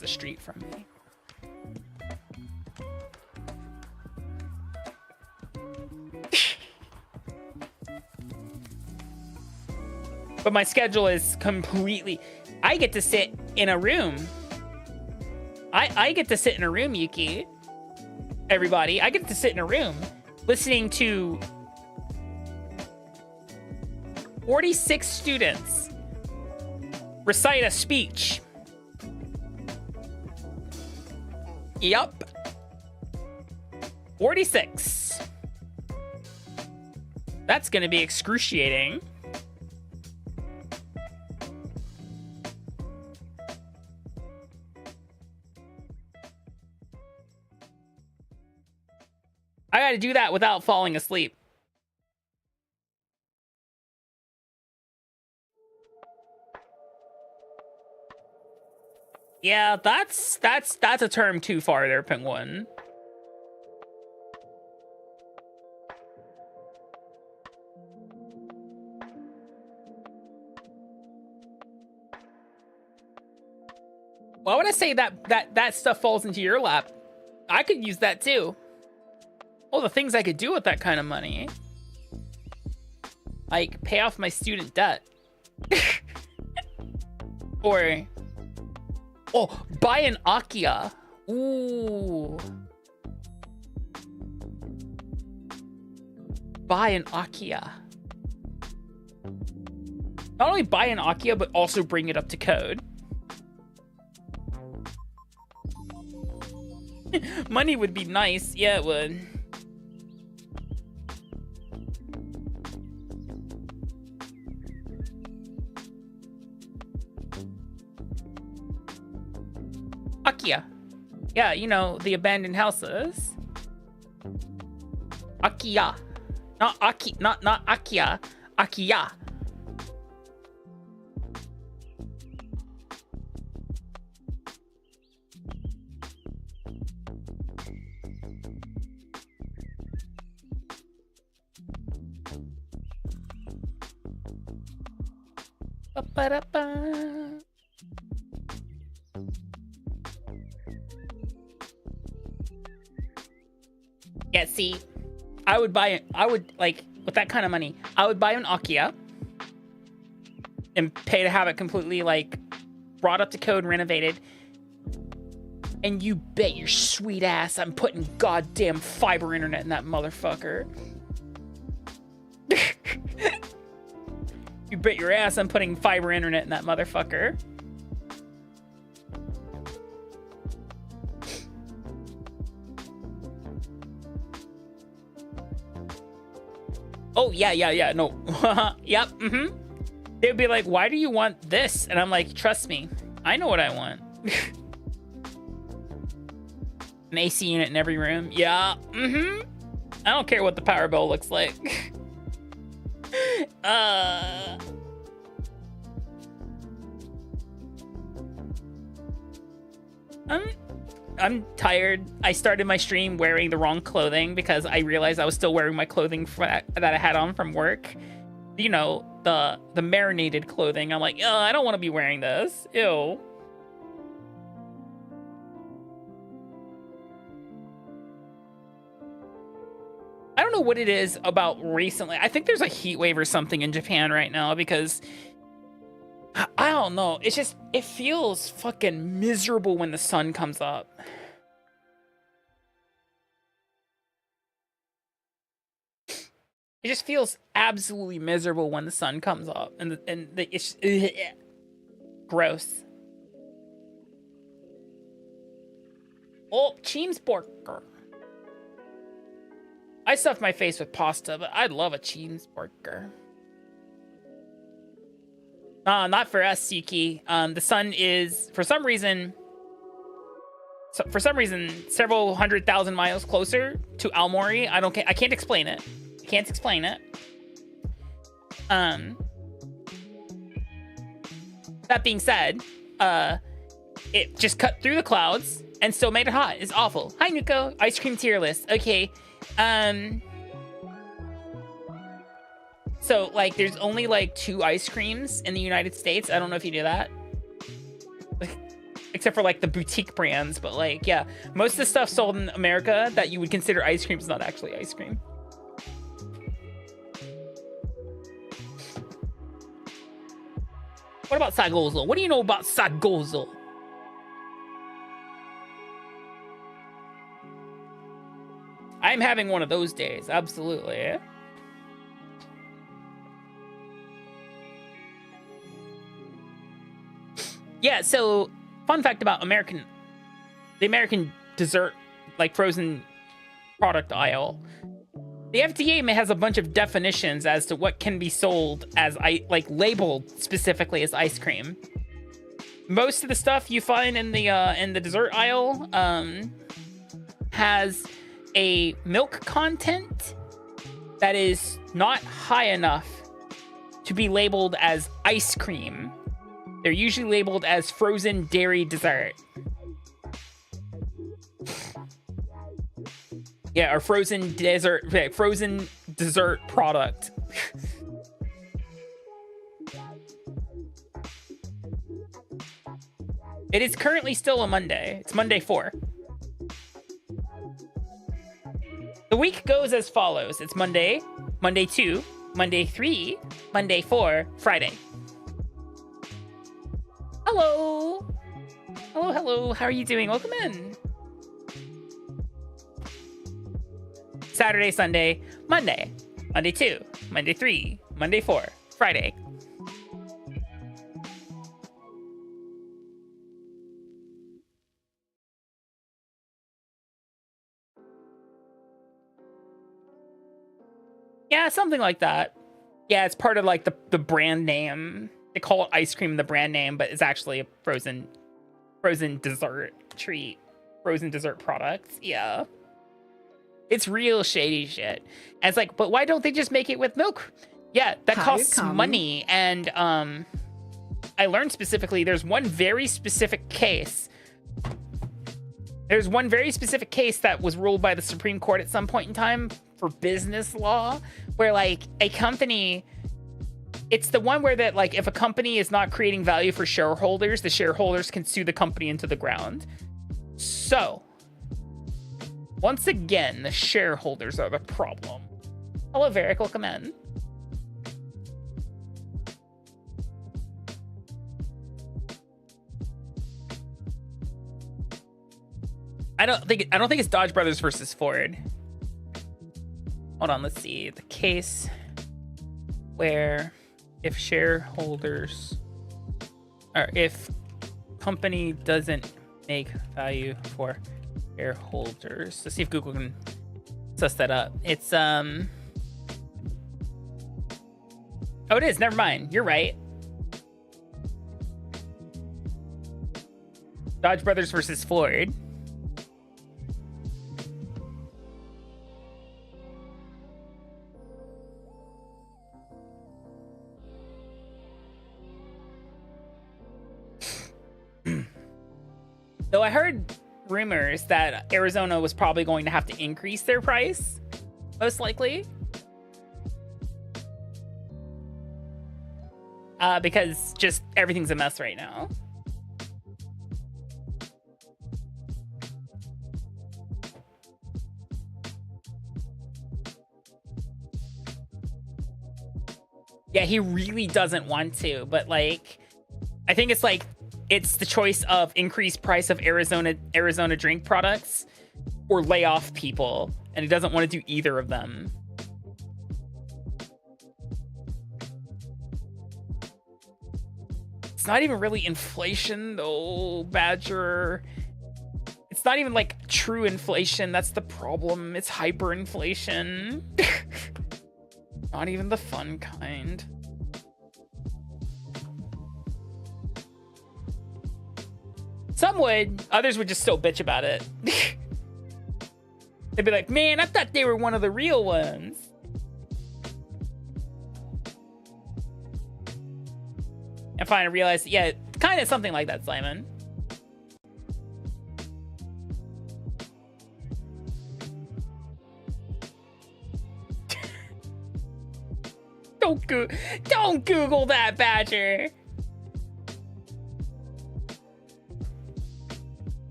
the street from me. But my schedule is completely... I get to sit in a room. I get to sit in a room, Yuki. Everybody, I get to sit in a room listening to 46 students recite a speech. Yup. 46. That's gonna be excruciating. I gotta do that without falling asleep. Yeah, that's a term too far there, Penguin. Why would I say that stuff falls into your lap? I could use that too. Oh, the things I could do with that kind of money. Like, pay off my student debt. Or... oh, buy an Akia. Ooh. Buy an Akia. Not only buy an Akia, but also bring it up to code. Money would be nice. Yeah, it would. Akia. Yeah, you know, the abandoned houses. Akia. Not Aki, not Akia. Akia. Ba-ba-da-ba. Yeah, see, I would like, with that kind of money, I would buy an Akia and pay to have it completely, like, brought up to code, renovated. And you bet your sweet ass I'm putting goddamn fiber internet in that motherfucker. You bet your ass I'm putting fiber internet in that motherfucker. Oh, yeah, no. Yep, mm-hmm. They'd be like, why do you want this? And I'm like, trust me, I know what I want. An AC unit in every room. Yeah, mm-hmm. I don't care what the power bill looks like. I'm tired. I started my stream wearing the wrong clothing because I realized I was still wearing my clothing that I had on from work. You know, the marinated clothing. I'm like, oh, I don't want to be wearing this. Ew. I don't know what it is about recently. I think there's a heat wave or something in Japan right now because I don't know. It's just, it feels fucking miserable when the sun comes up. It just feels absolutely miserable when the sun comes up, and it's gross. Oh, Cheeseburger. I stuffed my face with pasta, but I'd love a Cheeseburger. Not for us, Suki. The sun is, for some reason, several 100,000 miles closer to Aomori. I can't explain it. I can't explain it. That being said, It just cut through the clouds and still made it hot. It's awful. Hi, Nuko. Ice cream tier list. Okay. So, like, there's only, like, 2 ice creams in the United States. I don't know if you knew that. Except for, like, the boutique brands. But, like, yeah. Most of the stuff sold in America that you would consider ice cream is not actually ice cream. What about Sagozo? What do you know about Sagozo? I'm having one of those days. Absolutely. Yeah, so fun fact about the American dessert, like frozen product aisle. The FDA has a bunch of definitions as to what can be sold as labeled specifically as ice cream. Most of the stuff you find in the dessert aisle has a milk content that is not high enough to be labeled as ice cream. They're usually labeled as frozen dairy dessert. Yeah, or frozen dessert product. It is currently still a Monday. It's Monday 4. The week goes as follows. It's Monday, Monday 2, Monday 3, Monday 4, Friday. Hello. Hello, hello. How are you doing? Welcome in. Saturday, Sunday, Monday, Monday 2, Monday 3, Monday 4, Friday. Yeah, something like that. Yeah, it's part of like the brand name. They call it ice cream, the brand name, but it's actually a frozen dessert treat, frozen dessert products. Yeah. It's real shady shit. And it's like, but why don't they just make it with milk? Yeah, that costs money. And I learned specifically there's one very specific case. There's one very specific case that was ruled by the Supreme Court at some point in time for business law, where like a company, it's the one where that like if a company is not creating value for shareholders, the shareholders can sue the company into the ground. So once again, the shareholders are the problem. Hello, Varric, welcome in. I don't think it's Dodge Brothers versus Ford. Hold on, let's see. The case where if shareholders or if company doesn't make value for shareholders. Let's see if Google can suss that up. It's oh, it is. Never mind. You're right. Dodge Brothers versus Ford. Though I heard rumors that Arizona was probably going to have to increase their price, most likely. Because just everything's a mess right now. Yeah, he really doesn't want to, but like, I think it's like, it's the choice of increased price of Arizona drink products or lay off people, and he doesn't want to do either of them. It's not even really inflation though, Badger. It's not even like true inflation. That's the problem. It's hyperinflation. Not even the fun kind. Some would, others would just still bitch about it. They'd be like, man, I thought they were one of the real ones. And finally realize, yeah, kind of something like that, Simon. Don't Google that, Badger.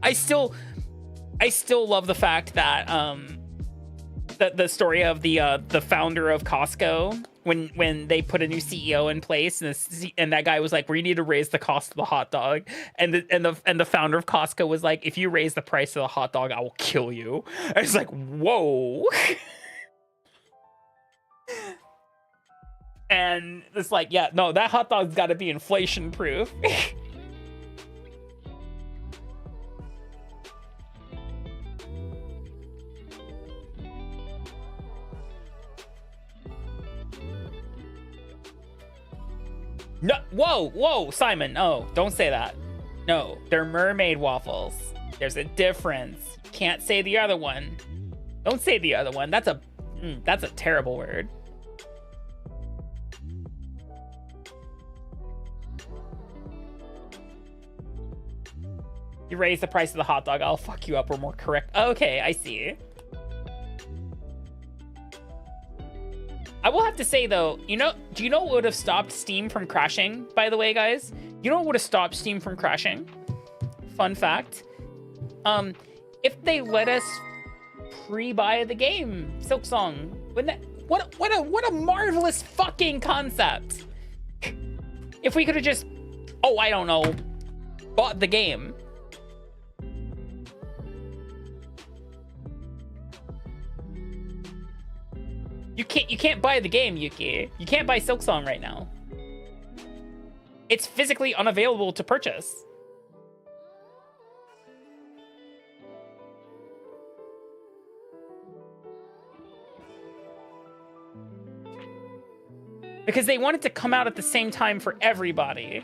I still love the fact that the story of the founder of Costco, when they put a new CEO in place, and that guy was like, we need to raise the cost of the hot dog, and the founder of Costco was like, if you raise the price of the hot dog, I will kill you. I was like, whoa. And it's like, yeah, no, that hot dog's got to be inflation proof. No, whoa, Simon, no, don't say that. No, they're mermaid waffles. There's a difference. Can't say the other one. Don't say the other one. That's a terrible word. You raise the price of the hot dog, I'll fuck you up, or more correct. Okay, I see. I will have to say though, do you know what would have stopped Steam from crashing, by the way, guys? You know what would have stopped Steam from crashing? Fun fact. If they let us pre-buy the game, Silksong. What a marvelous fucking concept. If we could have just, I don't know, bought the game. You can't buy the game, Yuki. You can't buy Silksong right now. It's physically unavailable to purchase. Because they want it to come out at the same time for everybody.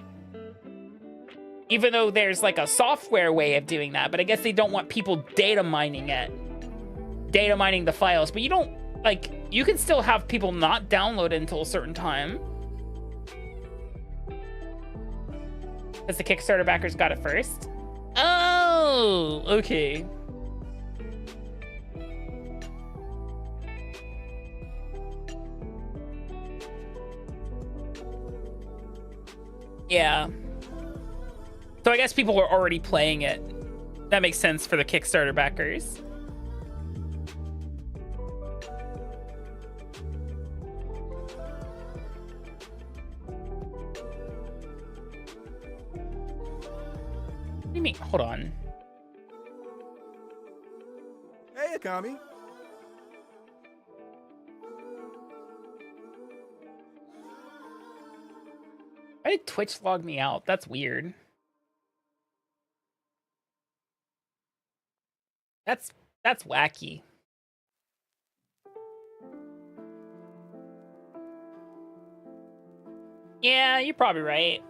Even though there's like a software way of doing that, but I guess they don't want people data mining it. Data mining the files, but you don't, like, you can still have people not download it until a certain time. Because the Kickstarter backers got it first. Oh, okay. Yeah. So I guess people were already playing it. That makes sense for the Kickstarter backers. What do you mean? Hold on. Hey, Akami. Why did Twitch log me out? That's weird. That's wacky. Yeah, you're probably right.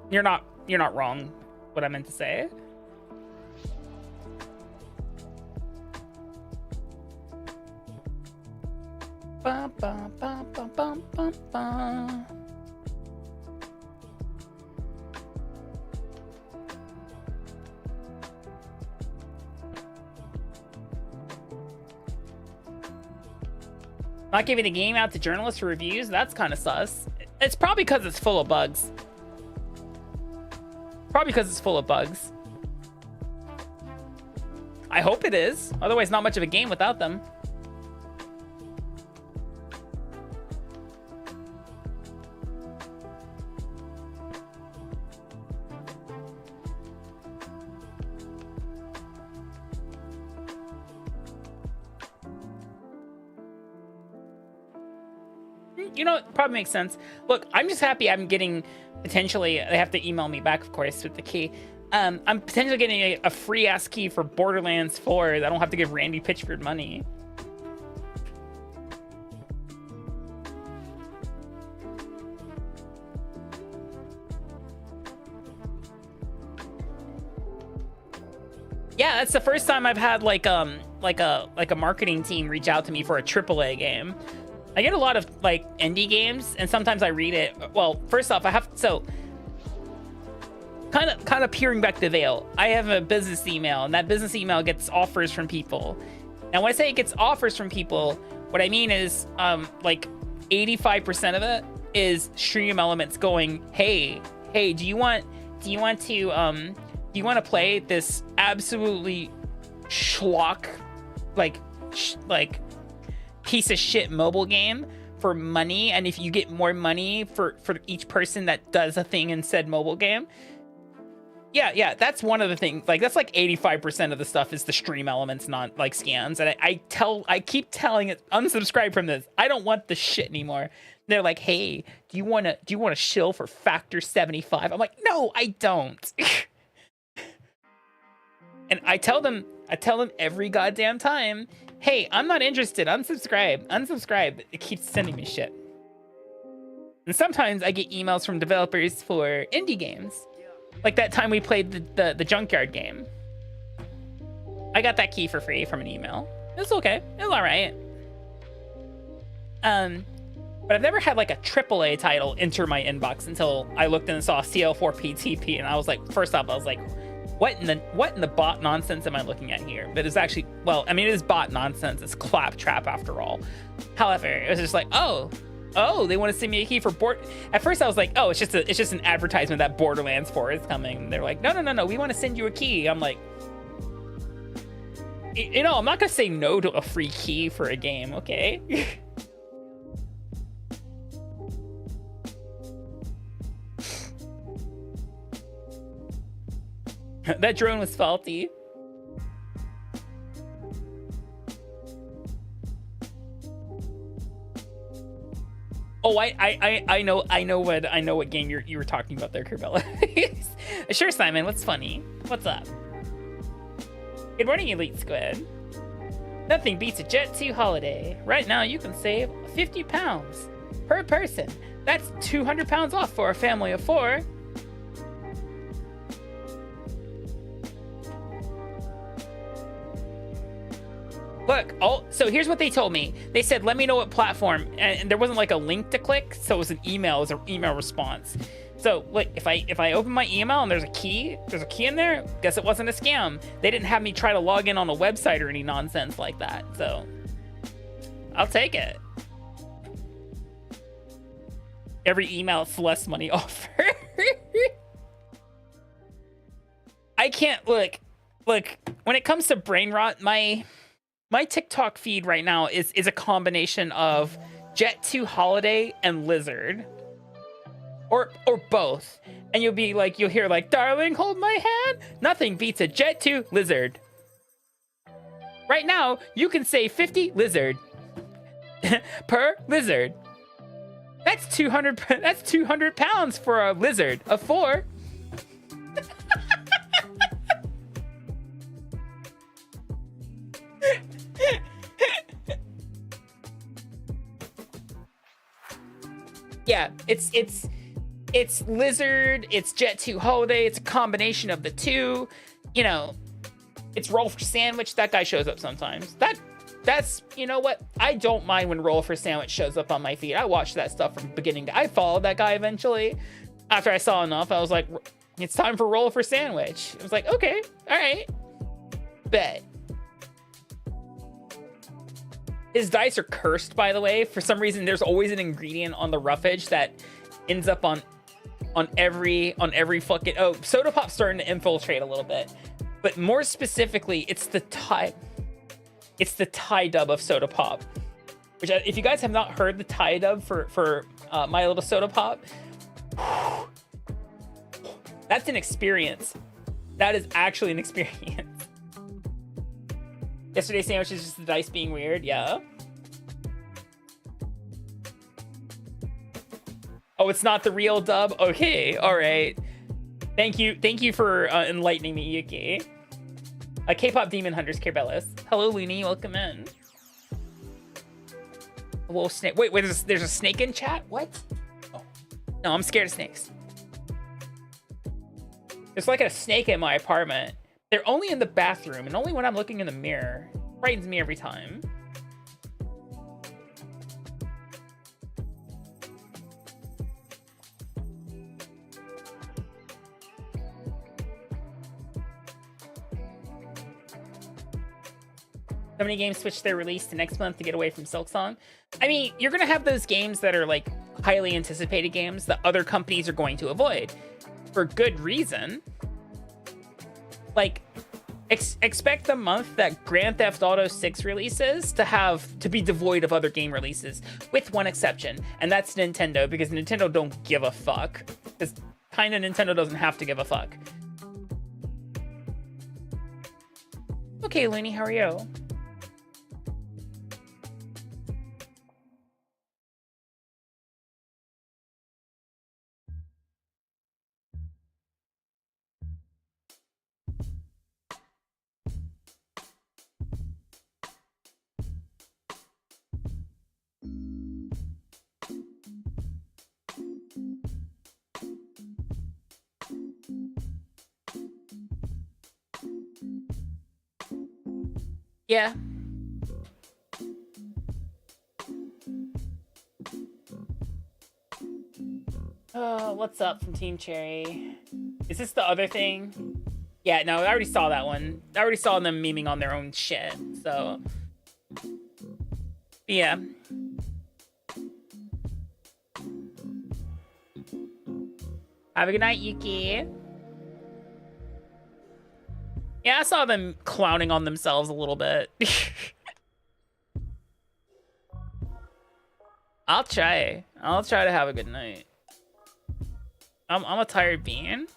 You're not wrong, what I meant to say. Ba, ba, ba, ba, ba, ba, ba. Not giving the game out to journalists for reviews? That's kind of sus. It's probably because it's full of bugs. Probably because it's full of bugs. I hope it is. Otherwise, not much of a game without them. You know, it probably makes sense. Look, I'm just happy I'm getting, potentially, they have to email me back, of course, with the key. I'm potentially getting a free-ass key for Borderlands 4. I don't have to give Randy Pitchford money. Yeah, that's the first time I've had like a marketing team reach out to me for a AAA game. I get a lot of like indie games, and sometimes I read it. Well, first off, I have kind of peering back the veil. I have a business email, and that business email gets offers from people, Now, when I say it gets offers from people, what I mean is, like 85% of it is Stream Elements going, hey, do you want to play this absolutely schlock, like piece of shit mobile game for money? And if you get more money for each person that does a thing in said mobile game, yeah, that's one of the things. Like, that's like 85% of the stuff is the Stream Elements, not like scams. And I keep telling it, unsubscribe from this. I don't want this shit anymore. They're like, hey, do you want to shill for Factor 75? I'm like, no, I don't. And I tell them every goddamn time, hey, I'm not interested. Unsubscribe. It keeps sending me shit. And sometimes I get emails from developers for indie games. Like that time we played the Junkyard game. I got that key for free from an email. It was okay. It was all right. But I've never had like a AAA title enter my inbox until I looked and saw CL4PTP, and I was like, first off, I was like, what in the bot nonsense am I looking at here? But it's actually, well, I mean, it is bot nonsense. It's claptrap after all. However, it was just like, oh, they want to send me a key for At first, I was like, oh, it's just an advertisement that Borderlands 4 is coming. They're like, no, we want to send you a key. I'm like, you know, I'm not gonna say no to a free key for a game, okay? That drone was faulty. Oh, I know what game you were talking about there, Curbella. Sure, Simon. What's funny? What's up? Good morning, Elite Squid. Nothing beats a Jet 2 holiday. Right now, you can save £50 per person. That's £200 off for a family of 4. Look, so here's what they told me. They said, let me know what platform, and there wasn't like a link to click, so it was an email, it was an email response. So like, if I open my email and there's a key in there, guess it wasn't a scam. They didn't have me try to log in on a website or any nonsense like that. So I'll take it. Every email is less money offer. I can't look, when it comes to brain rot, my TikTok feed right now is a combination of Jet 2 Holiday and Lizard. Or both. And you'll hear like, darling, hold my hand. Nothing beats a Jet 2 Lizard. Right now, you can save 50 Lizard per Lizard. That's 200 pounds for a Lizard of 4. Yeah, it's Lizard, it's Jet 2 Holiday, it's a combination of the two. You know, it's Roll for Sandwich. That guy shows up sometimes. That's, you know what? I don't mind when Roll for Sandwich shows up on my feed. I watch that stuff from beginning to... I followed that guy eventually. After I saw enough, I was like, it's time for Roll for Sandwich. I was like, okay, all right, bet. His dice are cursed, by the way. For some reason, there's always an ingredient on the roughage that ends up on every fucking... Oh, Soda Pop's starting to infiltrate a little bit. But more specifically, it's the Thai dub of Soda Pop. Which, if you guys have not heard the Thai dub for My Little Soda Pop, that's an experience. That is actually an experience. Yesterday's sandwich is just the dice being weird, yeah. Oh, it's not the real dub? Okay, all right. Thank you for enlightening me, Yuki. K-pop Demon Hunters, Kerbellis. Hello, Looney, welcome in. Whoa, snake. Wait, there's a snake in chat? What? Oh. No, I'm scared of snakes. There's like a snake in my apartment. They're only in the bathroom, and only when I'm looking in the mirror. It frightens me every time. many games switch their release to next month to get away from Silksong. I mean, you're gonna have those games that are like highly anticipated games that other companies are going to avoid for good reason. Like, expect the month that Grand Theft Auto 6 releases to be devoid of other game releases, with one exception, and that's Nintendo, because Nintendo don't give a fuck. Because kind of Nintendo doesn't have to give a fuck. Okay, Looney, how are you? Yeah. Oh, what's up from Team Cherry? Is this the other thing? Yeah, no, I already saw that one. I already saw them memeing on their own shit, so... Yeah. Have a good night, Yuki. Yeah, I saw them clowning on themselves a little bit. I'll try. I'll try to have a good night. I'm a tired being.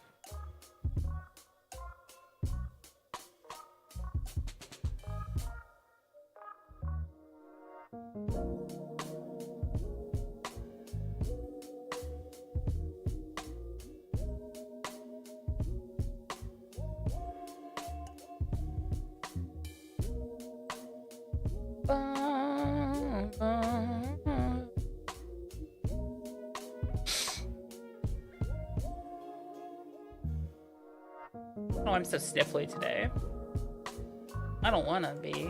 Oh, I'm so sniffly today. I don't want to be.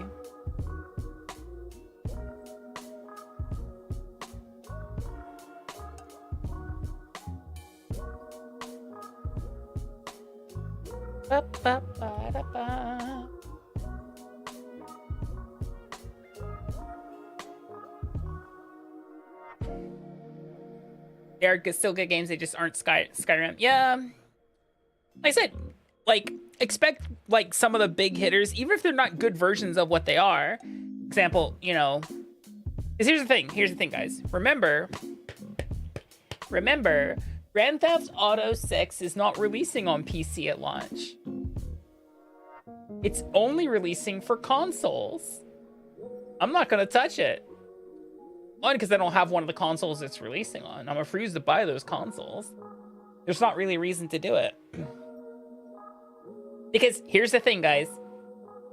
Ba, ba, ba, da, ba. They are still good games, they just aren't Skyrim. Yeah. Like I said, like, expect, like, some of the big hitters, even if they're not good versions of what they are. Example, you know... Because here's the thing, guys. Remember, Grand Theft Auto 6 is not releasing on PC at launch. It's only releasing for consoles. I'm not gonna touch it. One, because I don't have one of the consoles it's releasing on. I'm refused to buy those consoles. There's not really a reason to do it. Because here's the thing, guys.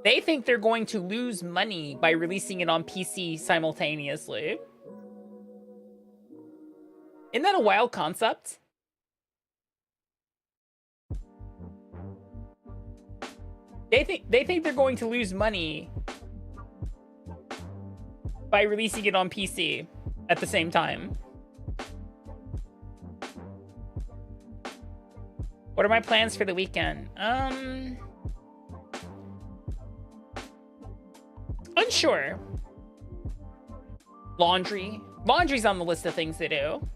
They think they're going to lose money by releasing it on PC simultaneously. Isn't that a wild concept? They think they're going to lose money by releasing it on PC at the same time. What are my plans for the weekend? Unsure. Laundry. Laundry's on the list of things to do.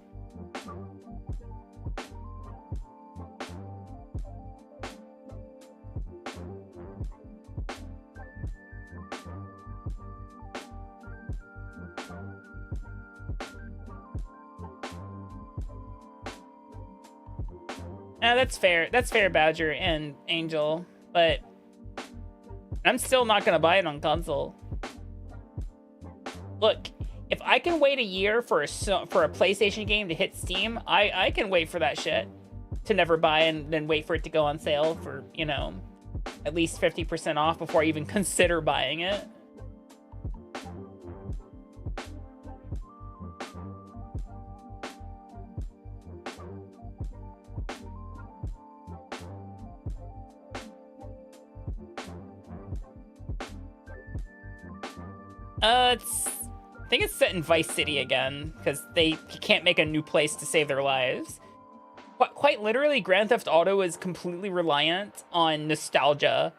That's fair. That's fair, Badger and Angel. But I'm still not gonna buy it on console. Look, if I can wait a year for a PlayStation game to hit Steam, I can wait for that shit to never buy and then wait for it to go on sale for, you know, at least 50% off before I even consider buying it. I think it's set in Vice City again, because he can't make a new place to save their lives. Quite literally, Grand Theft Auto is completely reliant on nostalgia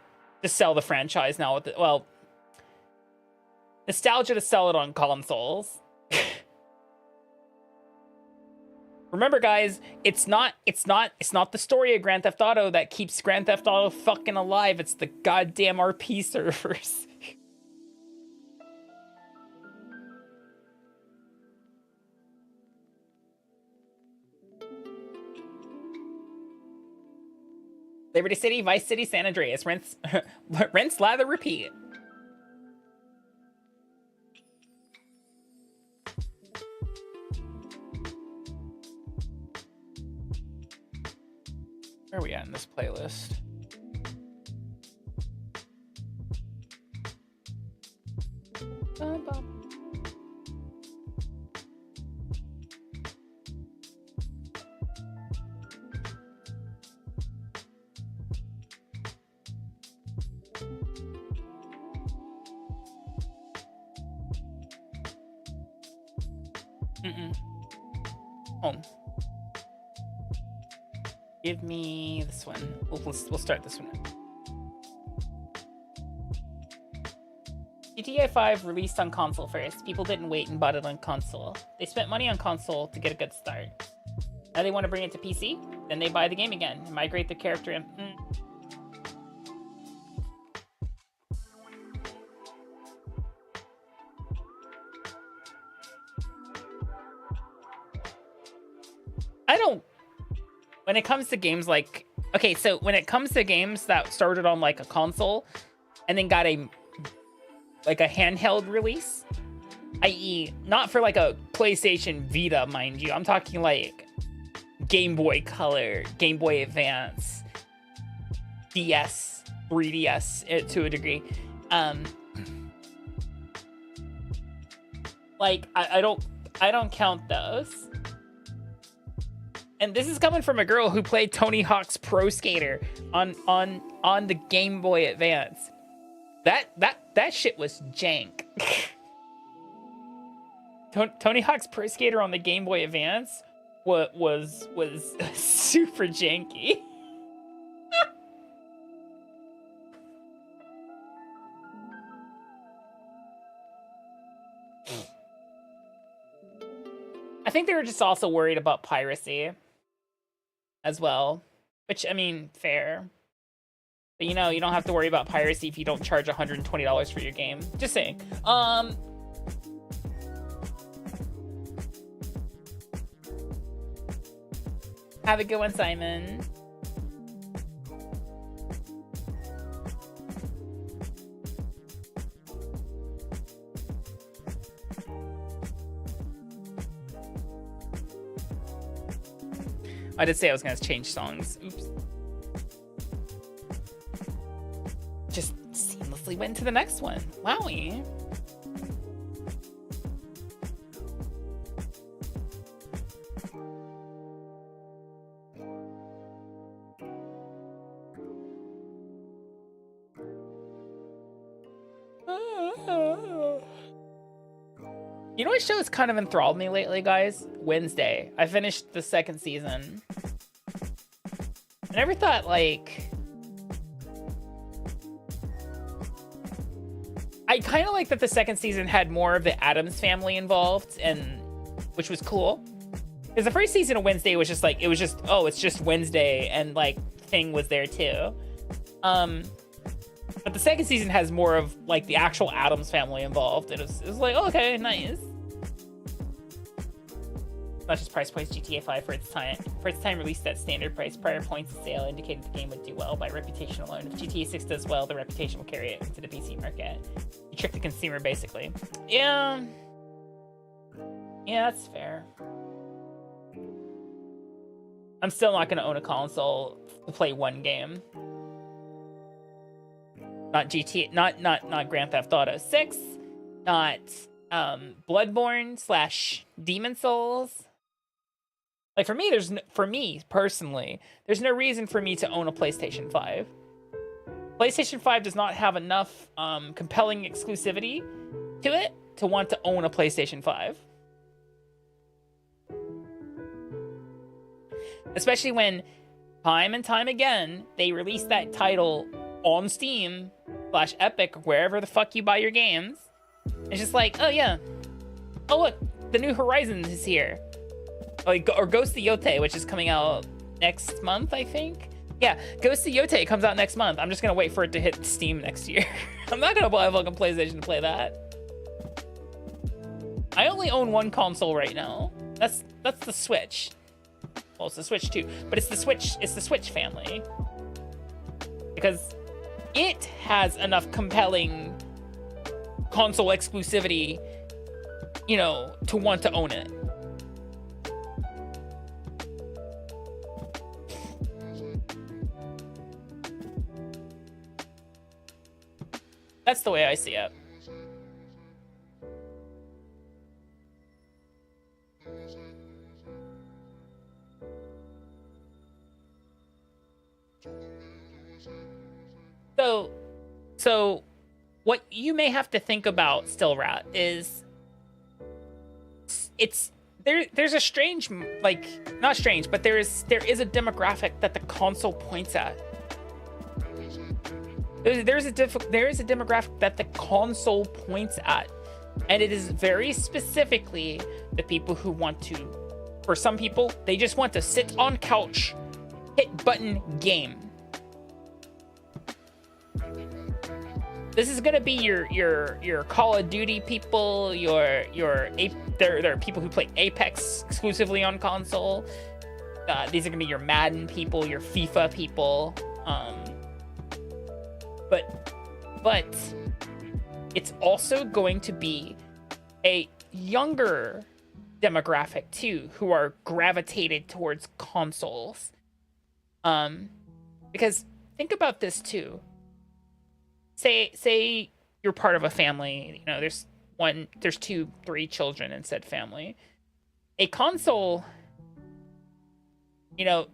to sell the franchise now. Well, Nostalgia to sell it on consoles. Remember, guys, it's not the story of Grand Theft Auto that keeps Grand Theft Auto fucking alive. It's the goddamn RP servers. Liberty City, Vice City, San Andreas. Rinse, rinse, lather, repeat. Where are we at in this playlist? Bum, bum. Home. Give me this one. We'll start this one. GTA 5 released on console first. People didn't wait and bought it on console. They spent money on console to get a good start. Now they want to bring it to PC. Then they buy the game again and migrate the character in. I don't. When it comes to games like, okay, so when it comes to games that started on like a console and then got a handheld release, i.e. not for like a PlayStation Vita, mind you, I'm talking like Game Boy Color, Game Boy Advance, DS, 3DS to a degree. Like I don't count those. And this is coming from a girl who played Tony Hawk's Pro Skater on the Game Boy Advance. That shit was jank. Tony Hawk's Pro Skater on the Game Boy Advance was super janky. I think they were just also worried about piracy as well, which, I mean, fair. But you know, you don't have to worry about piracy if you don't charge $120 for your game. Just saying. Have a good one, Simon. I did say I was going to change songs. Oops. Just seamlessly went to the next one. Wowie. You know what show has kind of enthralled me lately, guys? Wednesday. I finished the second season. I never thought, like... I kind of like that the second season had more of the Addams family involved, and which was cool. Because the first season of Wednesday was just like, it was just, oh, it's just Wednesday, and like, Thing was there too. But the second season has more of like the actual Addams family involved. It was like, oh, okay, nice. Not just price points. GTA 5 for its time released at standard price. Prior points of sale indicated the game would do well by reputation alone. If GTA 6 does well, the reputation will carry it into the PC market. You trick the consumer, basically. Yeah, that's fair. I'm still not gonna own a console to play one game. Not GTA, not Grand Theft Auto 6, not Bloodborne / Demon Souls. Like for me personally, there's no reason for me to own a PlayStation 5. PlayStation 5 does not have enough compelling exclusivity to it to want to own a PlayStation 5. Especially when time and time again they release that title on Steam / Epic, wherever the fuck you buy your games, It's just like, oh yeah, oh look, the new Horizons is here. Like, or Ghost of Yote, which is coming out next month, I think. Yeah, Ghost of Yote comes out next month. I'm just gonna wait for it to hit Steam next year. I'm not gonna buy a fucking PlayStation to play that. I only own one console right now. That's the Switch. Well, it's the Switch too, but it's the Switch family. Because it has enough compelling console exclusivity, you know, to want to own it. That's the way I see it. So what you may have to think about, Still Rat, is there's a strange, like, not strange, but there is a demographic that the console points at. There is a demographic that the console points at, and it is very specifically the people who want to, for some people, they just want to sit on couch, hit button, game. This is gonna be your Call of Duty people, there are people who play Apex exclusively on console. These are gonna be your Madden people, your FIFA people. But it's also going to be a younger demographic too, who are gravitated towards consoles. Because think about this too. Say you're part of a family, you know, there's 2, 3 children in said family. A console, you know,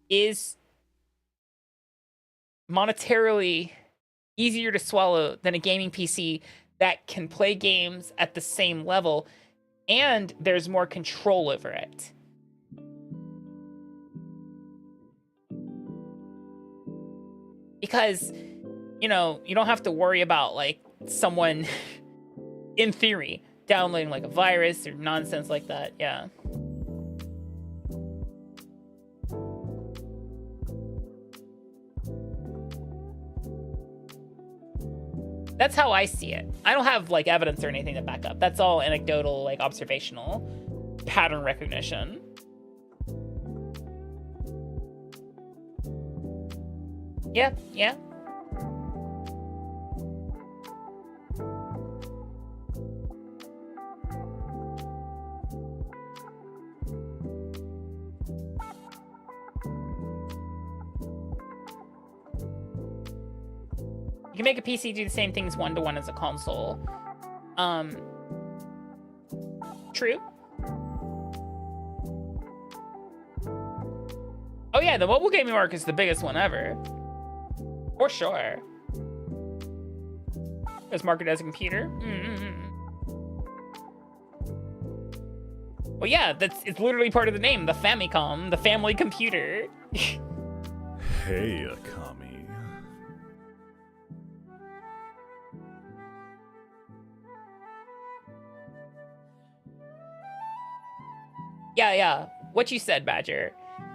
is monetarily easier to swallow than a gaming PC that can play games at the same level, and there's more control over it. Because, you know, you don't have to worry about, like, someone, in theory, downloading, like, a virus or nonsense like that. Yeah. That's how I see it. I don't have, like, evidence or anything to back up. That's all anecdotal, like, observational pattern recognition. Yeah, yeah. You can make a PC do the same things one-to-one as a console. True. Oh yeah, the mobile gaming market is the biggest one ever. For sure. It's marketed as a computer. Well, yeah, it's literally part of the name, the Famicom, the family computer. Hey, Akami. Yeah. What you said, Badger.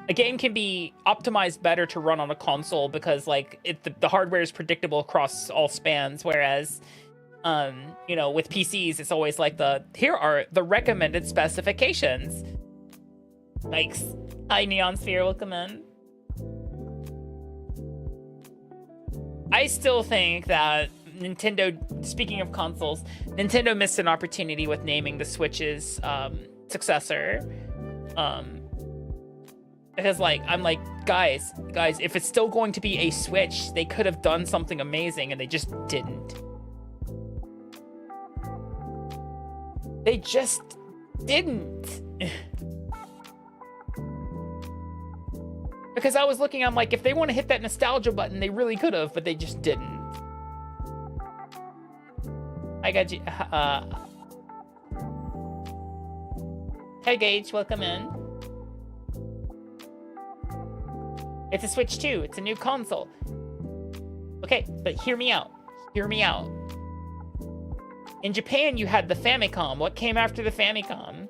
A game can be optimized better to run on a console because, like, the hardware is predictable across all spans, whereas, you know, with PCs, it's always like here are the recommended specifications. Like, hi, Neon Sphere, welcome in. I still think that Nintendo, speaking of consoles, Nintendo missed an opportunity with naming the Switch's successor. Because, like, I'm like, guys, if it's still going to be a Switch, they could have done something amazing, and they just didn't. They just didn't. Because I was looking, I'm like, if they want to hit that nostalgia button, they really could have, but they just didn't. I got you. Hey, Gage, welcome in. It's a Switch 2. It's a new console. Okay, but hear me out. Hear me out. In Japan, you had the Famicom. What came after the Famicom?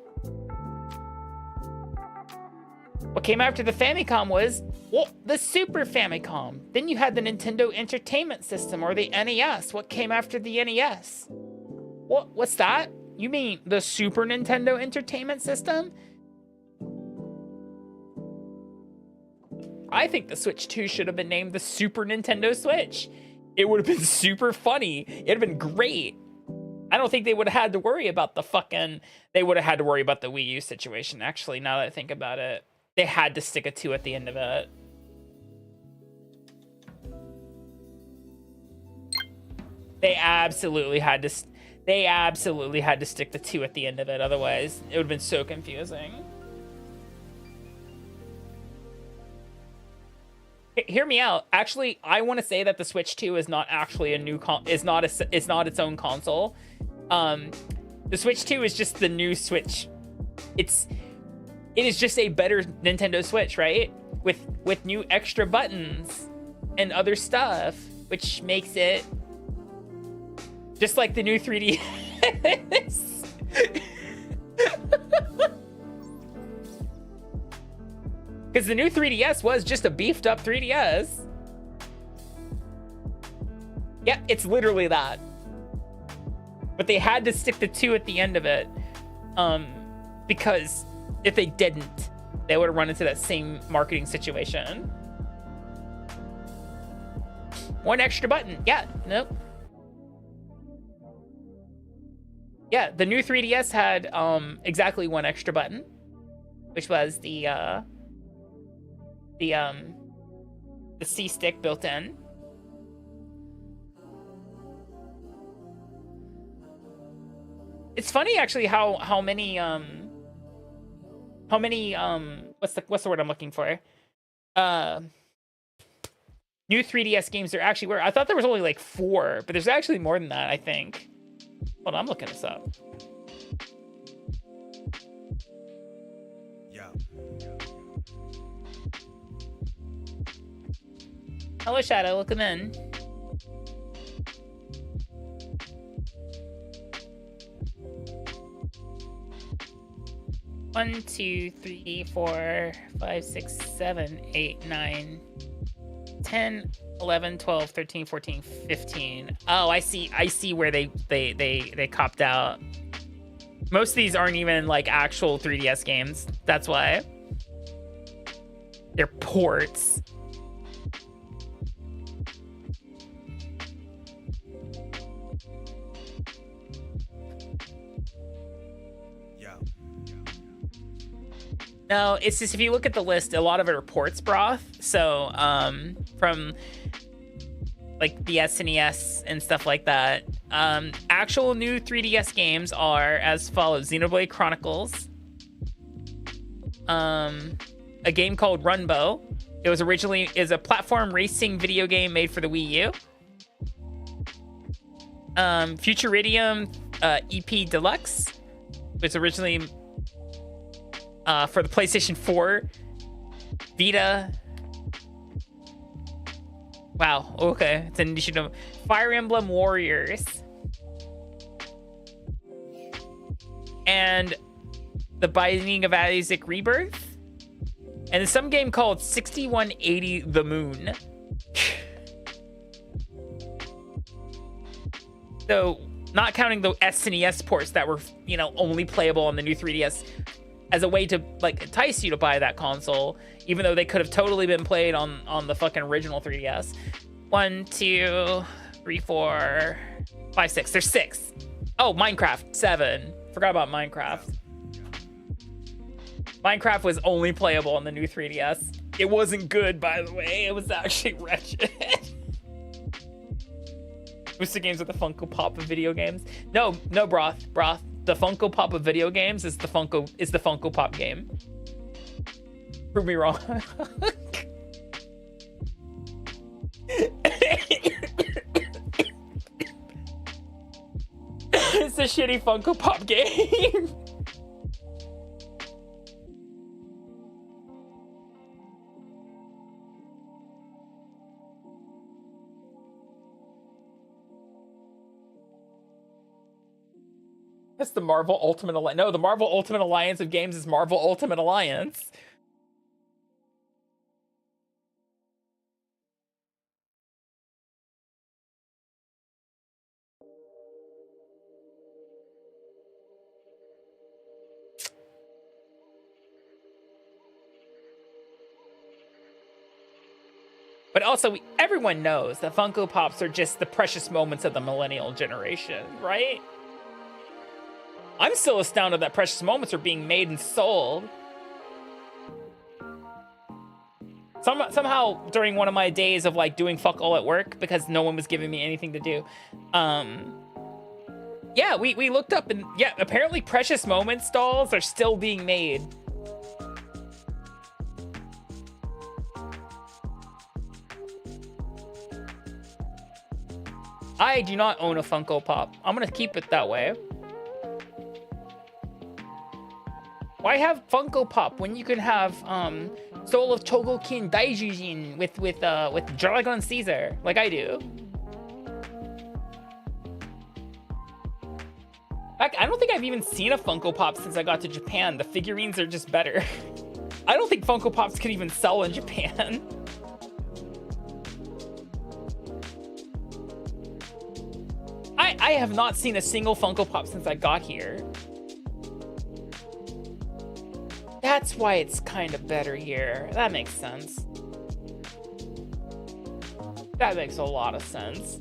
What came after the Famicom was, well, the Super Famicom. Then you had the Nintendo Entertainment System, or the NES. What came after the NES? What's that? You mean the Super Nintendo Entertainment System? I think the Switch 2 should have been named the Super Nintendo Switch. It would have been super funny. It'd have been great. I don't think they would have had to worry about the fucking... They would have had to worry about the Wii U situation, actually, now that I think about it. They had to stick a 2 at the end of it. They absolutely had to stick the 2 at the end of it. Otherwise, it would have been so confusing. Hear me out. Actually, I want to say that the Switch 2 is not actually a new it's not its own console. The Switch 2 is just the new Switch. It is just a better Nintendo Switch, right? With new extra buttons and other stuff, which makes it just like the new 3DS. Because the new 3DS was just a beefed up 3DS. Yeah, it's literally that. But they had to stick the 2 at the end of it. Because if they didn't, they would have run into that same marketing situation. One extra button. Yeah, nope. Yeah, the new 3DS had exactly one extra button, which was the C stick built in. It's funny actually how many what's the word I'm looking for? New 3DS games there actually were. I thought there was only like 4, but there's actually more than that, I think. Hold on, I'm looking this up. Yeah. Hello, Shadow. Welcome in. One, 2, 3, 4, 5, 6, 7, 8, 9, 10, 11, 12, 13, 14, 15. Oh, I see where they copped out. Most of these aren't even like actual 3DS games. That's why. They're ports. No, it's just if you look at the list, a lot of it are ports, Broth. So, from like the SNES and stuff like that. Actual new 3DS games are as follows: Xenoblade Chronicles, a game called Runbow. It was originally a platform racing video game made for the Wii U. Futuridium EP Deluxe was originally for the PlayStation 4, Vita. Wow, okay. It's an initiative. Fire Emblem Warriors. And The Binding of Isaac Rebirth. And some game called 6180 The Moon. So, not counting the SNES ports that were, only playable on the new 3DS, as a way to like entice you to buy that console, even though they could have totally been played on the fucking original 3DS. 1, 2, 3, 4, 5, 6. There's 6. Oh, Minecraft 7. Forgot about Minecraft. Minecraft was only playable on the new 3DS. It wasn't good, by the way. It was actually wretched. Most of the games are the Funko Pop of video games. No, broth. The Funko Pop of video games is the Funko Pop game. Prove me wrong. It's a shitty Funko Pop game. That's the Marvel Ultimate Alliance. No, the Marvel Ultimate Alliance of games is Marvel Ultimate Alliance. But also, everyone knows that Funko Pops are just the precious moments of the millennial generation, right? I'm still astounded that precious moments are being made and sold. Somehow, during one of my days of like doing fuck all at work because no one was giving me anything to do, yeah, we looked up and yeah, apparently precious moments dolls are still being made. I do not own a Funko Pop. I'm gonna keep it that way. Why have Funko Pop when you can have Soul of Chogokin Daijujin with Dragon Caesar like I do? Heck, I don't think I've even seen a Funko Pop since I got to Japan. The figurines are just better. I don't think Funko Pops could even sell in Japan. I have not seen a single Funko Pop since I got here. That's why it's kind of better here. That makes sense. That makes a lot of sense.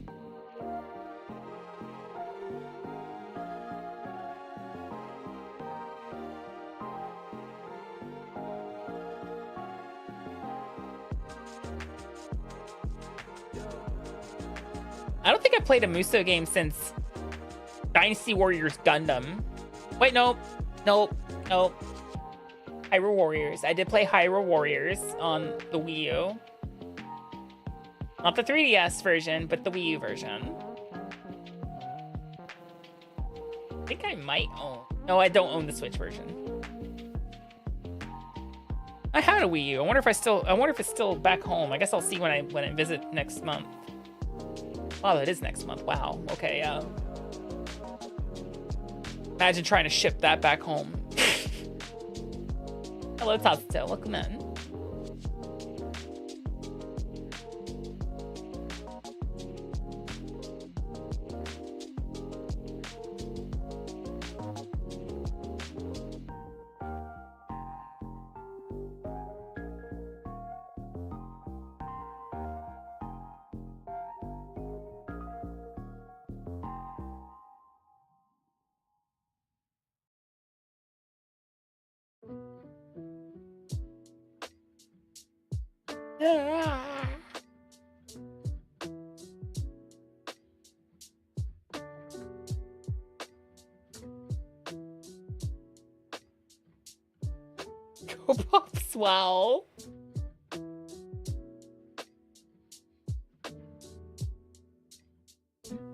I don't think I've played a Muso game since Dynasty Warriors Gundam. Wait, nope. Hyrule Warriors. I did play Hyrule Warriors on the Wii U. Not the 3DS version, but the Wii U version. I think I might own... No, I don't own the Switch version. I had a Wii U. I wonder if it's still back home. I guess I'll see when I visit next month. Oh, that is next month. Wow. Okay, yeah. Imagine trying to ship that back home. Hello, Tatsuto. Welcome in. Go Pops, wow.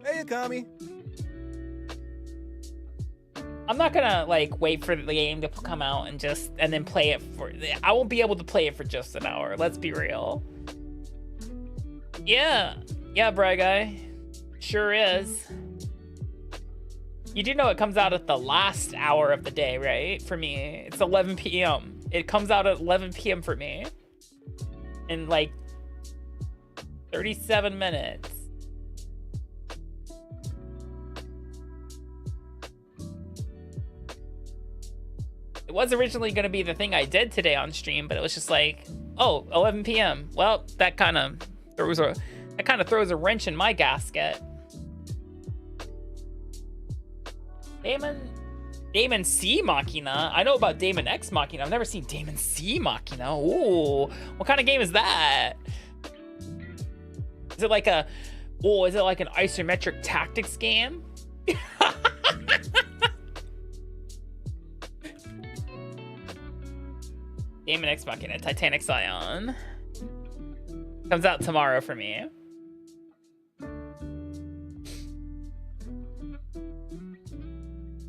Hey, Akami. I'm not gonna like wait for the game to come out and then play it for. I won't be able to play it for just an hour. Let's be real. Yeah, Bry Guy, sure is. You do know it comes out at the last hour of the day, right? For me, it's 11 p.m. It comes out at 11 p.m. for me. In like 37 minutes. It was originally going to be the thing I did today on stream, but it was just like, oh, 11 p.m. Well, that kind of throws a wrench in my gasket. Damon C Machina. I know about Damon X Machina. I've never seen Damon C Machina. Ooh, what kind of game is that? Is it like an isometric tactics game? Damon X Machina, Titanic Scion. Comes out tomorrow for me.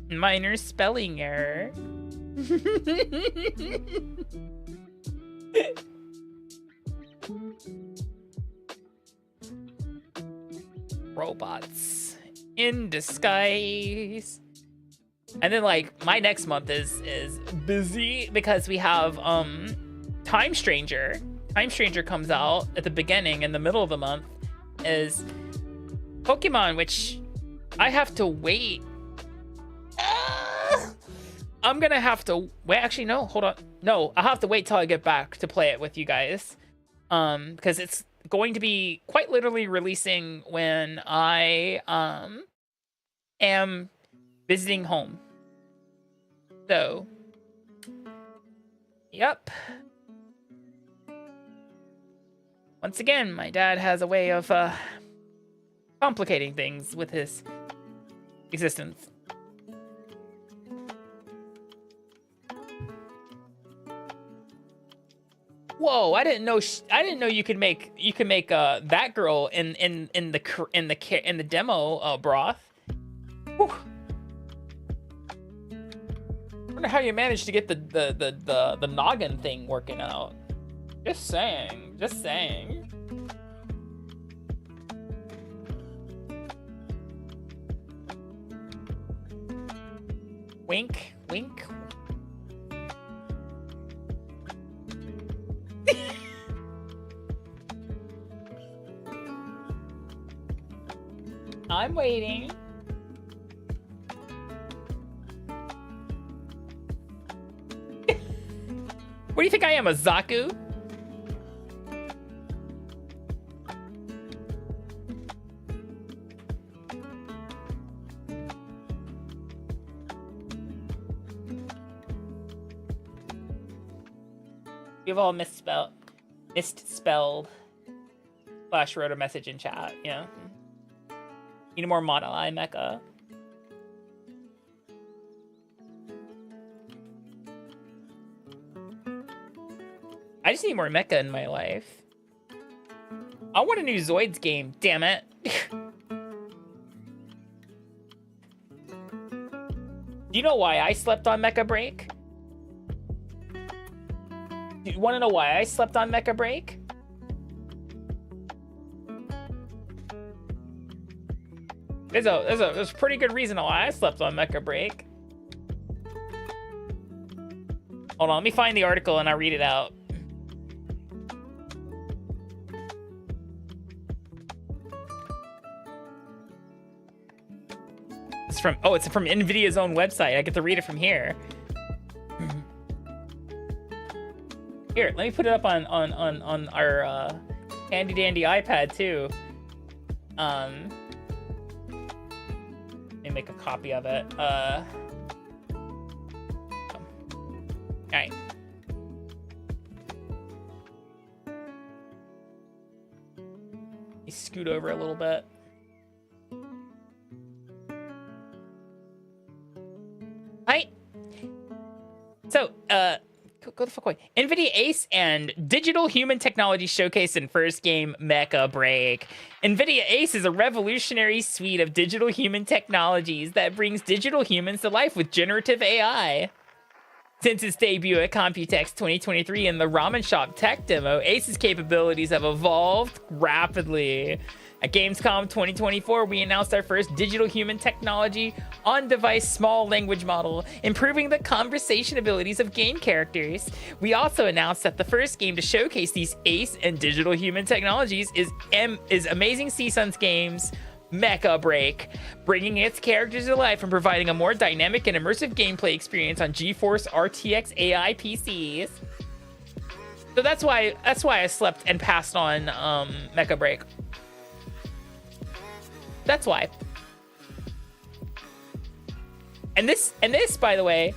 Minor spelling error. Robots in disguise. And then like my next month is busy because we have Time Stranger. Time Stranger comes out at the beginning, and the middle of the month is Pokemon, which I have to wait. I'm gonna have to wait. Actually, no, hold on. No, I'll have to wait till I get back to play it with you guys. Because it's going to be quite literally releasing when I am visiting home. So, yep. Once again, my dad has a way of complicating things with his existence. Whoa! I didn't know you could make that girl in the demo broth. Whew. I wonder how you managed to get the noggin thing working out. Just saying. Just saying. Wink, wink. I'm waiting. What do you think I am, a Zaku? We've all misspelled / wrote a message in chat, yeah. Need more Monolai Mecha. I just need more mecha in my life. I want a new Zoids game, damn it. Do you know why I slept on Mecha Break? Do you want to know why I slept on Mecha Break? There's a pretty good reason why I slept on Mecha Break. Hold on, let me find the article and I'll read it out. It's from NVIDIA's own website. I get to read it from here. Here, let me put it up on our handy dandy iPad too. Let me make a copy of it. All right. You scoot over a little bit. Hi. So, go the fuck away. NVIDIA Ace and Digital Human Technology showcased in first game Mecha Break. NVIDIA Ace is a revolutionary suite of digital human technologies that brings digital humans to life with generative AI. Since its debut at Computex 2023 in the Ramen Shop Tech Demo, Ace's capabilities have evolved rapidly. At Gamescom 2024, we announced our first digital human technology on-device small language model, improving the conversation abilities of game characters. We also announced that the first game to showcase these Ace and digital human technologies is Amazing Seasons Games' Mecha Break, bringing its characters to life and providing a more dynamic and immersive gameplay experience on GeForce RTX AI PCs. So that's why I slept and passed on Mecha Break. That's why. And this, by the way,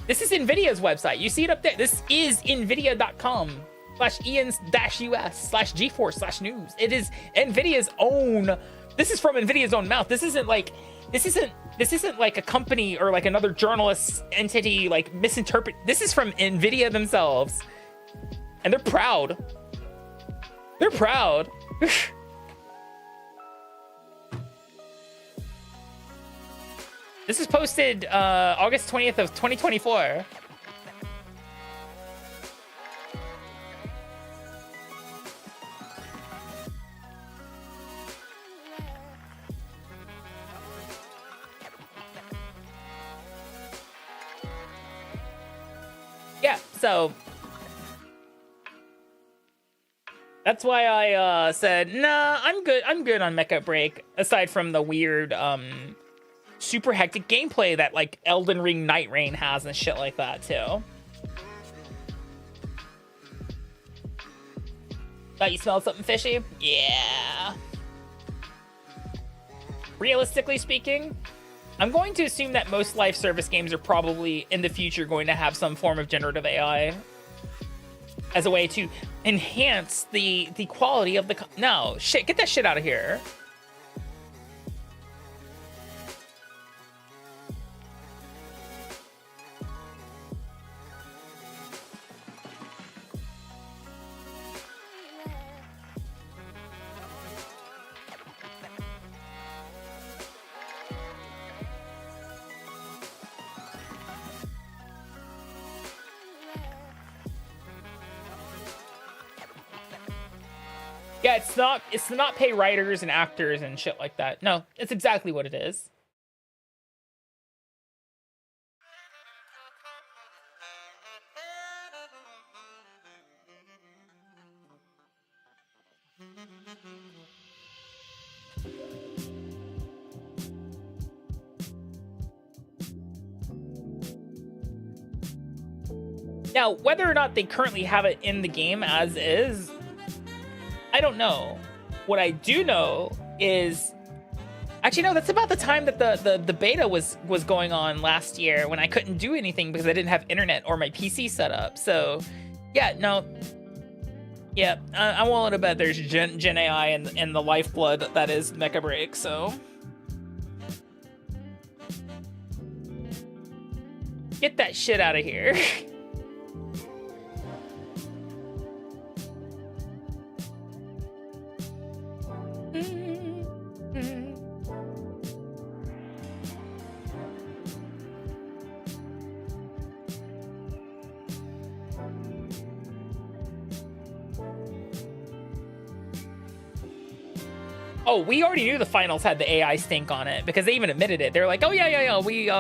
this is NVIDIA's website. You see it up there. This is nvidia.com/ians-us/geforce/news. It is NVIDIA's own. This is from NVIDIA's own mouth. This isn't like a company or like another journalist entity like misinterpret. This is from NVIDIA themselves. And they're proud. They're proud. This is posted August 20th of 2024. Yeah, so that's why I said, nah, I'm good on Mecha Break, aside from the weird super hectic gameplay that like Elden Ring Night Rain has and shit like that too. Thought you smelled something fishy? Yeah. Realistically speaking, I'm going to assume that most live service games are probably in the future going to have some form of generative AI as a way to enhance the quality of the no shit, get that shit out of here. Yeah, it's not pay writers and actors and shit like that. No, it's exactly what it is. Now, whether or not they currently have it in the game as is, I don't know. What I do know is, actually no, that's about the time that the beta was going on last year, when I couldn't do anything because I didn't have internet or my PC set up. So yeah, no, yeah, I'm willing to bet there's Gen AI and the lifeblood that is Mecha Break. So get that shit out of here. Oh, we already knew the finals had the AI stink on it because they even admitted it. They're like, oh yeah, we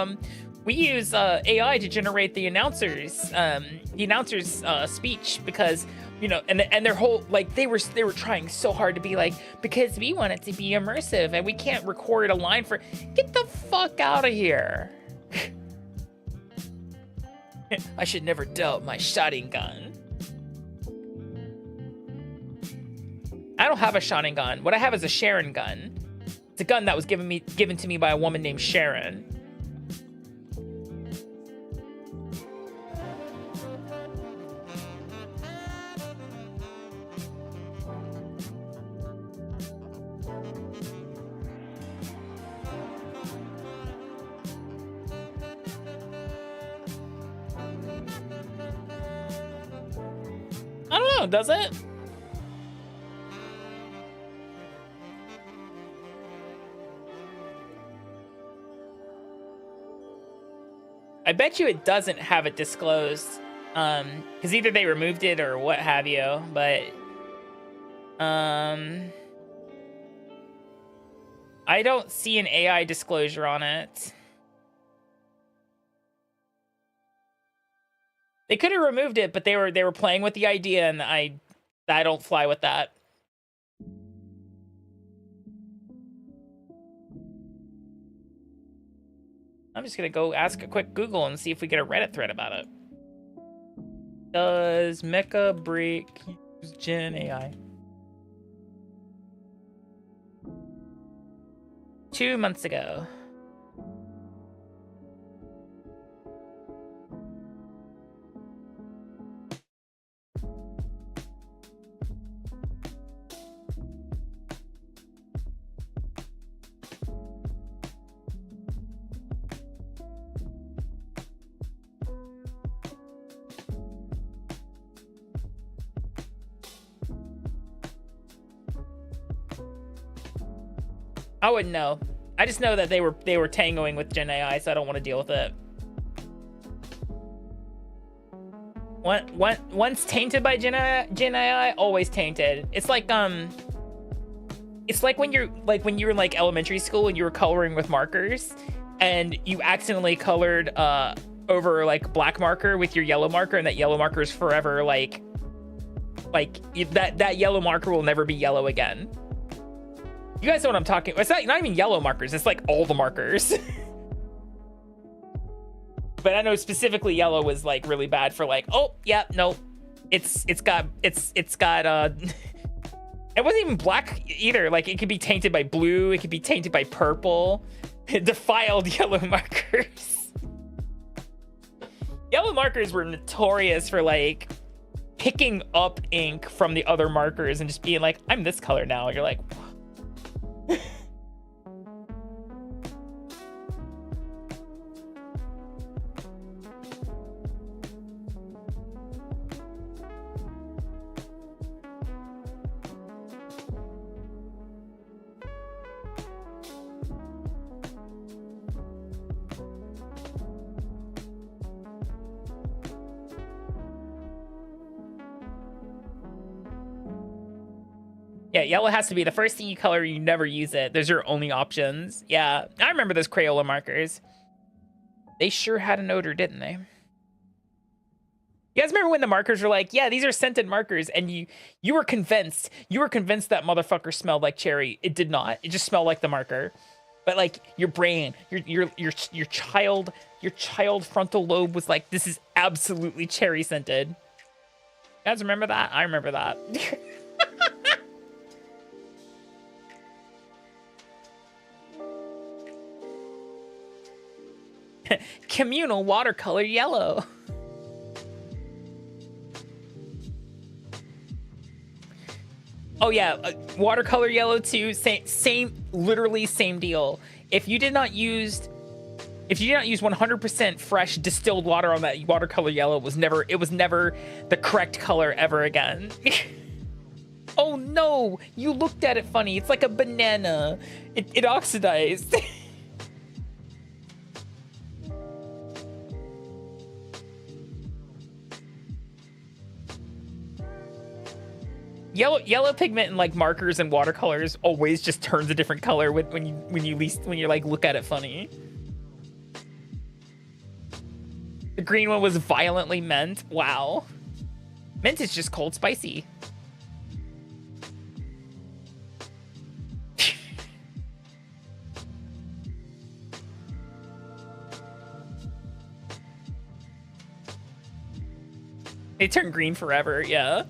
use AI to generate the announcer's speech because, you know, and their whole, like, they were trying so hard to be like, because we want it to be immersive and we can't record a line for, get the fuck out of here. I should never doubt my shotting gun. I don't have a shotting gun. What I have is a Sharon gun. It's a gun that was given to me by a woman named Sharon. I don't know, does it? I bet you it doesn't have it disclosed, because either they removed it or what have you, but I don't see an AI disclosure on it. They could have removed it, but they were playing with the idea, and I don't fly with that. I'm just gonna go ask a quick Google and see if we get a Reddit thread about it. Does Mecha Break use Gen AI? 2 months ago. I wouldn't know. I just know that they were tangoing with Gen AI, so I don't want to deal with it. Once tainted by Gen AI, always tainted. It's like when you were in like elementary school and you were coloring with markers, and you accidentally colored over like black marker with your yellow marker, and that yellow marker is forever like that yellow marker will never be yellow again. You guys know what I'm talking about. It's not even yellow markers, it's like all the markers. But I know specifically yellow was like really bad for like, oh yeah, no, it's got it wasn't even black either. Like it could be tainted by blue, it could be tainted by purple. Defiled yellow markers. Yellow markers were notorious for like picking up ink from the other markers and just being like, I'm this color now. You're like, yeah, yellow has to be the first thing you color. You never use it. Those are only options. Yeah, I remember those Crayola markers. They sure had an odor, didn't they? You guys remember when the markers were like, yeah, these are scented markers, and you were convinced. You were convinced that motherfucker smelled like cherry. It did not. It just smelled like the marker. But like your brain, your child frontal lobe was like, this is absolutely cherry scented. You guys remember that? I remember that. Communal watercolor yellow. Oh yeah, watercolor yellow too. Same, literally same deal. If you did not use 100% fresh distilled water on that watercolor yellow, it was never the correct color ever again. Oh no, you looked at it funny. It's like a banana. It oxidized. Yellow pigment in like markers and watercolors always just turns a different color when you like look at it funny. The green one was violently mint. Wow. Mint is just cold spicy. They turn green forever, yeah.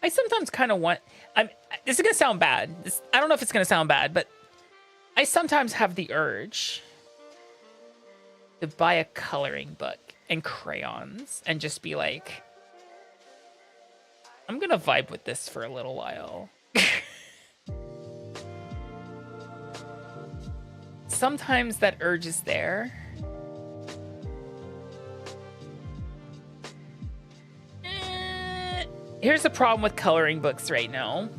I sometimes kind of want, this is going to sound bad. I don't know if it's going to sound bad, but I sometimes have the urge to buy a coloring book and crayons and just be like, I'm going to vibe with this for a little while. Sometimes that urge is there. Here's the problem with coloring books right now.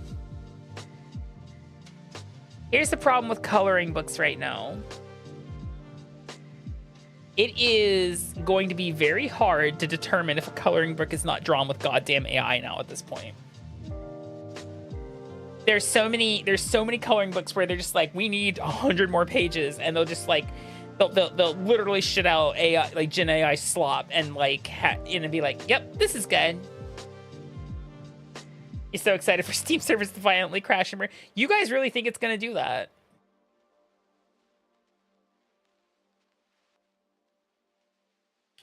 It is going to be very hard to determine if a coloring book is not drawn with goddamn AI now at this point. There's so many coloring books where they're just like, we need 100 more pages, and they'll just like they'll literally shit out AI, like Gen AI slop, and like and be like, yep, this is good. You're so excited for Steam servers to violently crash and burn. You guys really think it's gonna do that?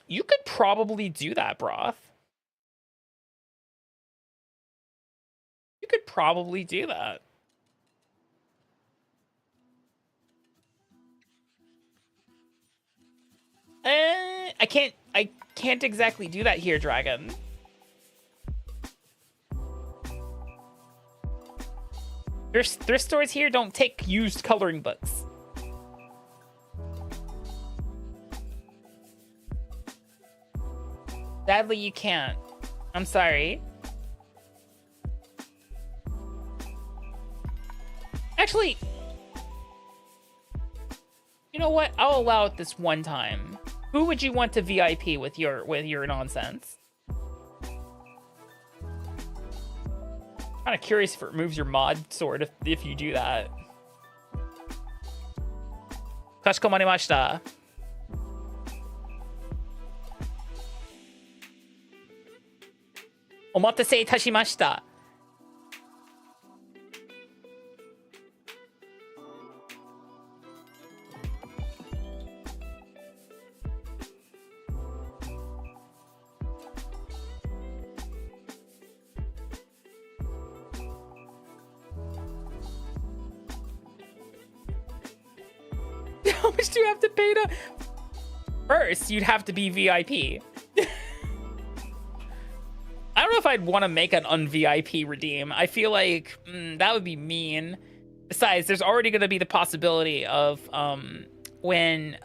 You could probably do that, Broth. You could probably do that. I can't exactly do that here, Dragon. Thrift stores here don't take used coloring books. Sadly, you can't. I'm sorry. Actually, you know what? I'll allow it this one time. Who would you want to VIP with your nonsense? I'm kind of curious if it removes your mod sword if you do that. Kashikomarimashita. Omatase itashimashita. How much do you have to pay to... First, you'd have to be VIP. I don't know if I'd want to make an un-VIP redeem. I feel like that would be mean. Besides, there's already going to be the possibility of when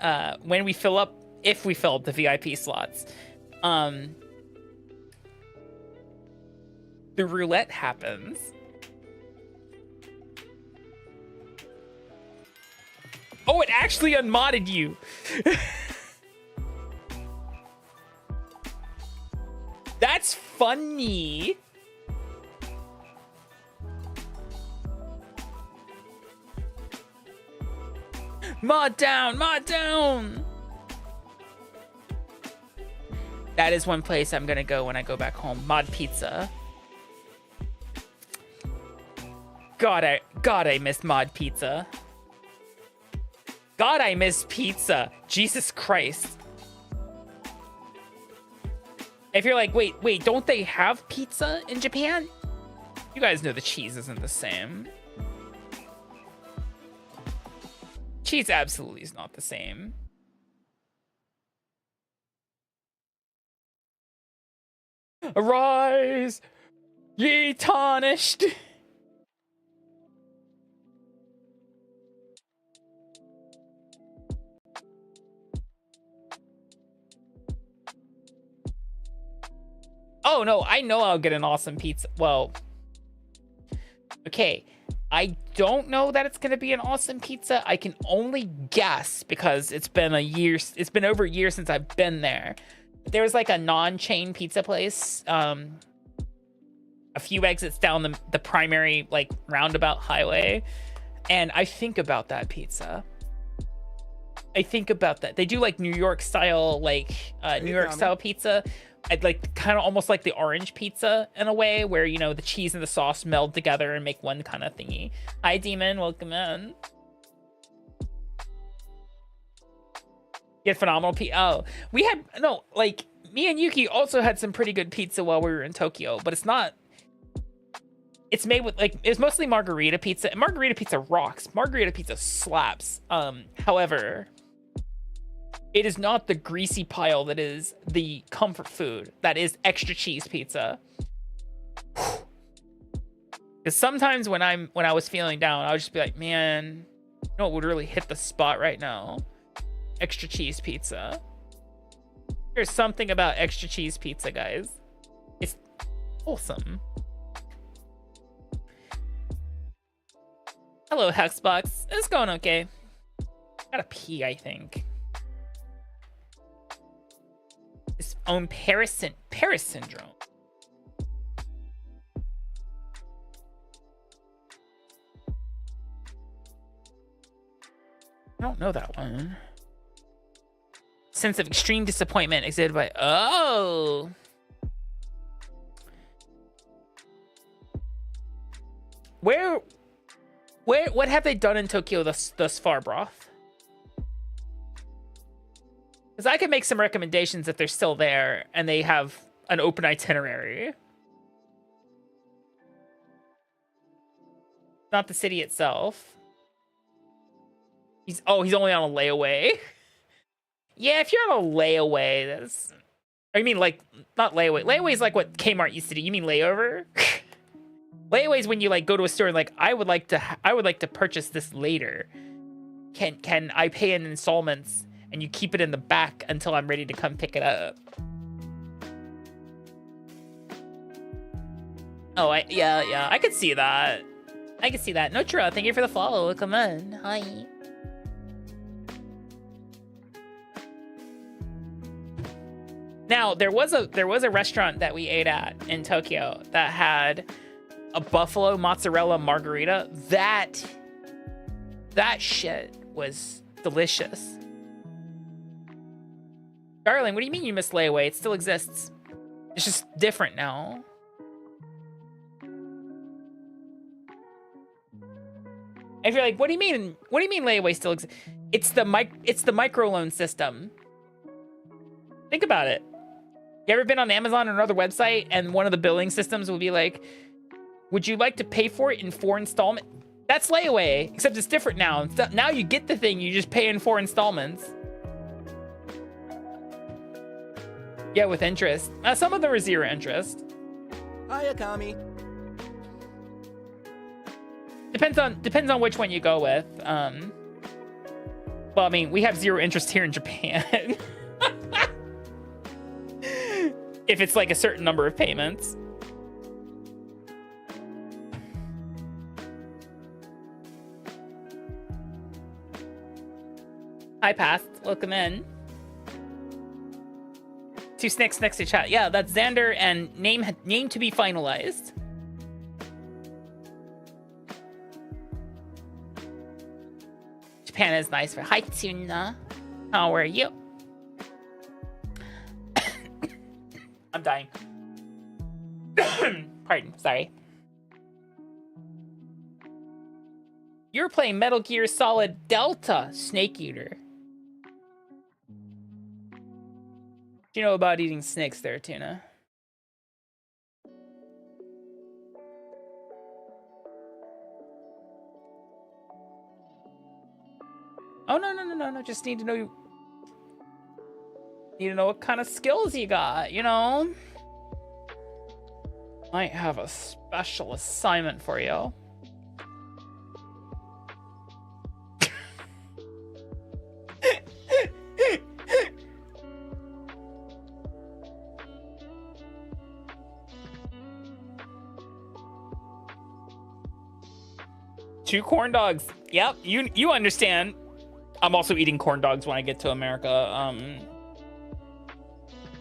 we fill up, if we fill up the VIP slots, the roulette happens. Oh, it actually unmodded you. That's funny. Mod down, mod down. That is one place I'm gonna go when I go back home. Mod pizza. God, I miss mod pizza. God, I miss pizza. Jesus Christ. If you're like, wait, don't they have pizza in Japan? You guys know the cheese isn't the same. Cheese absolutely is not the same. Arise, ye tarnished. Oh, no, I know I'll get an awesome pizza. Well, okay. I don't know that it's going to be an awesome pizza. I can only guess because it's been a year. It's been over a year since I've been there. There was like a non-chain pizza place. A few exits down the primary like roundabout highway. And I think about that pizza. I think about that. They do like New York style, New York style pizza. I'd like kind of almost like the orange pizza in a way where, you know, the cheese and the sauce meld together and make one kind of thingy. Hi, Demon. Welcome in. Get phenomenal Oh, we had, no, like me and Yuki also had some pretty good pizza while we were in Tokyo, but it's not, it's made with like, it's mostly margarita pizza. And margarita pizza rocks. Margarita pizza slaps. However, it is not the greasy pile that is the comfort food that is extra cheese pizza. Because sometimes when I was feeling down, I would just be like, man, you know what would really hit the spot right now? Extra cheese pizza. There's something about extra cheese pizza, guys. It's awesome. Hello, Hexbox. It's going okay. Gotta pee, I think. His own Paris syndrome. I don't know that one. Sense of extreme disappointment exhibited by... Oh! What have they done in Tokyo thus far, Broth? Because I can make some recommendations if they're still there and they have an open itinerary. Not the city itself. He's only on a layaway. Yeah, if you're on a layaway, that's... Or you mean like, not layaway. Layaway is like what Kmart used to do. You mean layover? Layaway is when you like go to a store and like, I would like to purchase this later. Can I pay in installments? And you keep it in the back until I'm ready to come pick it up. Oh, yeah, I could see that. I could see that. Notra, thank you for the follow. Come on. Hi. Now, there was a restaurant that we ate at in Tokyo that had a buffalo mozzarella margarita. That shit was delicious. Darling, what do you mean you miss layaway? It still exists. It's just different now. If you're like, what do you mean? What do you mean layaway still exists? It's the microloan system. Think about it. You ever been on Amazon or another website and one of the billing systems will be like, would you like to pay for it in 4 installments? That's layaway, except it's different now. Now you get the thing, you just pay in 4 installments. Yeah, with interest. Some of them are 0 interest. Hi, Akami. Depends on which one you go with. Well, I mean, we have 0 interest here in Japan. If it's like a certain number of payments. Hi, Past. Welcome in. 2 snakes next to chat. Yeah, that's Xander and name to be finalized. Japan is nice for hi Tuna. How are you? I'm dying. Pardon, sorry. You're playing Metal Gear Solid Delta, Snake Eater. Do you know about eating snakes there, Tuna? Oh, no. Just need to know what kind of skills you got, you know? Might have a special assignment for you. Two corn dogs. Yep, you understand. I'm also eating corn dogs when I get to America.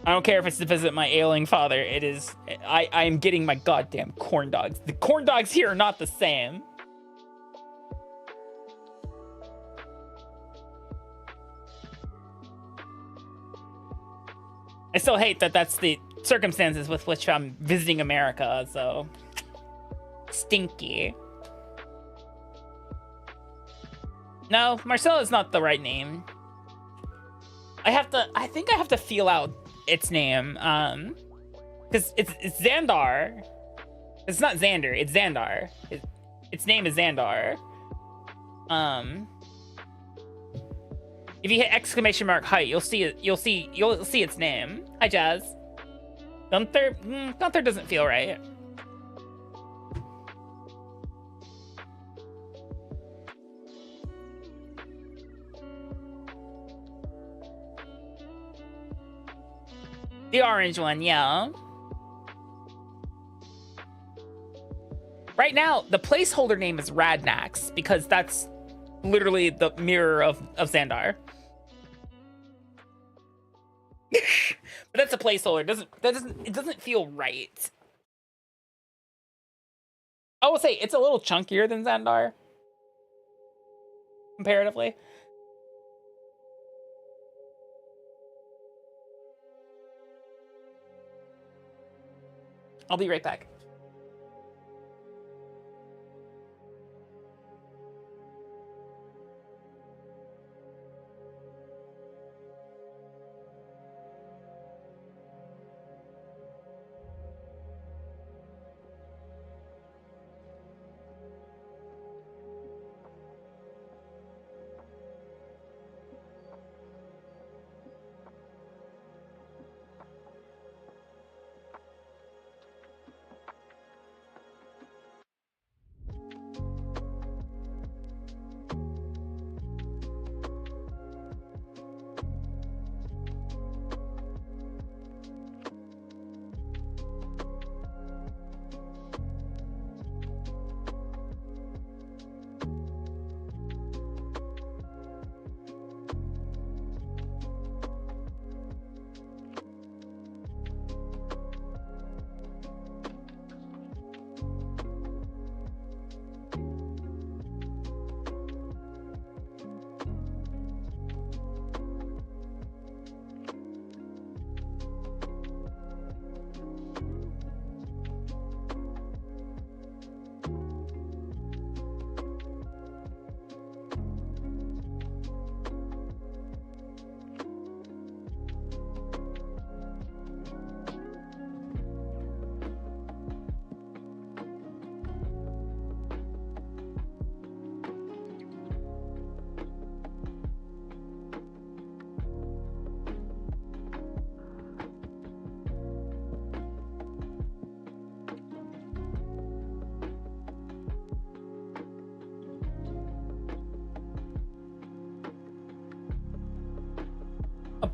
I don't care if it's to visit my ailing father. It is. I am getting my goddamn corn dogs. The corn dogs here are not the same. I still hate that that's the circumstances with which I'm visiting America, so stinky. No, Marcella is not the right name. I think I have to feel out its name, because it's Xandar. It's not Xander, it's Xandar. Its name is Xandar. If you hit exclamation mark height, you'll see it. You'll see its name. Hi, Jazz. Gunther. Gunther doesn't feel right. The orange one, yeah. Right now, the placeholder name is Radnax because that's literally the mirror of Xandar. But that's a placeholder. It doesn't feel right. I will say it's a little chunkier than Xandar comparatively. I'll be right back.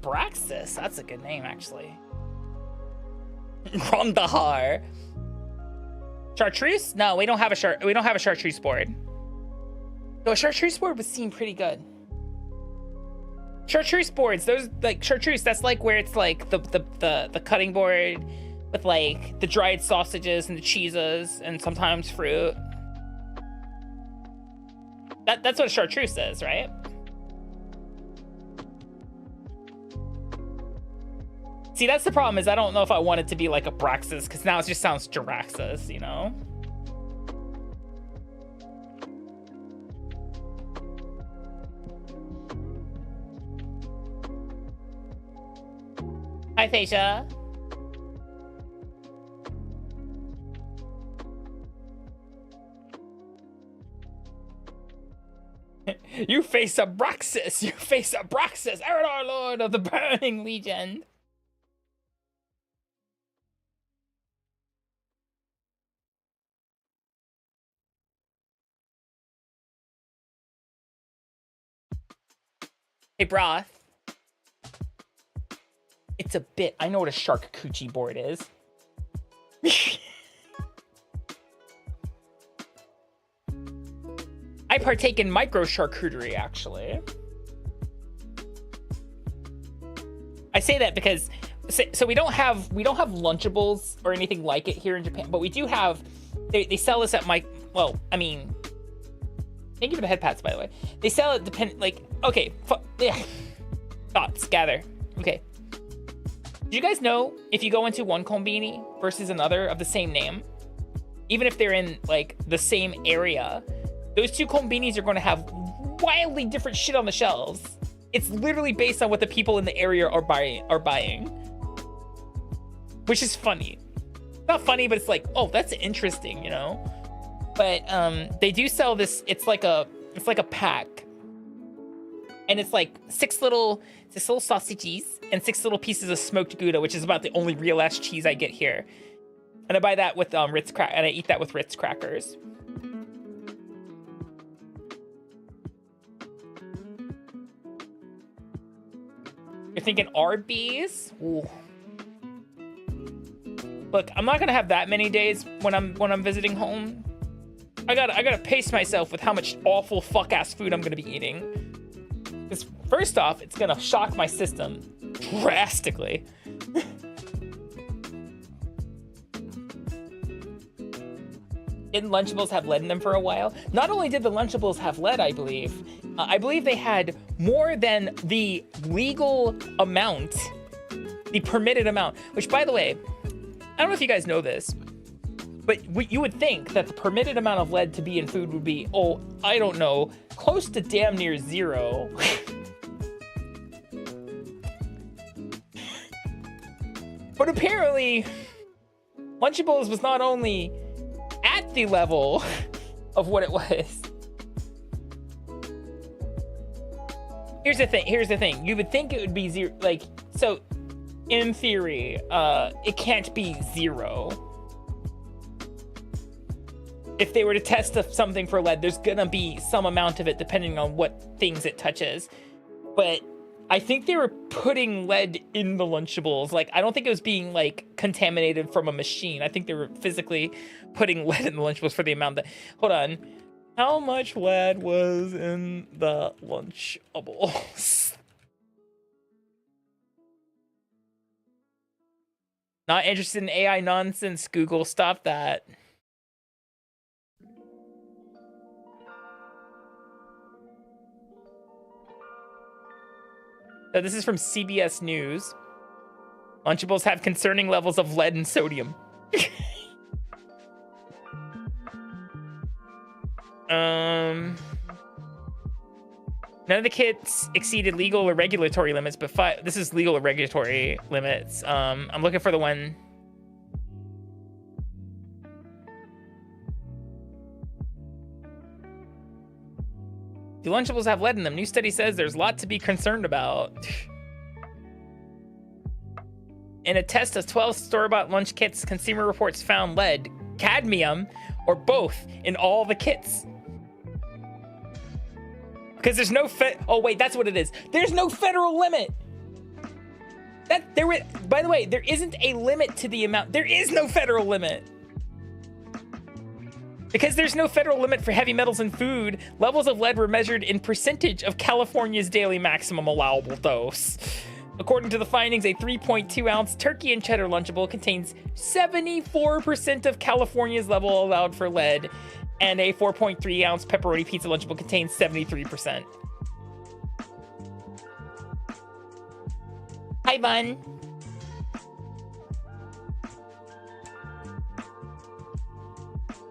Abraxas. That's a good name, actually. Rondahar. Chartreuse? No, we don't have a chartreuse board. No, a chartreuse board would seem pretty good. Chartreuse boards, those like chartreuse, that's like where it's like the cutting board with like the dried sausages and the cheeses and sometimes fruit. That's what a chartreuse is, right? See, that's the problem, is I don't know if I want it to be like Abraxas, because now it just sounds Jiraxas, you know? Hi, Thacia. You face Abraxas! You face Abraxas! Eredar, Lord of the Burning Legion! Hey, Broth. It's a bit. I know what a charcuterie board is. I partake in micro charcuterie, actually. I say that because so we don't have Lunchables or anything like it here in Japan, but we do have. They sell this at my. Well, I mean. Thank you for the head pats, by the way. They sell it okay. Thoughts gather. Okay. Do you guys know if you go into one konbini versus another of the same name, even if they're in like the same area, those two konbinis are going to have wildly different shit on the shelves. It's literally based on what the people in the area are buying, which is funny. Not funny, but it's like, oh, that's interesting, you know. But they do sell this. It's like a pack, and it's like six little sausages and 6 little pieces of smoked Gouda, which is about the only real ass cheese I get here. And I buy that with Ritz and I eat that with Ritz crackers. You're thinking Arby's? Ooh. Look, I'm not gonna have that many days when I'm visiting home. I gotta pace myself with how much awful fuck ass food I'm gonna be eating. Because first off, it's gonna shock my system drastically. Didn't Lunchables have lead in them for a while? Not only did the Lunchables have lead, I believe they had more than the legal amount, the permitted amount, which, by the way, I don't know if you guys know this, but you would think that the permitted amount of lead to be in food would be, oh, I don't know, close to damn near 0. But apparently, Lunchables was not only at the level of what it was. Here's the thing. You would think it would be 0, like, so in theory, it can't be 0. If they were to test something for lead, there's gonna be some amount of it depending on what things it touches. But I think they were putting lead in the Lunchables. Like, I don't think it was being like contaminated from a machine. I think they were physically putting lead in the Lunchables for the amount that, hold on. How much lead was in the Lunchables? Not interested in AI nonsense, Google. Stop that. So this is from CBS News. Lunchables have concerning levels of lead and sodium. None of the kits exceeded legal or regulatory limits, but this is legal or regulatory limits. I'm looking for the one. Do Lunchables have lead in them? New study says there's a lot to be concerned about. In a test of 12 store-bought lunch kits, Consumer Reports found lead, cadmium, or both in all the kits. Because there's no oh wait, that's what it is. There's no federal limit. That there were, by the way, there isn't a limit to the amount. There is no federal limit. Because there's no federal limit for heavy metals in food, levels of lead were measured in percentage of California's daily maximum allowable dose. According to the findings, a 3.2 ounce turkey and cheddar Lunchable contains 74% of California's level allowed for lead, and a 4.3 ounce pepperoni pizza Lunchable contains 73%. Hi, Bun.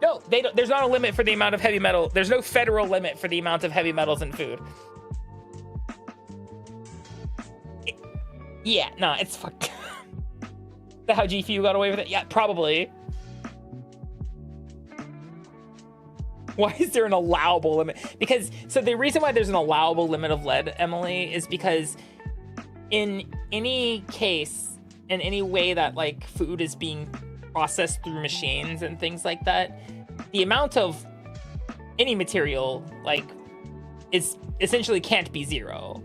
No, they don't, there's not a limit for the amount of heavy metal. There's no federal limit for the amount of heavy metals in food. Yeah, nah, it's fucked. Is that how GFU got away with it? Yeah, probably. Why is there an allowable limit? Because, so the reason why there's an allowable limit of lead, Emily, is because in any case, in any way that like food is being processed through machines and things like that, the amount of any material like is essentially can't be zero.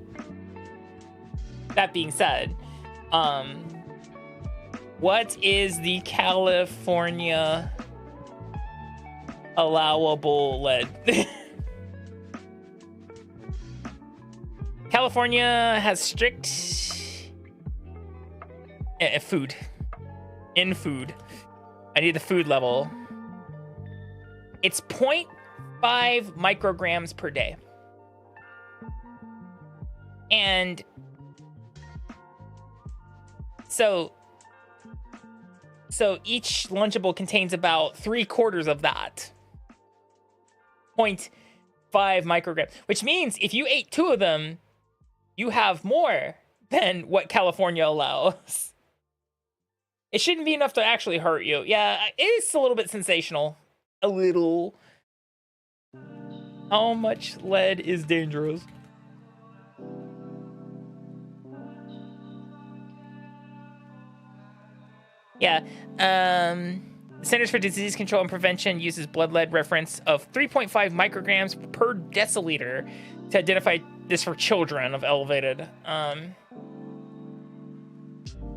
That being said, what is the California allowable lead? California has strict food. In food. I need the food level. It's 0.5 micrograms per day. And so each Lunchable contains about 3/4 of that. 0.5 micrograms, which means if you ate 2 of them, you have more than what California allows. It shouldn't be enough to actually hurt you. Yeah, it's a little bit sensational. A little. How much lead is dangerous? Yeah. Centers for Disease Control and Prevention uses blood lead reference of 3.5 micrograms per deciliter to identify this for children of elevated.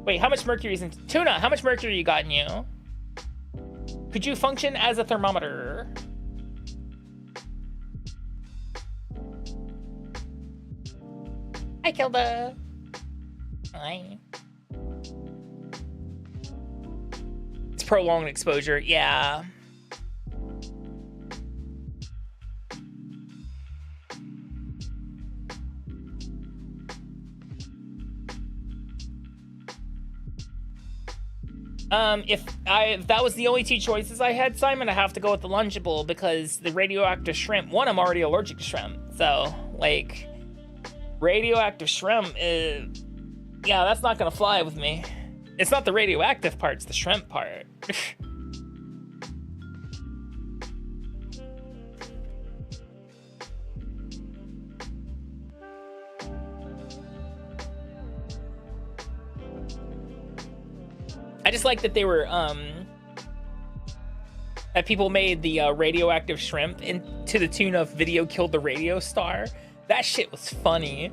Wait, how much mercury is in tuna? How much mercury you got in you? Could you function as a thermometer? Hi, Kilda. Hi. It's prolonged exposure, yeah. If that was the only 2 choices I had, Simon, I have to go with the Lunchable because the radioactive shrimp, one, I'm already allergic to shrimp. So, like, radioactive shrimp is, yeah, that's not gonna fly with me. It's not the radioactive part, it's the shrimp part. I just like that they were, that people made the radioactive shrimp to the tune of Video Killed the Radio Star. That shit was funny.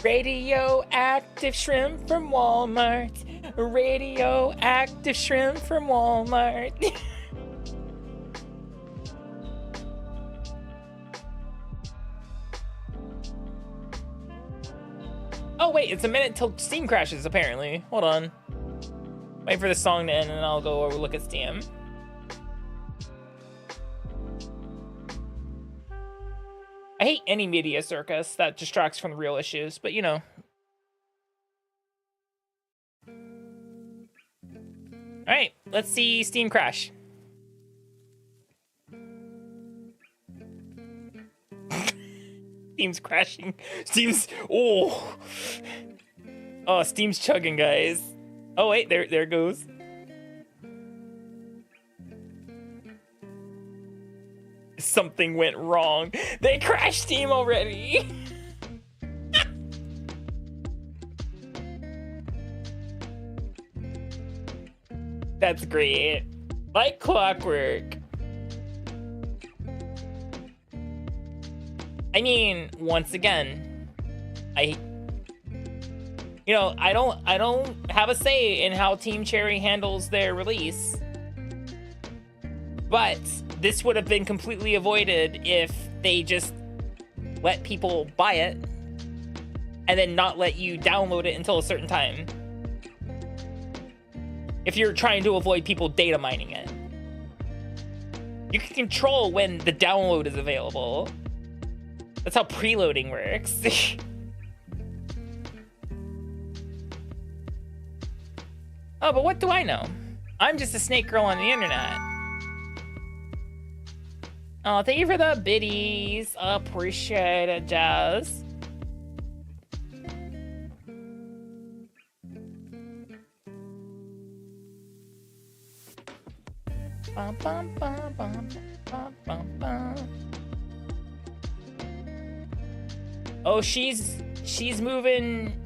Radioactive shrimp from Walmart. Radioactive shrimp from Walmart. Oh wait, it's a minute till Steam crashes apparently. Hold on. Wait for the song to end and then I'll go over look at Steam. I hate any media circus that distracts from the real issues, but you know. Alright, let's see Steam crash. Steam's crashing. Steam's, oh. Oh, Steam's chugging, guys. Oh wait, there it goes. Something went wrong. They crashed Steam already. That's great. Like clockwork. I mean, once again, You know, I don't have a say in how Team Cherry handles their release. But this would have been completely avoided if they just let people buy it and then not let you download it until a certain time. If you're trying to avoid people data mining it. You can control when the download is available. That's how preloading works. Oh, but what do I know? I'm just a snake girl on the internet. Oh, thank you for the biddies. Appreciate it, Jazz. Bum, bum, bum, bum, bum, bum, bum. Oh, she's moving.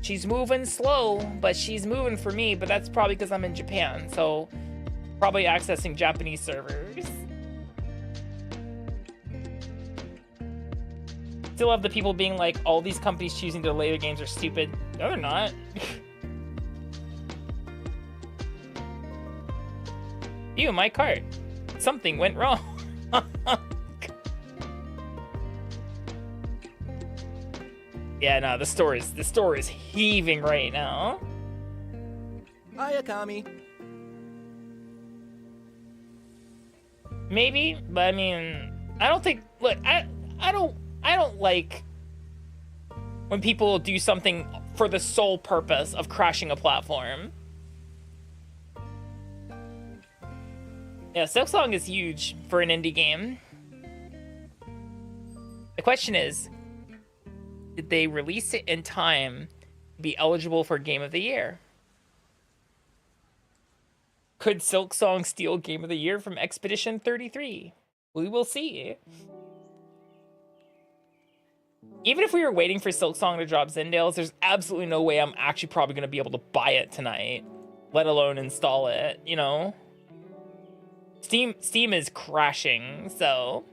She's moving slow, but she's moving for me. But that's probably because I'm in Japan, so probably accessing Japanese servers. Still have the people being like, all these companies choosing to delay their games are stupid. No, they're not. Ew, my cart. Something went wrong. Yeah, no, the store is heaving right now. Hi, Akami. Maybe, but I mean, I don't think. Look, I don't like when people do something for the sole purpose of crashing a platform. Yeah, Silksong is huge for an indie game. The question is, did they release it in time to be eligible for Game of the Year? Could Silksong steal Game of the Year from Expedition 33? We will see. Even if we were waiting for Silksong to drop Zendails, there's absolutely no way I'm actually probably going to be able to buy it tonight, let alone install it, you know? Steam is crashing, so...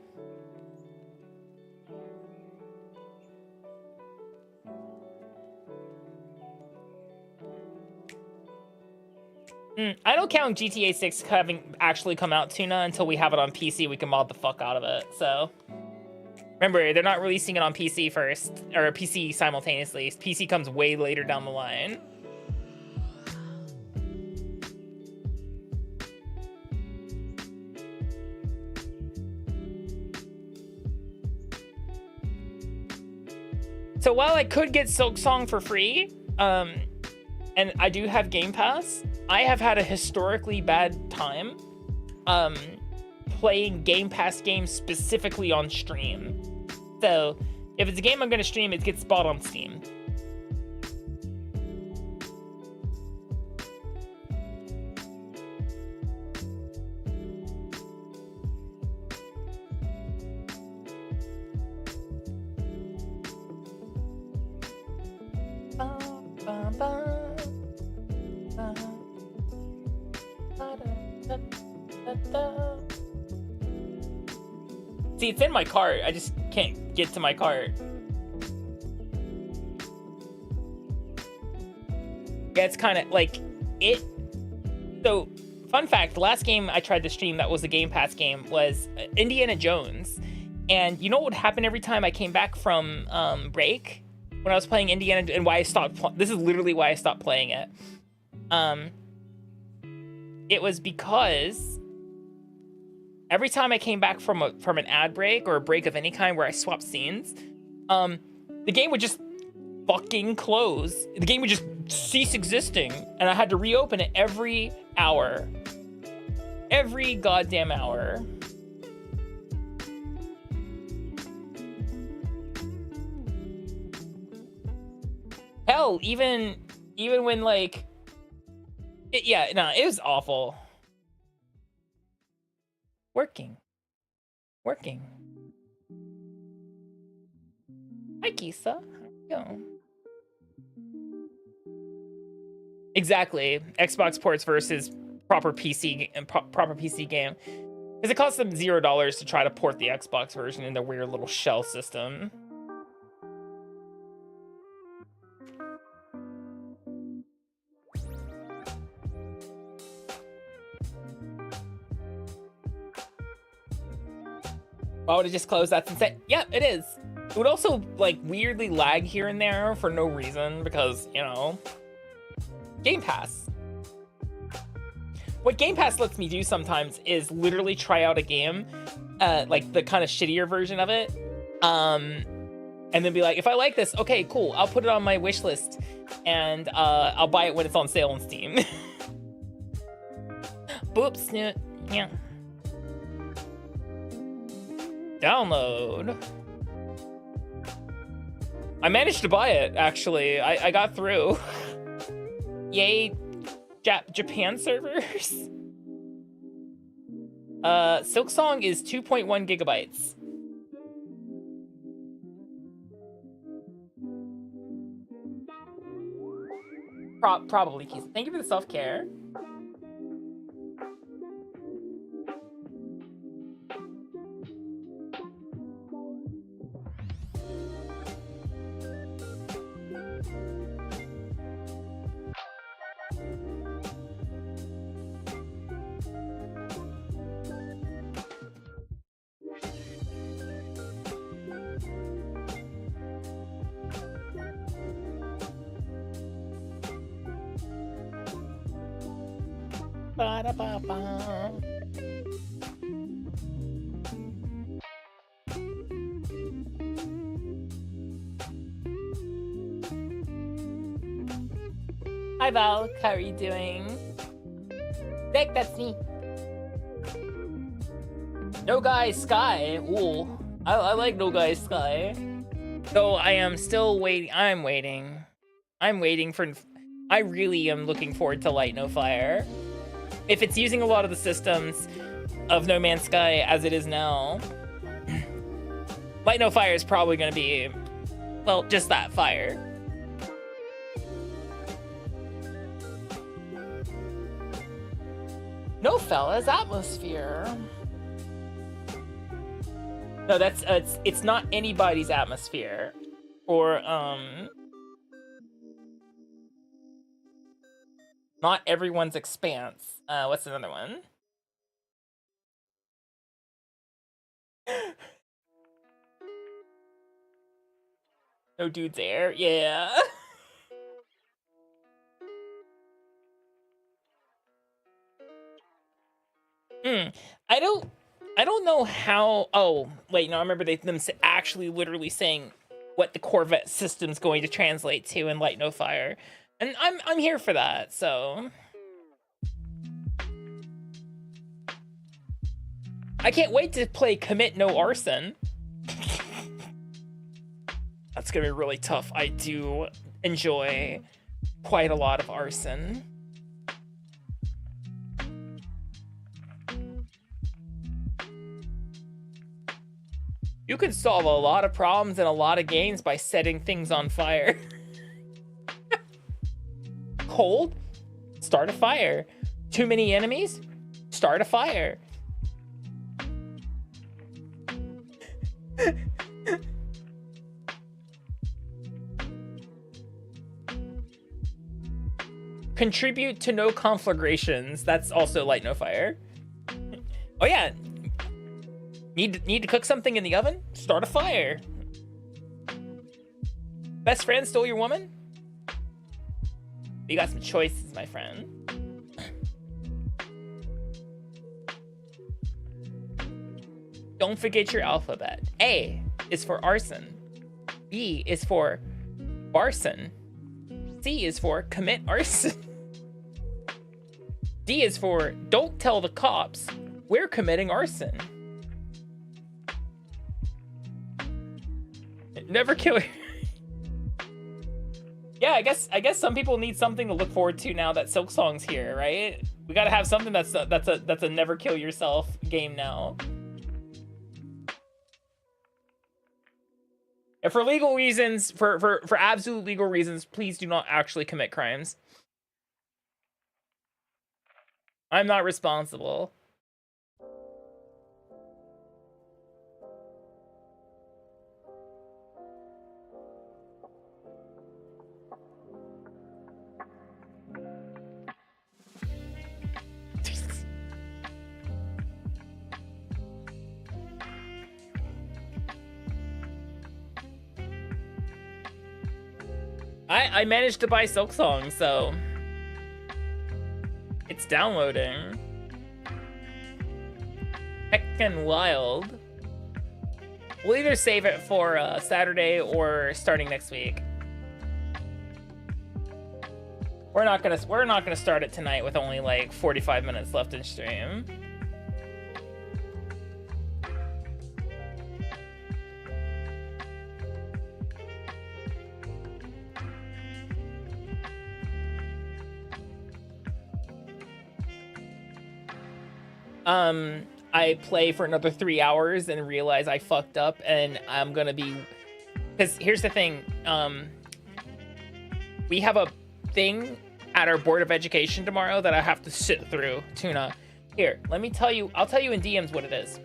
I don't count GTA 6 having actually come out, Tuna, until we have it on PC. We can mod the fuck out of it, so... Remember, they're not releasing it on PC first, or PC simultaneously. PC comes way later down the line. So while I could get Silksong for free, and I do have Game Pass, I have had a historically bad time playing Game Pass games specifically on stream. So if it's a game I'm going to stream, it gets bought on Steam. See, it's in my cart. I just can't get to my cart. Yeah, it's kind of like it. So, fun fact, the last game I tried to stream that was a Game Pass game was Indiana Jones. And you know what would happen every time I came back from break? When I was playing Indiana, and why I stopped, this is literally why I stopped playing it. It was because every time I came back from an ad break or a break of any kind where I swapped scenes, the game would just fucking close. The game would just cease existing, and I had to reopen it every hour. Every goddamn hour. Hell, even when like, it was awful. Working. Hi, Kisa. How you go? Exactly. Xbox ports versus proper PC game. Because it costs them $0 to try to port the Xbox version in their weird little shell system. Why would it just close? That's insane. Yeah, it is. It would also like weirdly lag here and there for no reason because, you know, Game Pass. What Game Pass lets me do sometimes is literally try out a game, like the kind of shittier version of it, and then be like, if I like this, okay, cool, I'll put it on my wish list, and I'll buy it when it's on sale on Steam. Boops, yeah. Download. I managed to buy it, actually. I got through. Yay, Japan servers. Silksong is 2.1 gigabytes. Probably, Keith. Thank you for the self-care. Ba-da-ba-ba. Hi Val, how are you doing? Dick, that's me. No Guy Sky. Ooh, I like No Guy Sky. So I am still waiting. I'm waiting for. I really am looking forward to Light No Fire. If it's using a lot of the systems of No Man's Sky as it is now, Light No Fire is probably going to be, well, just that fire. No Fella's Atmosphere. No, that's it's not anybody's atmosphere, or not everyone's expanse. What's another one? No Dude's Air, yeah. I don't know how. Oh wait, no, I remember them actually literally saying what the Corvette system's going to translate to in Light No Fire, and I'm here for that. So I can't wait to play Commit No Arson. That's gonna be really tough. I do enjoy quite a lot of arson. You can solve a lot of problems in a lot of games by setting things on fire. Cold? Start a fire. Too many enemies? Start a fire. Contribute to no conflagrations. That's also Light No Fire. Oh yeah. Need to cook something in the oven? Start a fire. Best friend stole your woman? You got some choices, my friend. Don't forget your alphabet. A is for arson. B is for barson. C is for commit arson. D is for don't tell the cops we're committing arson. Never kill her. Yeah, I guess some people need something to look forward to now that Silksong's here, right? We gotta have something that's a never kill yourself game now. And for legal reasons, for absolute legal reasons, please do not actually commit crimes. I'm not responsible. I managed to buy Silksong, so it's downloading. Heckin' wild. We'll either save it for Saturday or starting next week. We're not gonna start it tonight with only like 45 minutes left in stream. I play for another 3 hours and realize I fucked up, and I'm gonna be, because here's the thing, we have a thing at our Board of Education tomorrow that I have to sit through. Tuna, here, let me tell you, I'll tell you in DMs what it is.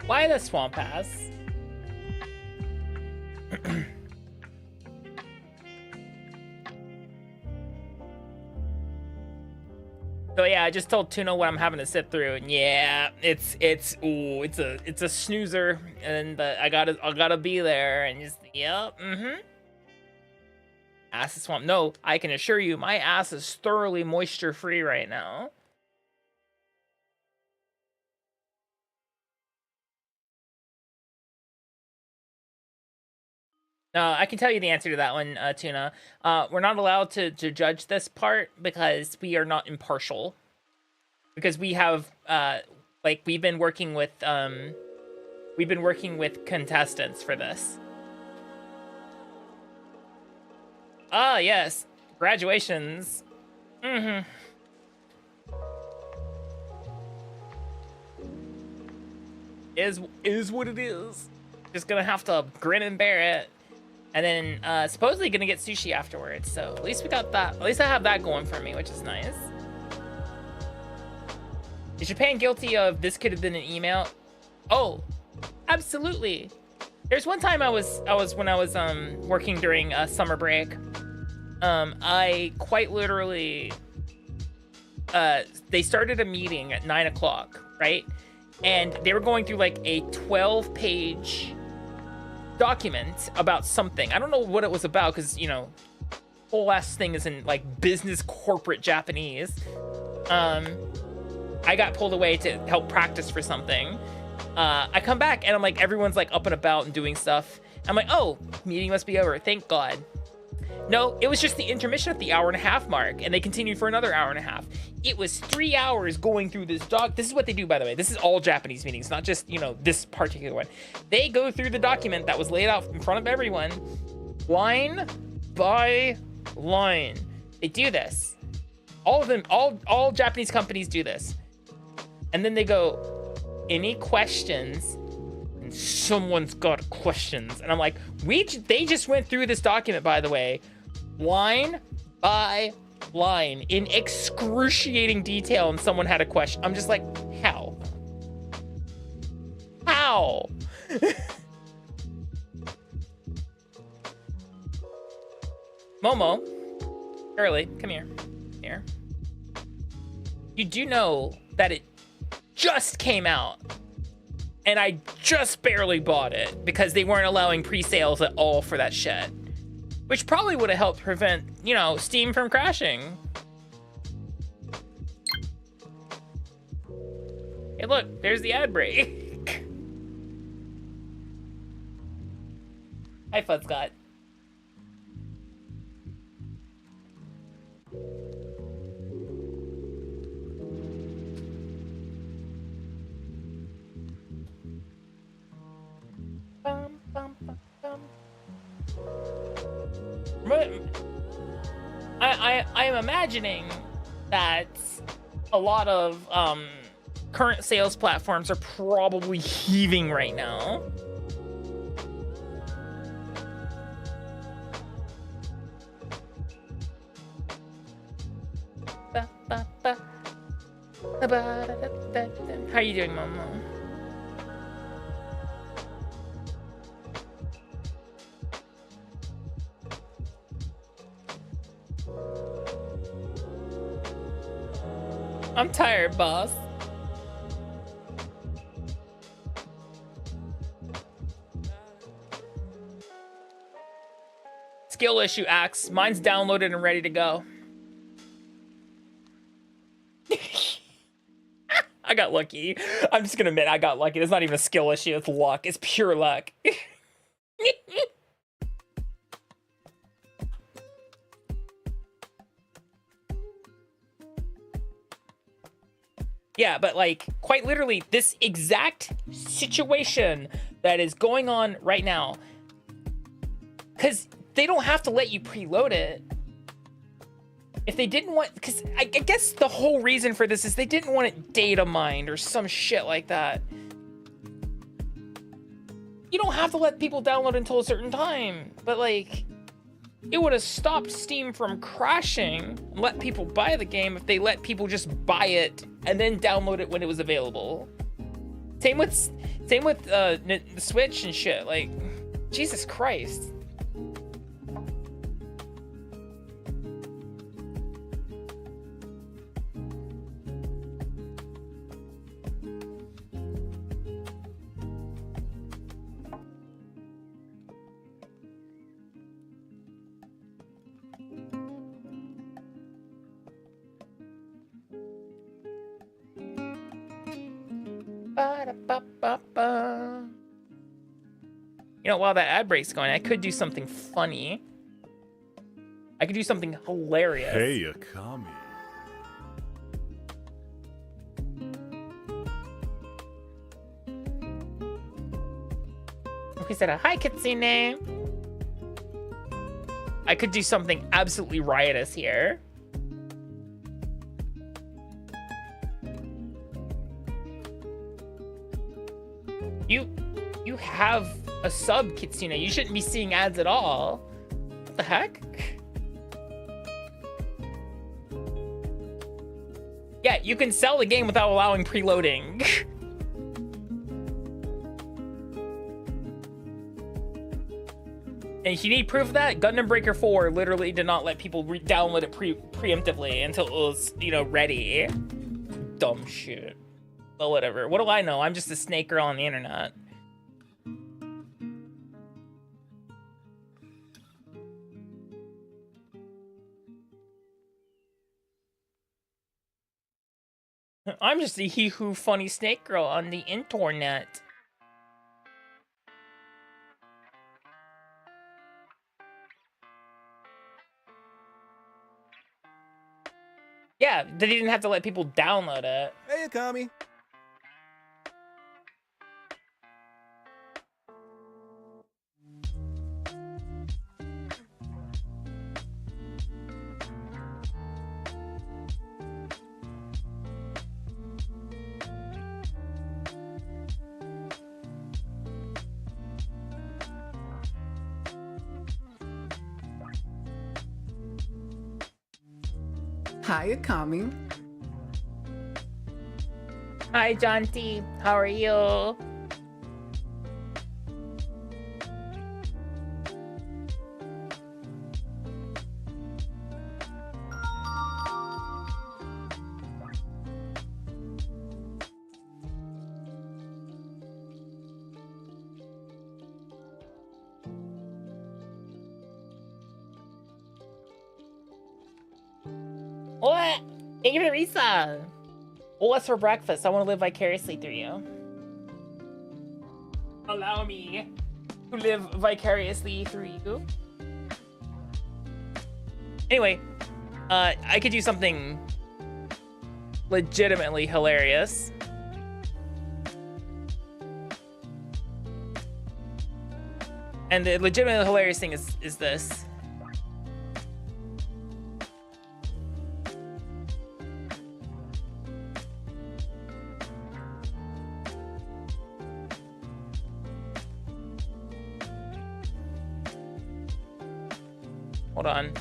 Why the swamp ass? So yeah, I just told Tuna what I'm having to sit through, and yeah, it's a snoozer, and I gotta be there, and just yep, Ass is swamp. No, I can assure you, my ass is thoroughly moisture free right now. I can tell you the answer to that one, Tuna. We're not allowed to judge this part because we are not impartial. Because we have, like, we've been working with contestants for this. Ah, yes, graduations. Is what it is. Just gonna have to grin and bear it. And then supposedly gonna get sushi afterwards, so at least we got that. At least I have that going for me, which is nice. Is Japan guilty of this could have been an email? Oh, absolutely. There's one time I was when I was working during summer break. I quite literally they started a meeting at 9 o'clock, right? And they were going through like a 12-page document about something. I don't know what it was about because, you know, whole ass thing is in like business corporate Japanese. I got pulled away to help practice for something. I come back and I'm like, everyone's like up and about and doing stuff. I'm like, oh, meeting must be over. Thank God. No, it was just the intermission at the 1.5 hour mark, and they continued for another 1.5 hours. It was 3 hours going through this doc. This is what they do, by the way. This is all Japanese meetings, not just, you know, this particular one. They go through the document that was laid out in front of everyone, line by line. They do this. All of them, all Japanese companies do this. And then they go, any questions? And someone's got questions. And I'm like, they just went through this document, by the way, line by line in excruciating detail, and someone had a question. I'm just like, how? How? Momo, Early, come here. Here. You do know that it just came out, and I just barely bought it because they weren't allowing pre-sales at all for that shit. Which probably would have helped prevent, you know, Steam from crashing. Hey, look, there's the ad break. Hi, Fud Scott. Bum, bum, bum, bum. I am imagining that a lot of current sales platforms are probably heaving right now. How are you doing, Momo? I'm tired, boss. Skill issue, Axe. Mine's downloaded and ready to go. I got lucky. I'm just gonna admit I got lucky. It's not even a skill issue, it's luck. It's pure luck. Yeah, but like, quite literally, this exact situation that is going on right now, because they don't have to let you preload it. If they didn't want, because I guess the whole reason for this is they didn't want it data mined or some shit like that. You don't have to let people download until a certain time, but like, it would have stopped Steam from crashing and let people buy the game if they let people just buy it and then download it when it was available. Same with the Switch and shit. Like, Jesus Christ. You know, while that ad break's going, I could do something funny. I could do something hilarious. Hey, Akami. He said, "Hi, Kitsune." I could do something absolutely riotous here. You have a sub, Kitsune. You shouldn't be seeing ads at all. What the heck? Yeah, you can sell the game without allowing preloading. And if you need proof of that, Gundam Breaker 4 literally did not let people download it preemptively until it was, you know, ready. Dumb shit. But whatever. What do I know? I'm just a snake girl on the internet. I'm just a hee-hoo funny snake girl on the internet. Yeah, they didn't have to let people download it. Hey, Akami. Hi, Akami. Hi, John T. How are you? What? Thank you for the resub. Well, what's for breakfast? I want to live vicariously through you. Allow me to live vicariously through you. Anyway, I could do something legitimately hilarious. And the legitimately hilarious thing is this. Hold on.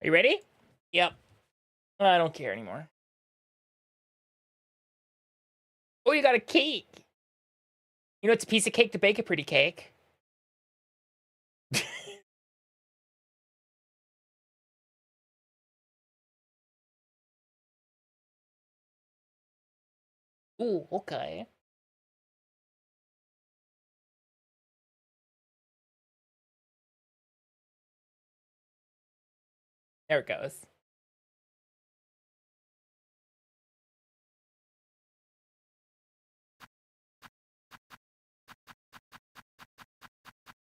Are you ready? Yep. I don't care anymore. Oh, you got a cake. You know, it's a piece of cake to bake a pretty cake. Ooh, okay. There it goes.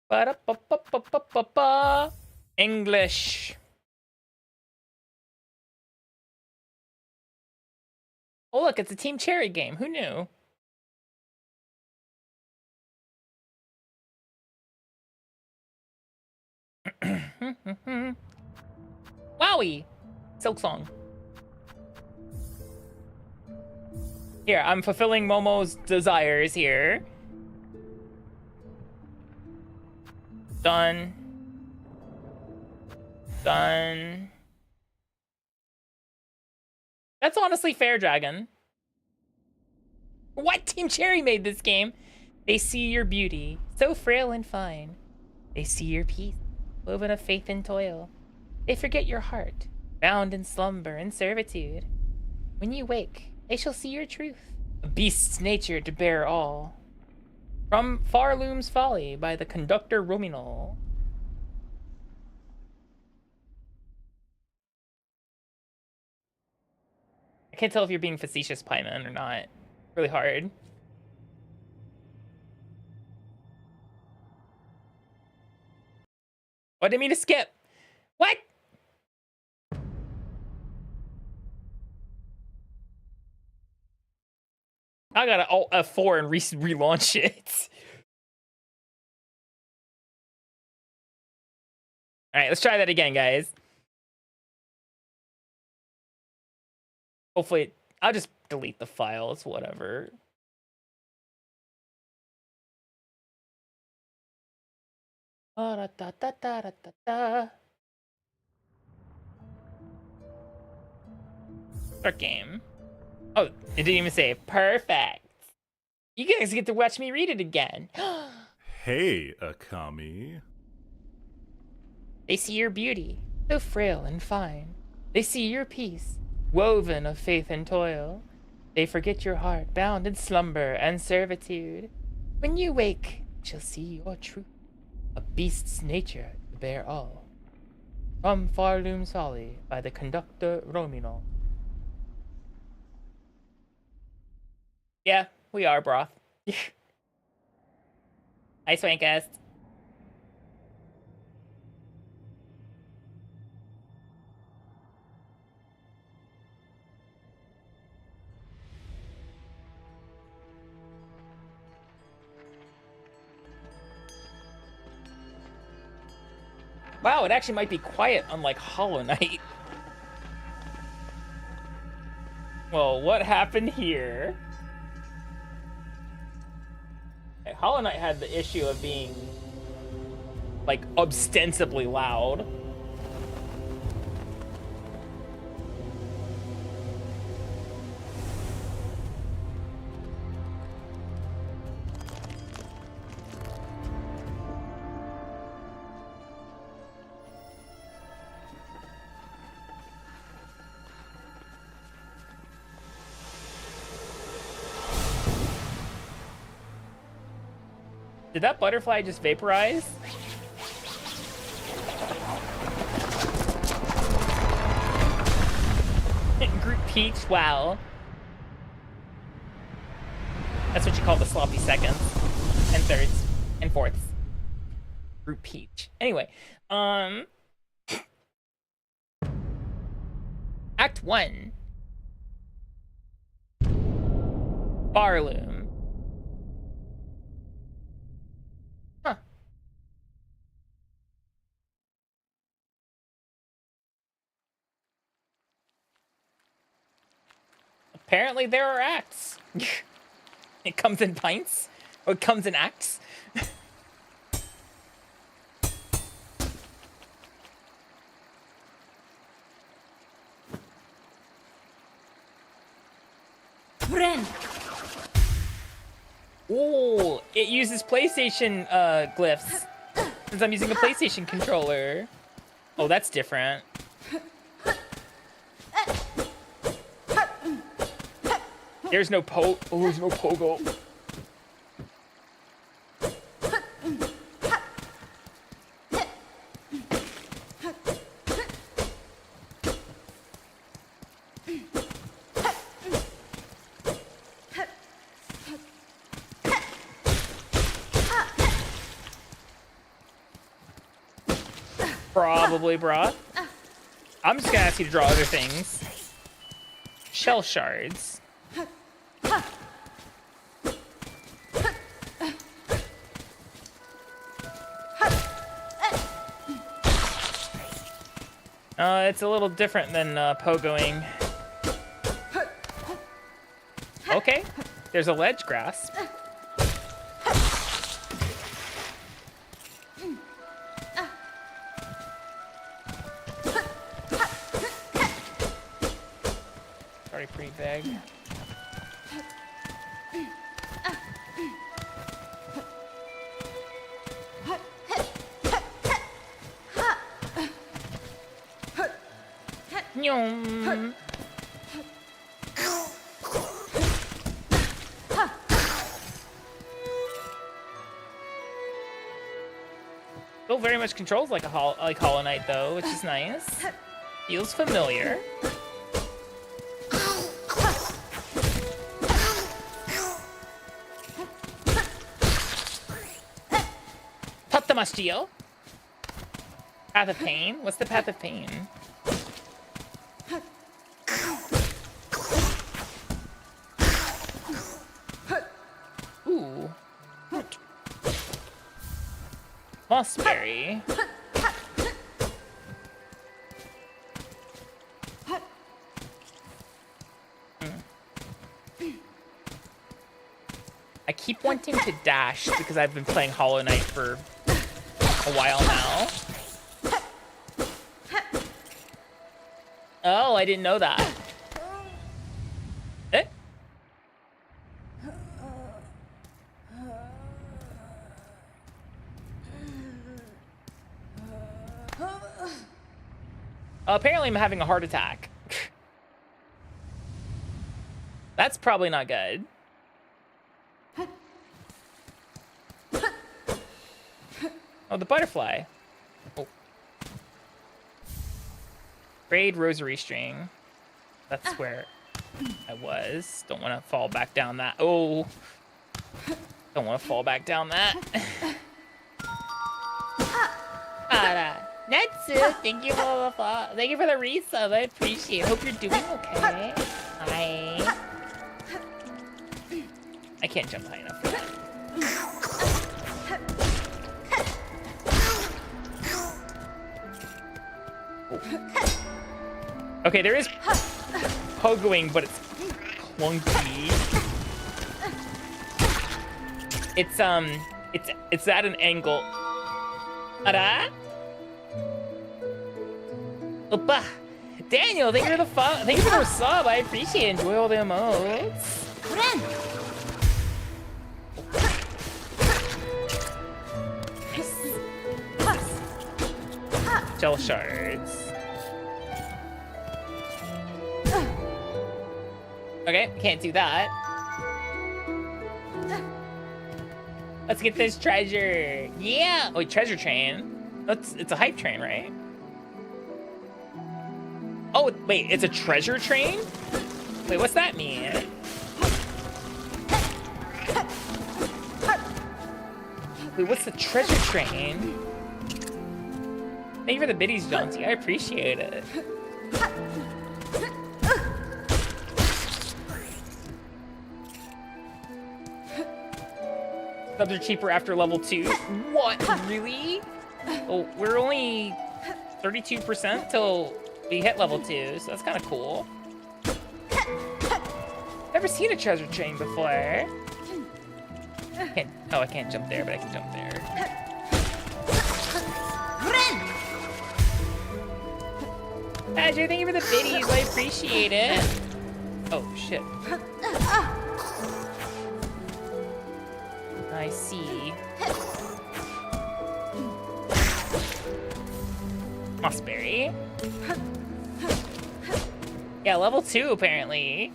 Ba-da-ba-ba-ba-ba-ba. English. Oh, look, it's a Team Cherry game. Who knew? Wowie! Silksong. Here, I'm fulfilling Momo's desires here. Done. Done. That's honestly fair, Dragon. What? Team Cherry made this game? They see your beauty, so frail and fine. They see your peace, woven of faith and toil. They forget your heart, bound in slumber and servitude. When you wake, they shall see your truth, a beast's nature to bear all. From Far Looms Folly by the conductor Ruminal. I can't tell if you're being facetious, Pieman, or not. Really hard. Oh, I didn't mean to skip. What? I gotta Alt F4 and relaunch it. Alright, let's try that again, guys. Hopefully, I'll just delete the files, whatever. Start game. Oh, it didn't even say perfect. You guys get to watch me read it again. Hey, Akami. They see your beauty, so frail and fine. They see your peace, woven of faith and toil. They forget your heart, bound in slumber and servitude. When you wake, shall see your truth, a beast's nature to bear all. From Far Looms Folly by the conductor Romino. Yeah, we are, broth. Hi, Swankast. Wow, it actually might be quiet, unlike Hollow Knight. Well, what happened here? Hollow Knight had the issue of being, like, ostensibly loud. Did that butterfly just vaporize? Group Peach, wow. That's what you call the sloppy seconds, and thirds, and fourths. Fruit peach. Anyway, Act 1. Barloom. Huh. Apparently there are acts. It comes in pints? Or it comes in acts? Friend. Ooh, it uses PlayStation glyphs. Since I'm using a PlayStation controller. Oh, that's different. There's no there's no pogo. Probably broth. I'm just gonna ask you to draw other things. Shell shards. It's a little different than pogoing. Okay, there's a ledge grasp. Already pretty big. Nyom. Still very much controls like Hollow Knight though, which is nice. Feels familiar. Tatamashio. Path of Pain? What's the Path of Pain? Ooh. Mossberry. I keep wanting to dash because I've been playing Hollow Knight for a while now. Oh, I didn't know that. Eh? Apparently I'm having a heart attack. That's probably not good. Oh, the butterfly. Oh. Braid rosary string. That's where I was. Don't want to fall back down that. Oh. Don't want to fall back down that. Natsu, thank you for the resub. I appreciate it. Hope you're doing okay. Hi. I can't jump high enough for that. Okay, there is pogoing, but it's clunky. It's at an angle. Ara? Opa! Daniel, thank you for the sub. I appreciate it. Enjoy all the emotes. Shell shards. Okay, can't do that. Let's get this treasure. Yeah. Wait, treasure train. It's a hype train, right? Oh, wait, it's a treasure train? Wait, what's that mean? Wait, what's the treasure train? Thank you for the biddies, Jaunty. I appreciate it. Subs are cheaper after level 2. What? Really? Oh, we're only 32% till we hit level 2, so that's kind of cool. Never seen a treasure train before. I can't jump there, but I can jump there. Badger, thank you for the biddies. I appreciate it. Oh, shit. I see. Mossberry. Yeah, level 2 apparently.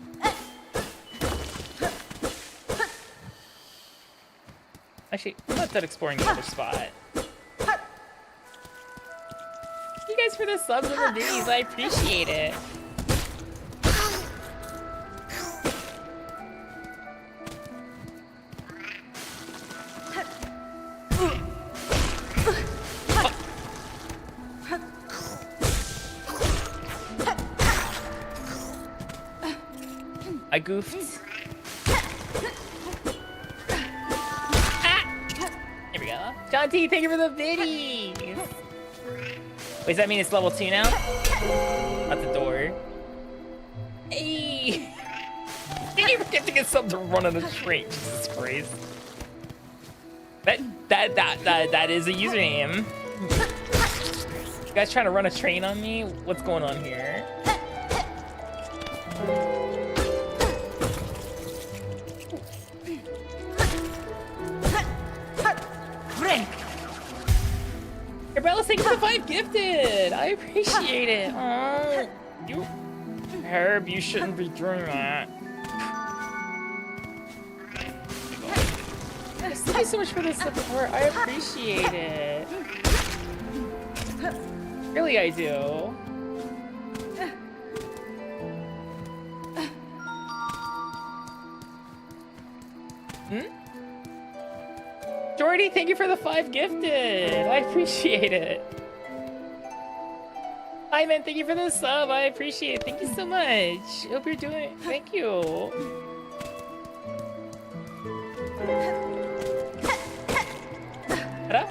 Actually, I'm not done exploring the other spot. Thank you guys for the subs and the biddies. I appreciate it. I goofed. Here we go. John T, thank you for the biddies. Wait, does that mean it's level 2 now? At the door. Hey! Did you forget to get something to run on a train? Jesus Christ. That is a username. You guys trying to run a train on me? What's going on here? Gabriella, thank you for the 5 gifted. I appreciate it. Oh, you, Herb, you shouldn't be doing that. Thank you so much for the support. I appreciate it. Really, I do. Jordy, thank you for the 5 gifted. I appreciate it. Ivan, thank you for the sub. I appreciate it. Thank you so much. Hope you're doing. Thank you. Ta-da.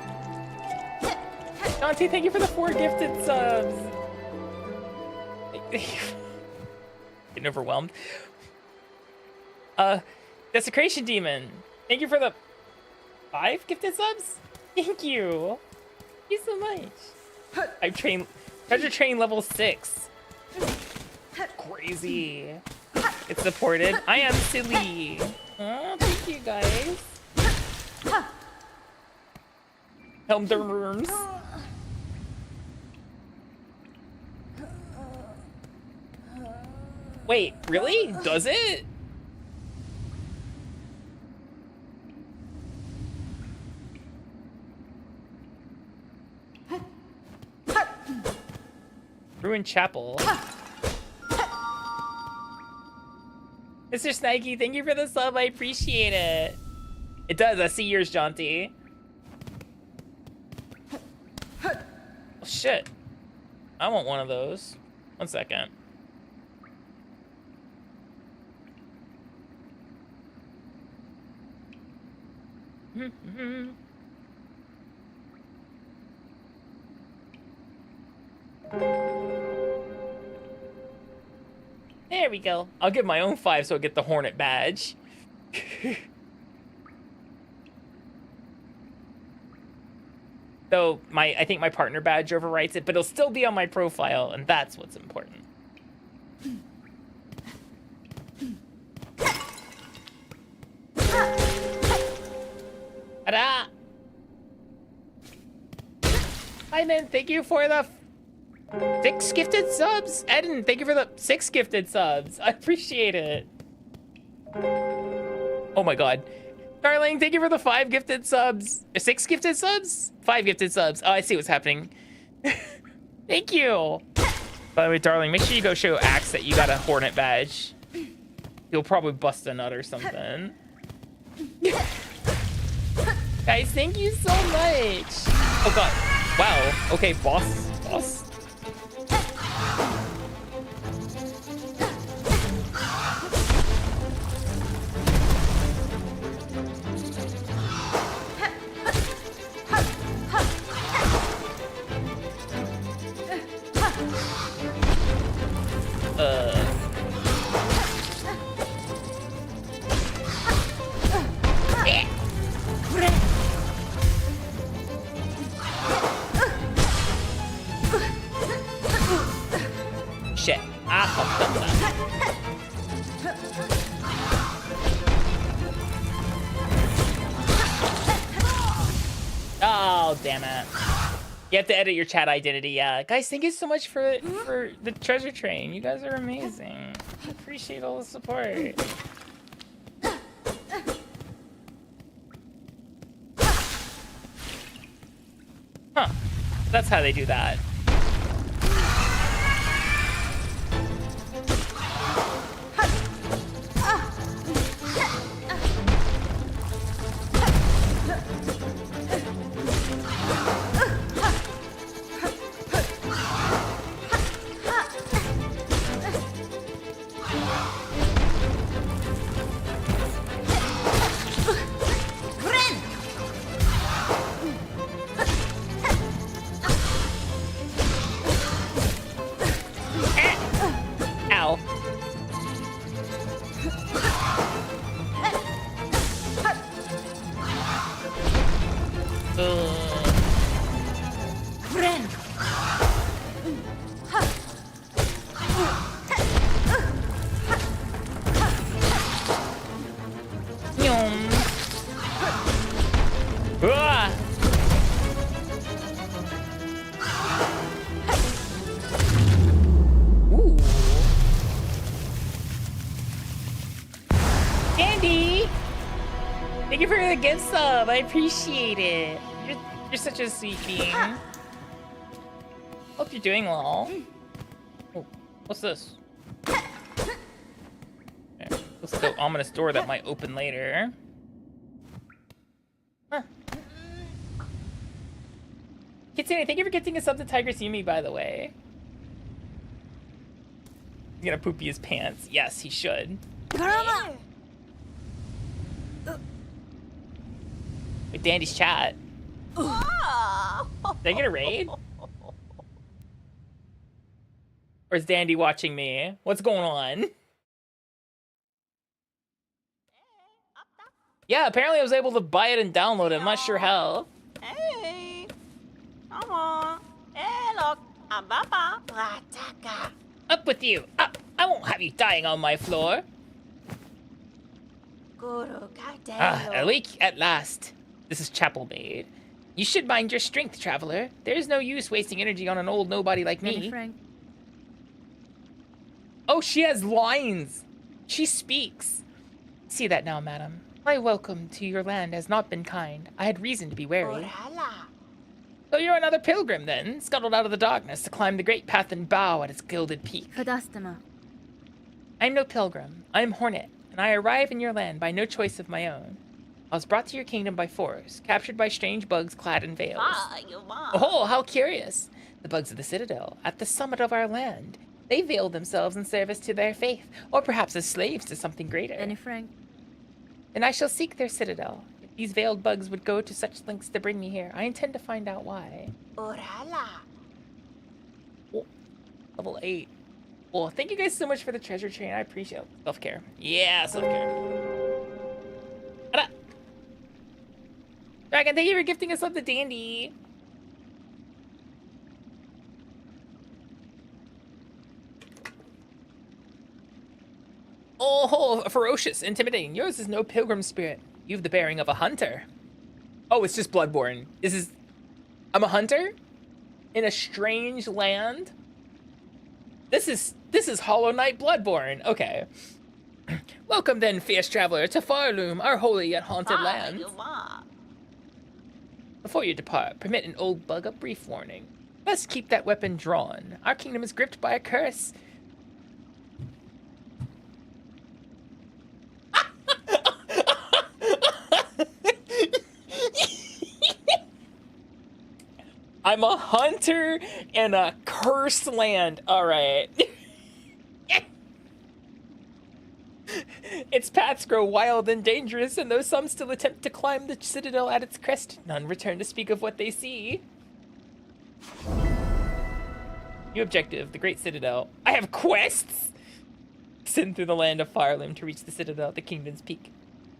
Dante, thank you for the 4 gifted subs. Getting overwhelmed. Desecration Demon, thank you for the 5 gifted subs? Thank you. Thank you so much. Treasure train level 6. Crazy. It's supported. I am silly. Oh, thank you guys. Helm derms. Wait, really? Does it? Ruined Chapel. Mr. Snaggy, thank you for the sub. I appreciate it. It does. I see yours, Jaunty. Oh, shit. I want one of those. 1 second. There we go. I'll give my own 5 so I get the Hornet badge. Though I think my partner badge overwrites it, but it'll still be on my profile, and that's what's important. Ta-da! Hi, man. Thank you for the 6 gifted subs. Eden, thank you for the 6 gifted subs. I appreciate it. Oh my god. Darling, thank you for the 5 gifted subs. 6 gifted subs? 5 gifted subs. Oh, I see what's happening. Thank you. By the way, darling, make sure you go show Axe that you got a Hornet badge. He'll probably bust a nut or something. Guys, thank you so much. Oh god. Wow. Okay, boss. Boss. Shit. I fucked up that. Oh, damn it. You have to edit your chat identity, yeah. Guys, thank you so much for the treasure train. You guys are amazing. I appreciate all the support. Huh. That's how they do that. Ow. Ah! Ooh. Andy! Thank you for the gift sub. I appreciate it. You're such a sweet being. Hope you're doing well. Oh, what's this? Okay, looks like an ominous door that might open later. Huh. Kitsune, thank you for getting us up to Tigress Yumi, by the way. He's gonna poopy his pants. Yes, he should. With Dandy's chat. Did I get a raid? Or is Dandy watching me? What's going on? Yeah, apparently I was able to buy it and download it. I'm not sure how. Hey, come on. Hey, look, I'm Papa. Rataka. Up with you! Up! I won't have you dying on my floor. Guru Awake at last. This is Chapel Maid. You should mind your strength, traveler. There's no use wasting energy on an old nobody like me. Oh, she has lines. She speaks. See that now, madam. My welcome to your land has not been kind. I had reason to be wary. So you're another pilgrim, then, scuttled out of the darkness to climb the great path and bow at its gilded peak. I'm no pilgrim. I'm Hornet, and I arrive in your land by no choice of my own. I was brought to your kingdom by force, captured by strange bugs clad in veils. Oh, how curious! The bugs of the Citadel, at the summit of our land. They veiled themselves in service to their faith, or perhaps as slaves to something greater. Then I shall seek their Citadel. If these veiled bugs would go to such lengths to bring me here, I intend to find out why. Oh, level 8. Well, thank you guys so much for the treasure train. I appreciate it. Self-care. Yeah, self-care. Dragon, thank you for gifting us up the Dandy. Oh, ferocious, intimidating. Yours is no pilgrim spirit. You've the bearing of a hunter. Oh, it's just Bloodborne. I'm a hunter? In a strange land? This is Hollow Knight Bloodborne. Okay. Welcome then, fierce traveler, to Farloom, our holy yet haunted land. Before you depart, permit an old bug a brief warning. Best keep that weapon drawn. Our kingdom is gripped by a curse. I'm a hunter in a cursed land. All right. Its paths grow wild and dangerous, and though some still attempt to climb the citadel at its crest, none return to speak of what they see. New objective, the Great Citadel. I have quests! Send through the land of Fireloom to reach the Citadel at the Kingdom's peak.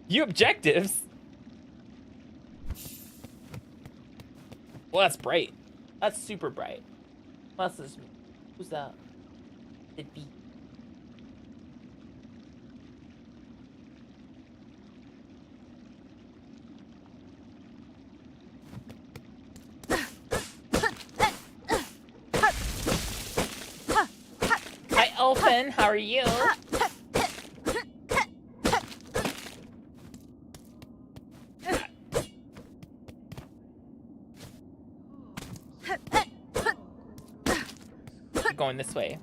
New objectives? Well, that's bright. That's super bright. What's this? Who's that? It be. Hi, Elfin. How are you? Going this way.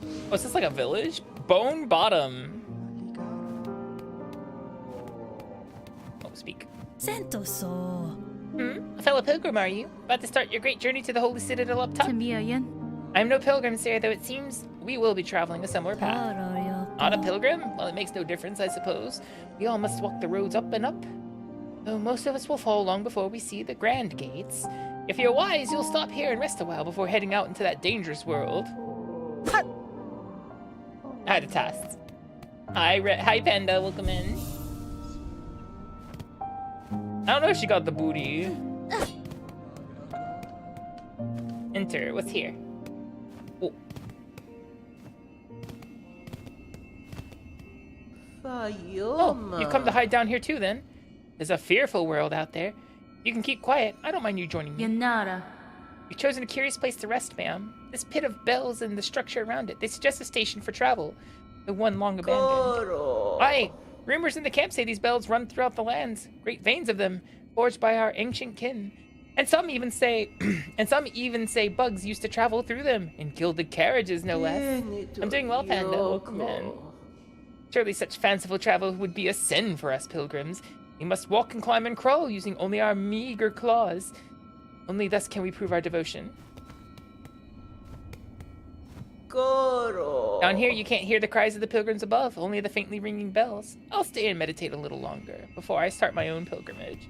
Oh, is this like a village? Bone Bottom. Oh, speak. A fellow pilgrim, are you? About to start your great journey to the holy citadel up top? I'm no pilgrim, sir, though it seems we will be traveling a similar path. Not a pilgrim? Well, it makes no difference, I suppose. We all must walk the roads up and up. Though most of us will fall long before we see the grand gates. If you're wise, you'll stop here and rest a while before heading out into that dangerous world. I had a test. Hi, Panda. Welcome in. I don't know if she got the booty. Enter. What's here? Oh. Oh, you've come to hide down here too, then? There's a fearful world out there. You can keep quiet. I don't mind you joining me. You've chosen a curious place to rest, ma'am. This pit of bells and the structure around it. They suggest a station for travel. The one long abandoned. Aye. Rumors in the camp say these bells run throughout the lands. Great veins of them, forged by our ancient kin. And some even say bugs used to travel through them, in gilded carriages, no less. I'm doing well, Panda. Welcome in. Surely such fanciful travel would be a sin for us pilgrims. We must walk and climb and crawl using only our meager claws. Only thus can we prove our devotion. Down here you can't hear the cries of the pilgrims above, only the faintly ringing bells. I'll stay and meditate a little longer before I start my own pilgrimage.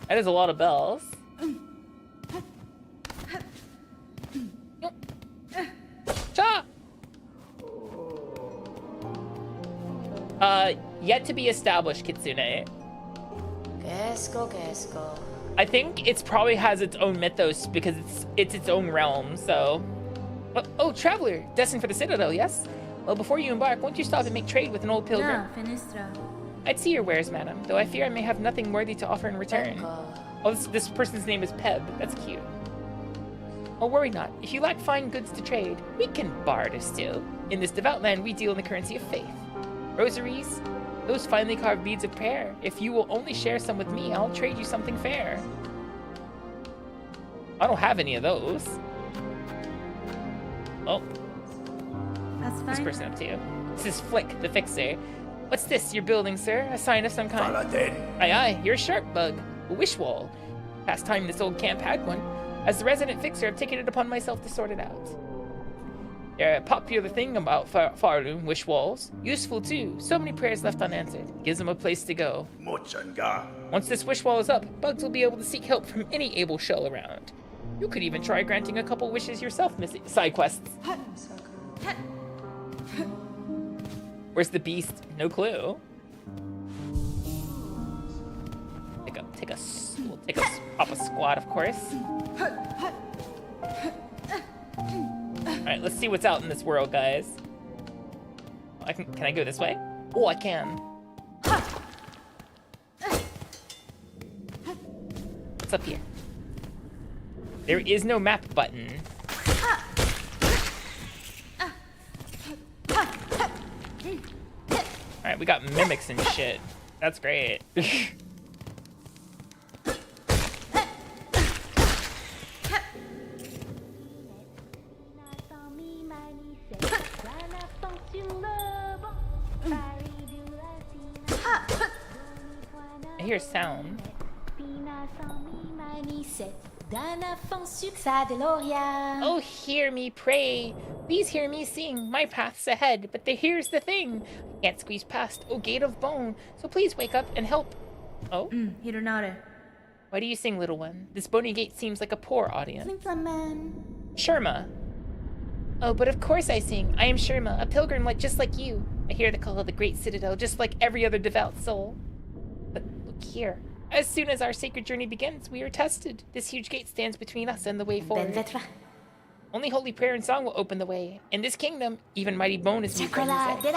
That is a lot of bells. Cha! Yet to be established, Kitsune. I think it's probably has its own mythos because it's its own realm, so... Oh, traveler! Destined for the Citadel, yes? Well, before you embark, won't you stop and make trade with an old pilgrim? I'd see your wares, madam, though I fear I may have nothing worthy to offer in return. Oh, this person's name is Peb. That's cute. Oh, worry not. If you lack fine goods to trade, we can barter still. In this devout land, we deal in the currency of faith. Rosaries, those finely carved beads of prayer. If you will only share some with me, I'll trade you something fair. I don't have any of those. Oh. That's fine. What's this person up to? This is Flick, the fixer. What's this you're building, sir? A sign of some kind? Aye, aye, you're a sharp bug. A wish wall. Past time this old camp had one. As the resident fixer, I've taken it upon myself to sort it out. They're a popular thing about Farloom wish walls. Useful too. So many prayers left unanswered. Gives them a place to go. Once this wish wall is up, bugs will be able to seek help from any able shell around. You could even try granting a couple wishes yourself, Missy. Side quests. Where's the beast? No clue. We'll take a pop a squat, of course. Alright, let's see what's out in this world, guys. Can I go this way? Oh, I can. What's up here? There is no map button. Alright, we got mimics and shit. That's great. I hear sound. Oh, hear me pray. Please hear me sing. My path's ahead, but here's the thing. I can't squeeze past, oh gate of bone. So please wake up and help. Oh? Why do you sing, little one? This bony gate seems like a poor audience. Sherma. Oh, but of course I sing. I am Sherma, a pilgrim just like you. I hear the call of the great citadel, just like every other devout soul. But look here. As soon as our sacred journey begins, we are tested. This huge gate stands between us and the way forward. Only holy prayer and song will open the way. In this kingdom, even mighty bone is meet by music.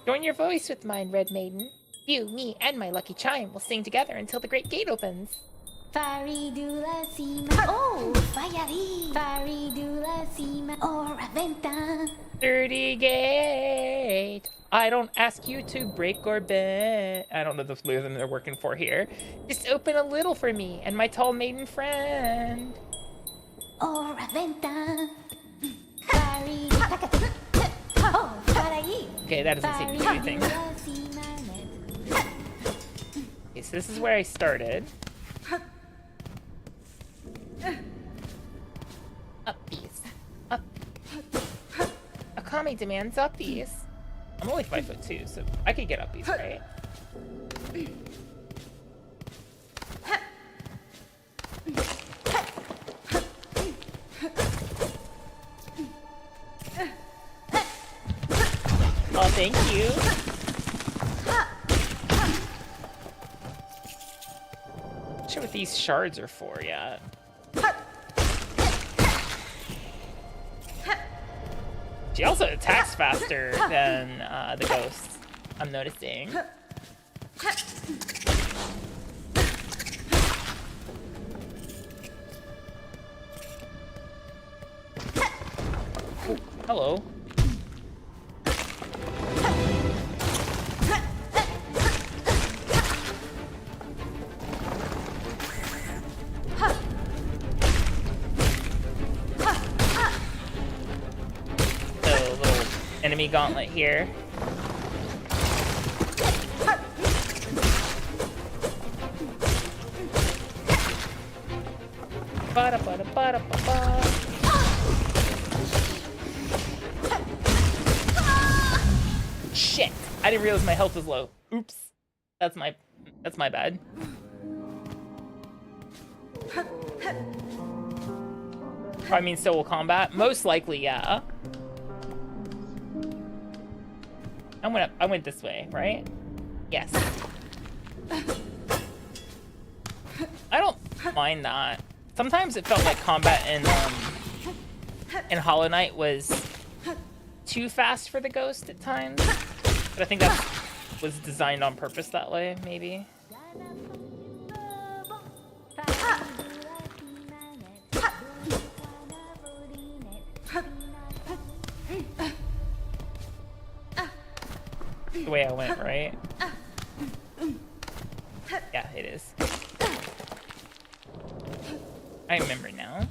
Join your voice with mine, Red Maiden. You, me, and my lucky chime will sing together until the great gate opens. Dirty gate. I don't ask you to break or bend. I don't know the rhythm they're working for here. Just open a little for me and my tall maiden friend. Okay, that doesn't seem to do anything. Okay, so this is where I started. Uppies. Up. Akami demands uppies. I'm only 5'2", so I could get uppies, right? Oh, thank you. Not sure what these shards are for yet. She also attacks faster than the ghosts, I'm noticing. Ooh, hello. Enemy gauntlet here. Shit! I didn't realize my health was low. Oops. That's my bad. I mean, solo combat? Most likely, yeah. I went this way, right? Yes. I don't mind that. Sometimes it felt like combat in Hollow Knight was too fast for the ghost at times. But I think that was designed on purpose that way, maybe. The way I went, right? Yeah, it is. I remember now.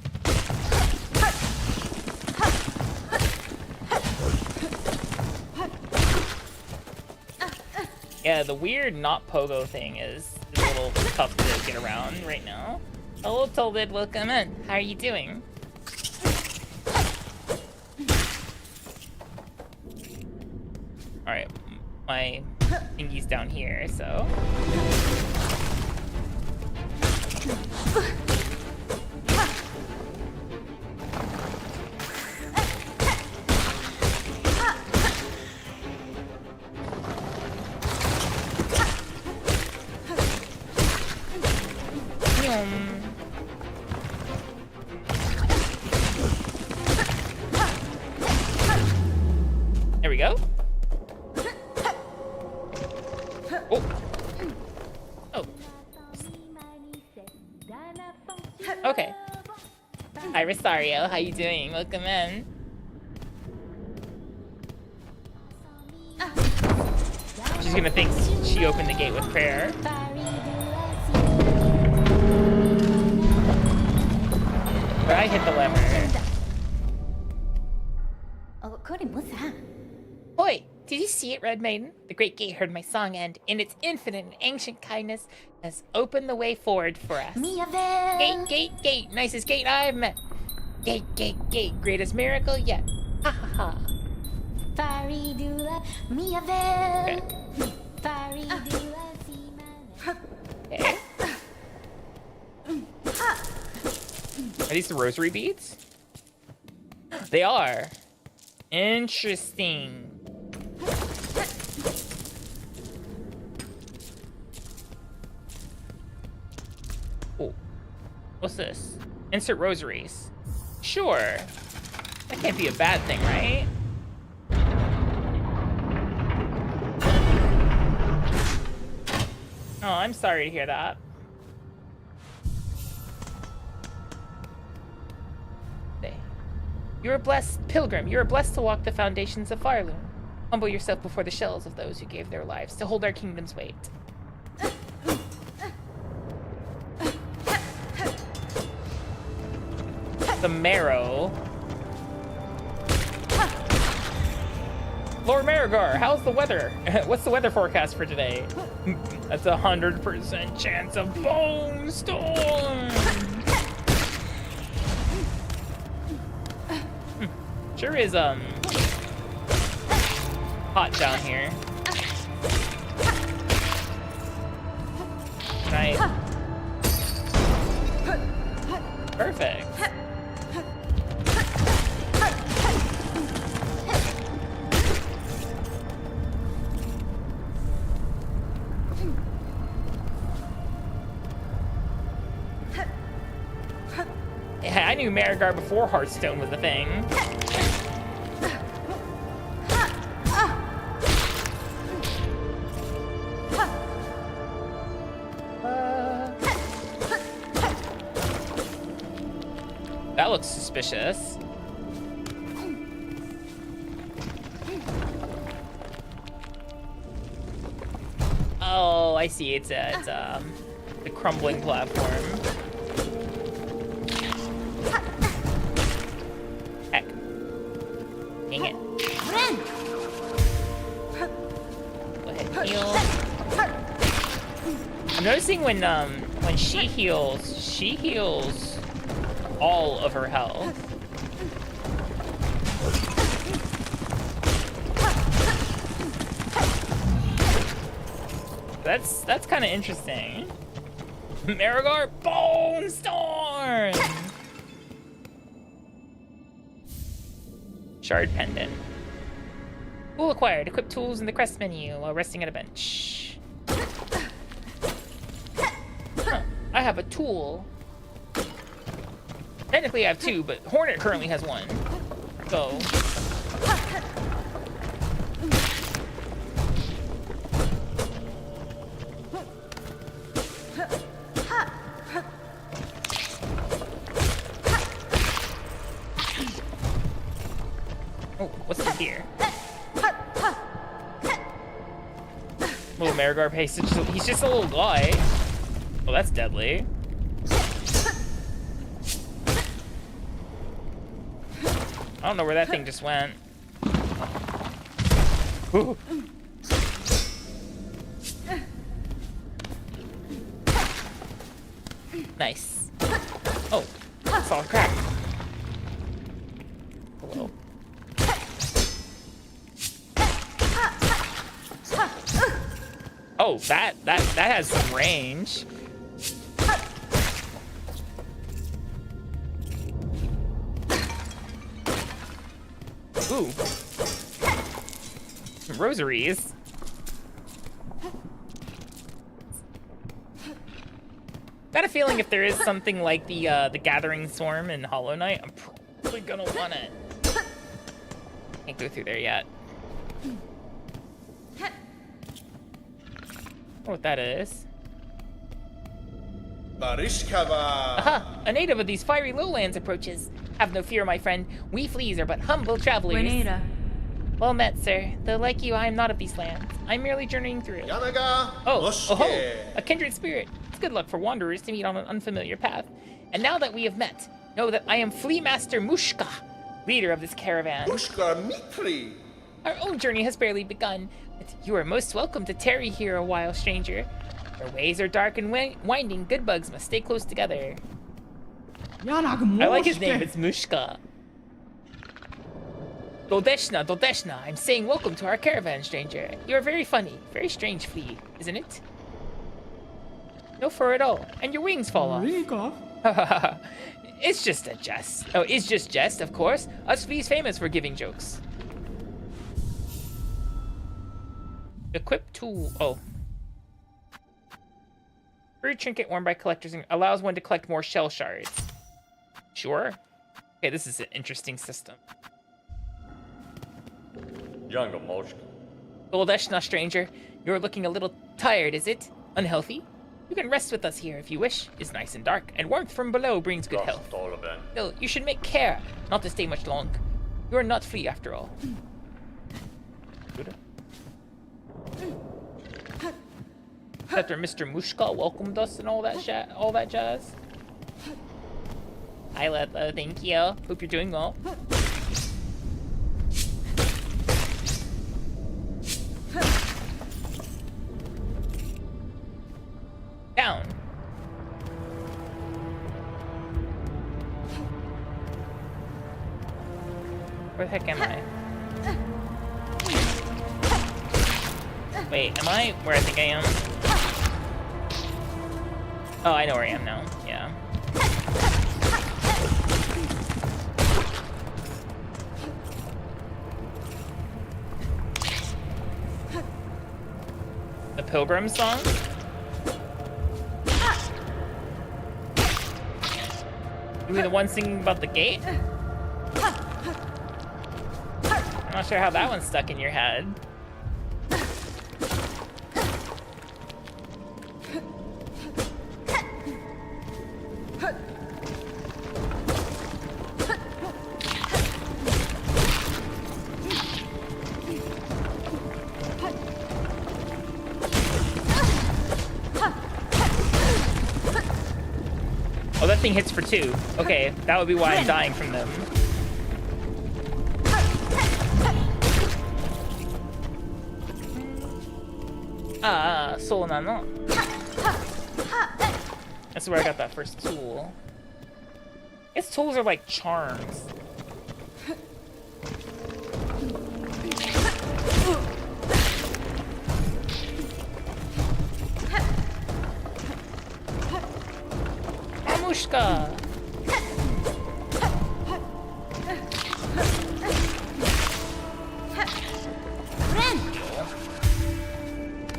Yeah, the weird not pogo thing is a little tough to get around right now. Hello, Tolded, welcome in. How are you doing? Alright, my thingy's down here, so... There we go. Oh. Oh. Okay. Hi, Rosario. How you doing? Welcome in. She's gonna think she opened the gate with prayer. But I hit the lever. Oh, これもさ。Oi! Did you see it, Red Maiden? The great gate heard my song, and in its infinite and ancient kindness has opened the way forward for us. Gate, gate, gate, nicest gate I've met. Gate, gate, gate, greatest miracle yet. Ha ha ha. Okay. Okay. Are these the rosary beads? They are. Interesting. Oh, what's this? Insert rosaries. Sure. That can't be a bad thing, right? Oh, I'm sorry to hear that. You are blessed, pilgrim. You are blessed to walk the foundations of Farloon. Humble yourself before the shells of those who gave their lives to hold our kingdom's weight. The marrow. Lord Marigar, how's the weather? What's the weather forecast for today? That's 100% chance of bone storm. Sure is hot down here. Right. Perfect. Yeah, I knew Marigar before Hearthstone was a thing. That looks suspicious. Oh, I see. It's the crumbling platform. Heck. Dang it. Go ahead and heal. I'm noticing when she heals all of her health. That's kind of interesting. Marigar Bone Storm. Shard pendant. Tool acquired. Equip tools in the crest menu while resting at a bench. Huh. I have a tool. Technically I have two, but Hornet currently has one. So. Oh, what's in here? Little Marigar pace. He's just a little guy. Oh, that's deadly. I don't know where that thing just went. Ooh. Nice. Oh, solid crack. Hello. Oh, that has some range. Ooh. Rosaries. Got a feeling if there is something like the Gathering Swarm in Hollow Knight, I'm probably gonna want it. Can't go through there yet. I don't know what that is. Aha! A native of these fiery lowlands approaches. Have no fear, my friend. We fleas are but humble travelers. Renata. Well met, sir. Though like you, I am not of these lands. I'm merely journeying through. Oh, a kindred spirit. It's good luck for wanderers to meet on an unfamiliar path. And now that we have met, know that I am Flea Master Mushka, leader of this caravan. Mushka Mitri. Our own journey has barely begun, but you are most welcome to tarry here a while, stranger. Our ways are dark and winding. Good bugs must stay close together. I like his name. It's Mushka. Dodeshna, Dodeshna. I'm saying welcome to our caravan, stranger. You are very funny. Very strange flea, isn't it? No fur at all. And your wings fall off. It's just a jest. Oh, it's just jest, of course. Us fleas famous for giving jokes. Equip tool. Oh. Free trinket worn by collectors and allows one to collect more shell shards. Sure. Okay, this is an interesting system. Younger Moshka. Goldeshna, stranger. You're looking a little tired, is it? Unhealthy? You can rest with us here if you wish. It's nice and dark, and warmth from below brings good health. Still, you should make care not to stay much long. You are not free after all. Good. After Mr. Mushka welcomed us and all that jazz. Hi, Letha. Thank you. Hope you're doing well. Down. Where the heck am I? Wait, am I where I think I am? Oh, I know where I am now. Yeah. The Pilgrim song? Are we the one singing about the gate? I'm not sure how that one's stuck in your head. Oh, that thing hits for 2. Okay, that would be why I'm dying from them. Ah, soul nano. That's where I got that first tool. I guess tools are like charms. Amushka!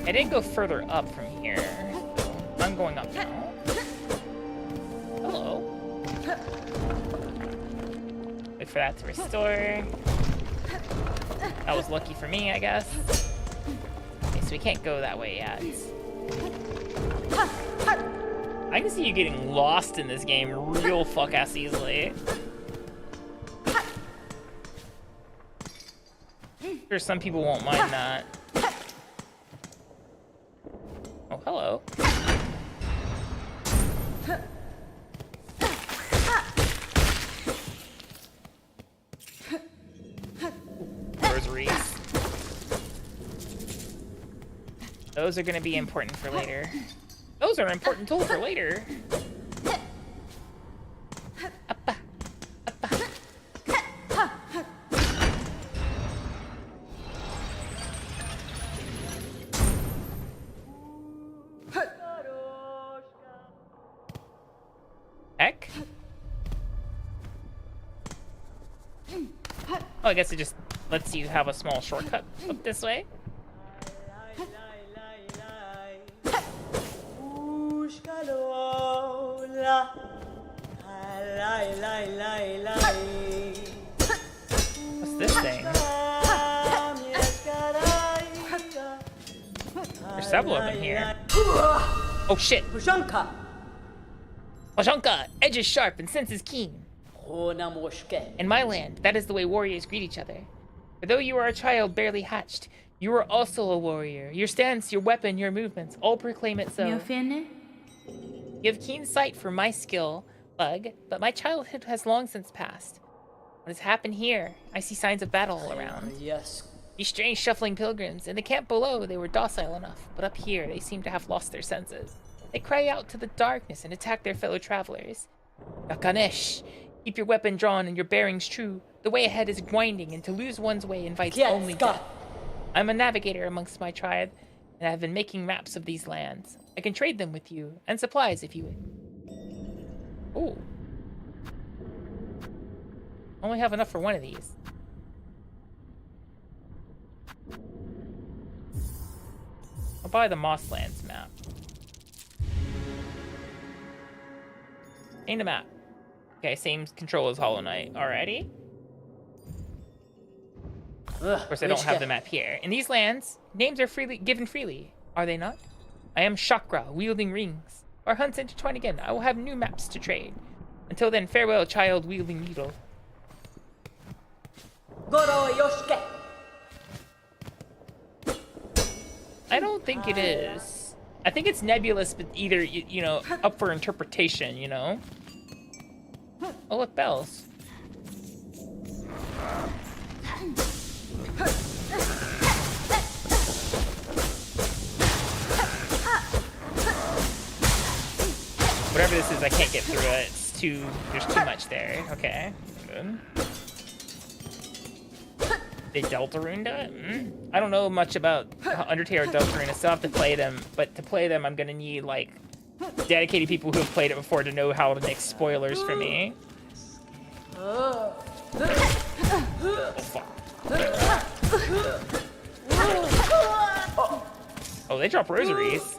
I didn't go further up from here. I'm going up now. Hello. Wait for that to restore. That was lucky for me, I guess. Okay, so we can't go that way yet. I can see you getting lost in this game real fuck-ass easily. Sure, some people won't mind that. Oh, hello. Rosaries. Those are gonna be important for later. Those are an important tool for later. Appa. Appa. Heck? Oh, I guess it just lets you have a small shortcut up this way. What's this thing? There's several of them here. Oh shit! Pashanka! Edge is sharp and sense is keen. In my land, that is the way warriors greet each other. For though you are a child barely hatched, you are also a warrior. Your stance, your weapon, your movements, all proclaim it so. You have keen sight for my skill, Bug, but my childhood has long since passed. What has happened here? I see signs of battle all around. These strange shuffling pilgrims. In the camp below, they were docile enough, but up here, they seem to have lost their senses. They cry out to the darkness and attack their fellow travelers. Nakanesh, keep your weapon drawn and your bearings true. The way ahead is winding, and to lose one's way invites only death. I'm a navigator amongst my tribe, and I've been making maps of these lands. I can trade them with you, and supplies if you would. Ooh. Only have enough for one of these. I'll buy the Mosslands map. Ain't a map. Okay, same control as Hollow Knight. Alrighty. Of course, I don't have the map here. In these lands, names are given freely, are they not? I am Chakra, wielding rings. Our hunts intertwine again. I will have new maps to trade. Until then, farewell, child wielding needle. I don't think it is. I think it's nebulous, but either, you know, up for interpretation, you know? Oh, look, bells. Whatever this is, I can't get through it. It's too, there's too much there. Okay, good. They Deltaruned it? I don't know much about Undertale or Deltarune. I still have to play them, but to play them, I'm gonna need, like, dedicated people who have played it before to know how to make spoilers for me. Oh, fuck. Oh, they drop rosaries.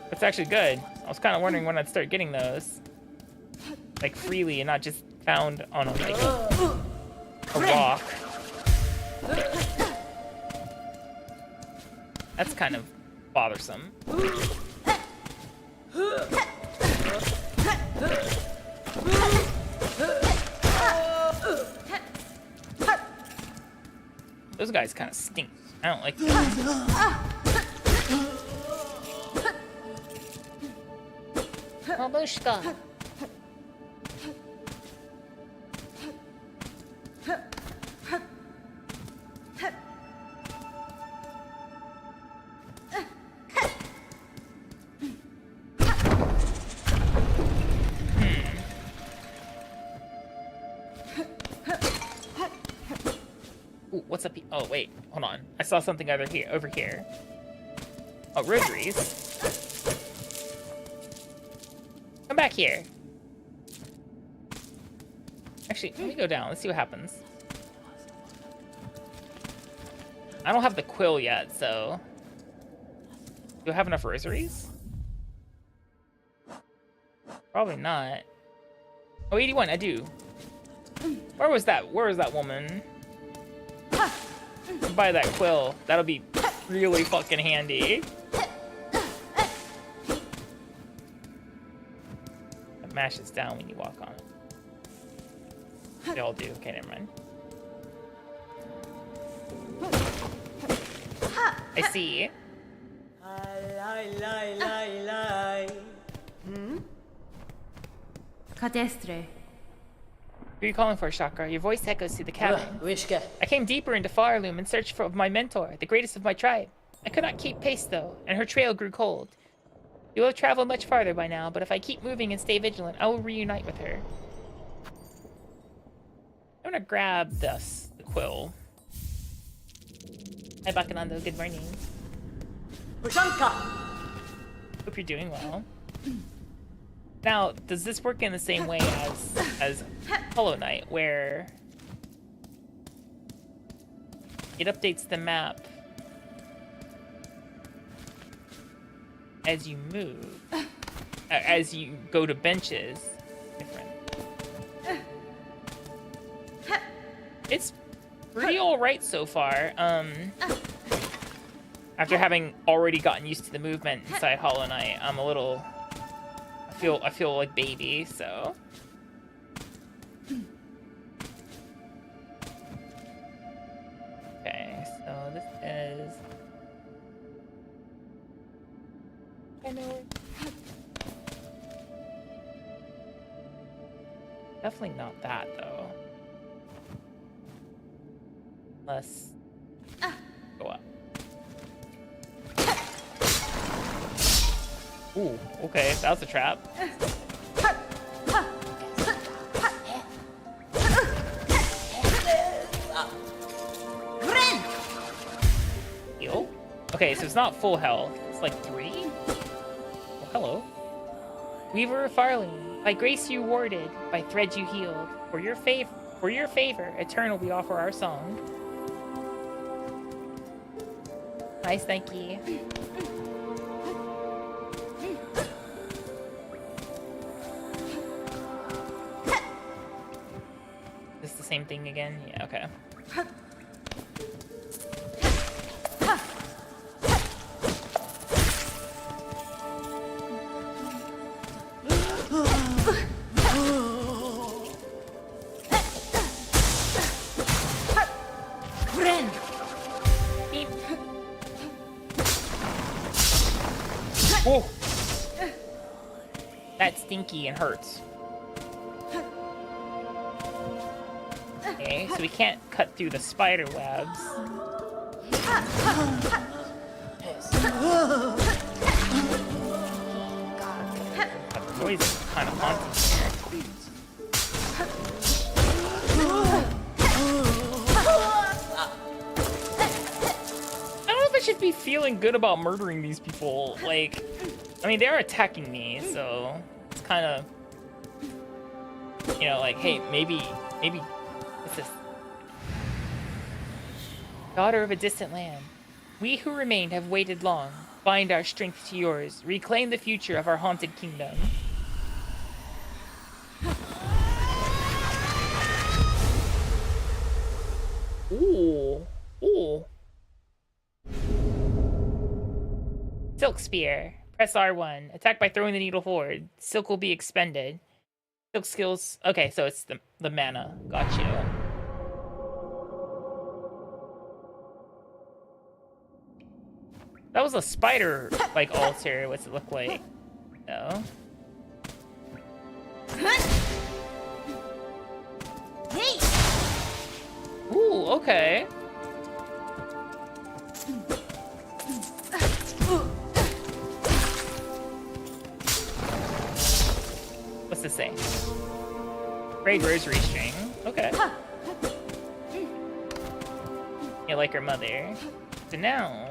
That's actually good. I was kind of wondering when I'd start getting those. Like, freely and not just found on a, like, a rock. That's kind of bothersome. Those guys kind of stink. I don't like them. Babushka. Ooh, what's up? Oh, wait, hold on. I saw something over here. Oh, rosaries. Come back here. Actually, let me go down. Let's see what happens. I don't have the quill yet, so... Do I have enough rosaries? Probably not. Oh, 81, I do. Where was that woman? Buy that quill. That'll be really fucking handy. It mashes down when you walk on it. They all do. Okay, never mind. I see. Cadestre. Who are you calling for, Chakra? Your voice echoes through the cabin. I came deeper into Farloom in search of my mentor, the greatest of my tribe. I could not keep pace, though, and her trail grew cold. You will have traveled much farther by now, but if I keep moving and stay vigilant, I will reunite with her. I'm gonna grab this, the quill. Hi, Bakanando. Good morning. Hope you're doing well. Now, does this work in the same way as Hollow Knight, where it updates the map as you move, as you go to benches? Different. It's pretty alright so far. After having already gotten used to the movement inside Hollow Knight, I'm a little... I feel like baby, so... Okay, so this is... I know it. Definitely not that, though. Let's go up. Ooh, okay, that was a trap. Heal? Okay, so it's not full health. It's like 3? Oh, hello. Weaver of Farling, by grace you warded, by thread you healed. For your favor, eternal we offer our song. Nice, thank you. Is this the same thing again? Yeah, okay. Whoa! That's stinky and hurts. Okay, so we can't cut through the spider webs. That noise is kind of haunting. I don't know if I should be feeling good about murdering these people. Like, I mean, they're attacking me, so it's kind of, you know, like, hey, maybe, what's this? Daughter of a distant land, we who remain have waited long. Bind our strength to yours. Reclaim the future of our haunted kingdom. Ooh, ooh. Silk Spear. Press R1. Attack by throwing the needle forward. Silk will be expended. Silk skills. Okay, so it's the mana. Got you. That was a spider like altar. What's it look like? No. Ooh, okay. What's this say? Braid rosary string. Okay. You like her mother. So now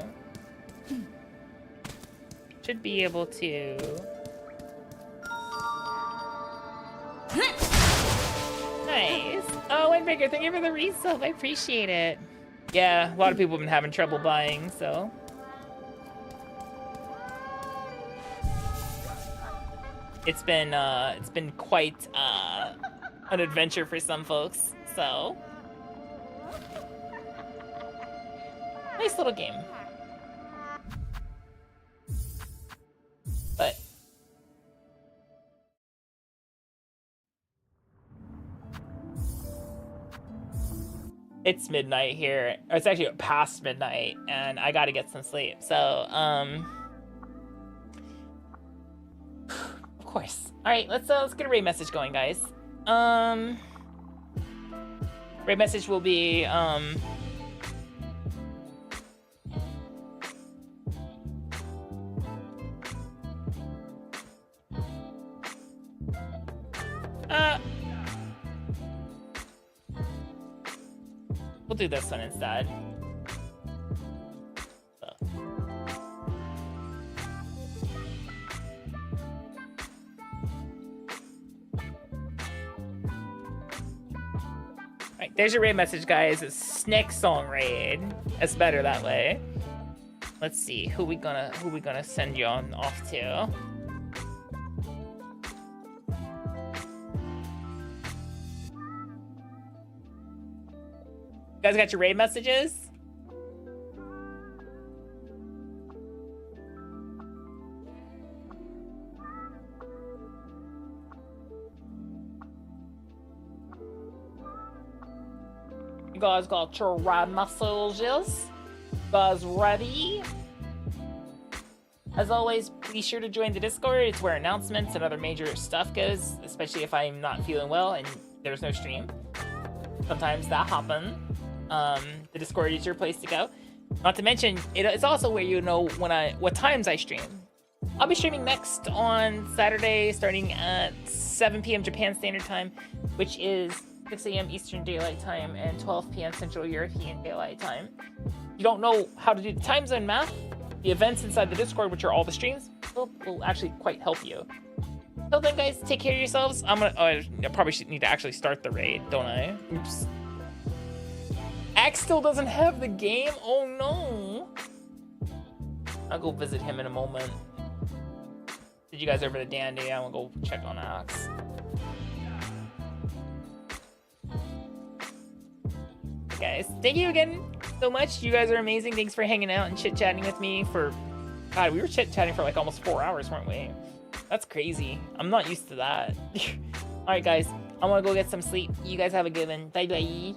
should be able to nice. Oh, Windbreaker, thank you for the resub. I appreciate it. Yeah, a lot of people have been having trouble buying, so it's been quite an adventure for some folks. So nice little game. But it's midnight here. Or it's actually past midnight, and I gotta get some sleep. So, of course. All right, let's get a raid message going, guys. Raid message will be we'll do this one instead. So. Alright, there's your raid message, guys. It's Silksong raid. It's better that way. Let's see who we gonna send you on off to. You guys got your raid messages? You guys got your raid messages? You guys ready? As always, be sure to join the Discord. It's where announcements and other major stuff goes, especially if I'm not feeling well and there's no stream. Sometimes that happens. The Discord is your place to go. Not to mention, it's also where you know what times I stream. I'll be streaming next on Saturday, starting at 7 p.m. Japan Standard Time, which is 6 a.m. Eastern Daylight Time and 12 p.m. Central European Daylight Time. If you don't know how to do the time zone math, the events inside the Discord, which are all the streams, will actually quite help you. Till then, guys, take care of yourselves. I probably should need to actually start the raid, don't I? Oops. Axe still doesn't have the game? Oh no! I'll go visit him in a moment. Did you guys over to Dandy? I'm gonna go check on Axe. Guys, thank you again so much. You guys are amazing. Thanks for hanging out and chit-chatting with me for... God, we were chit-chatting for like almost 4 hours, weren't we? That's crazy. I'm not used to that. Alright, guys. I'm gonna go get some sleep. You guys have a good one. Bye-bye.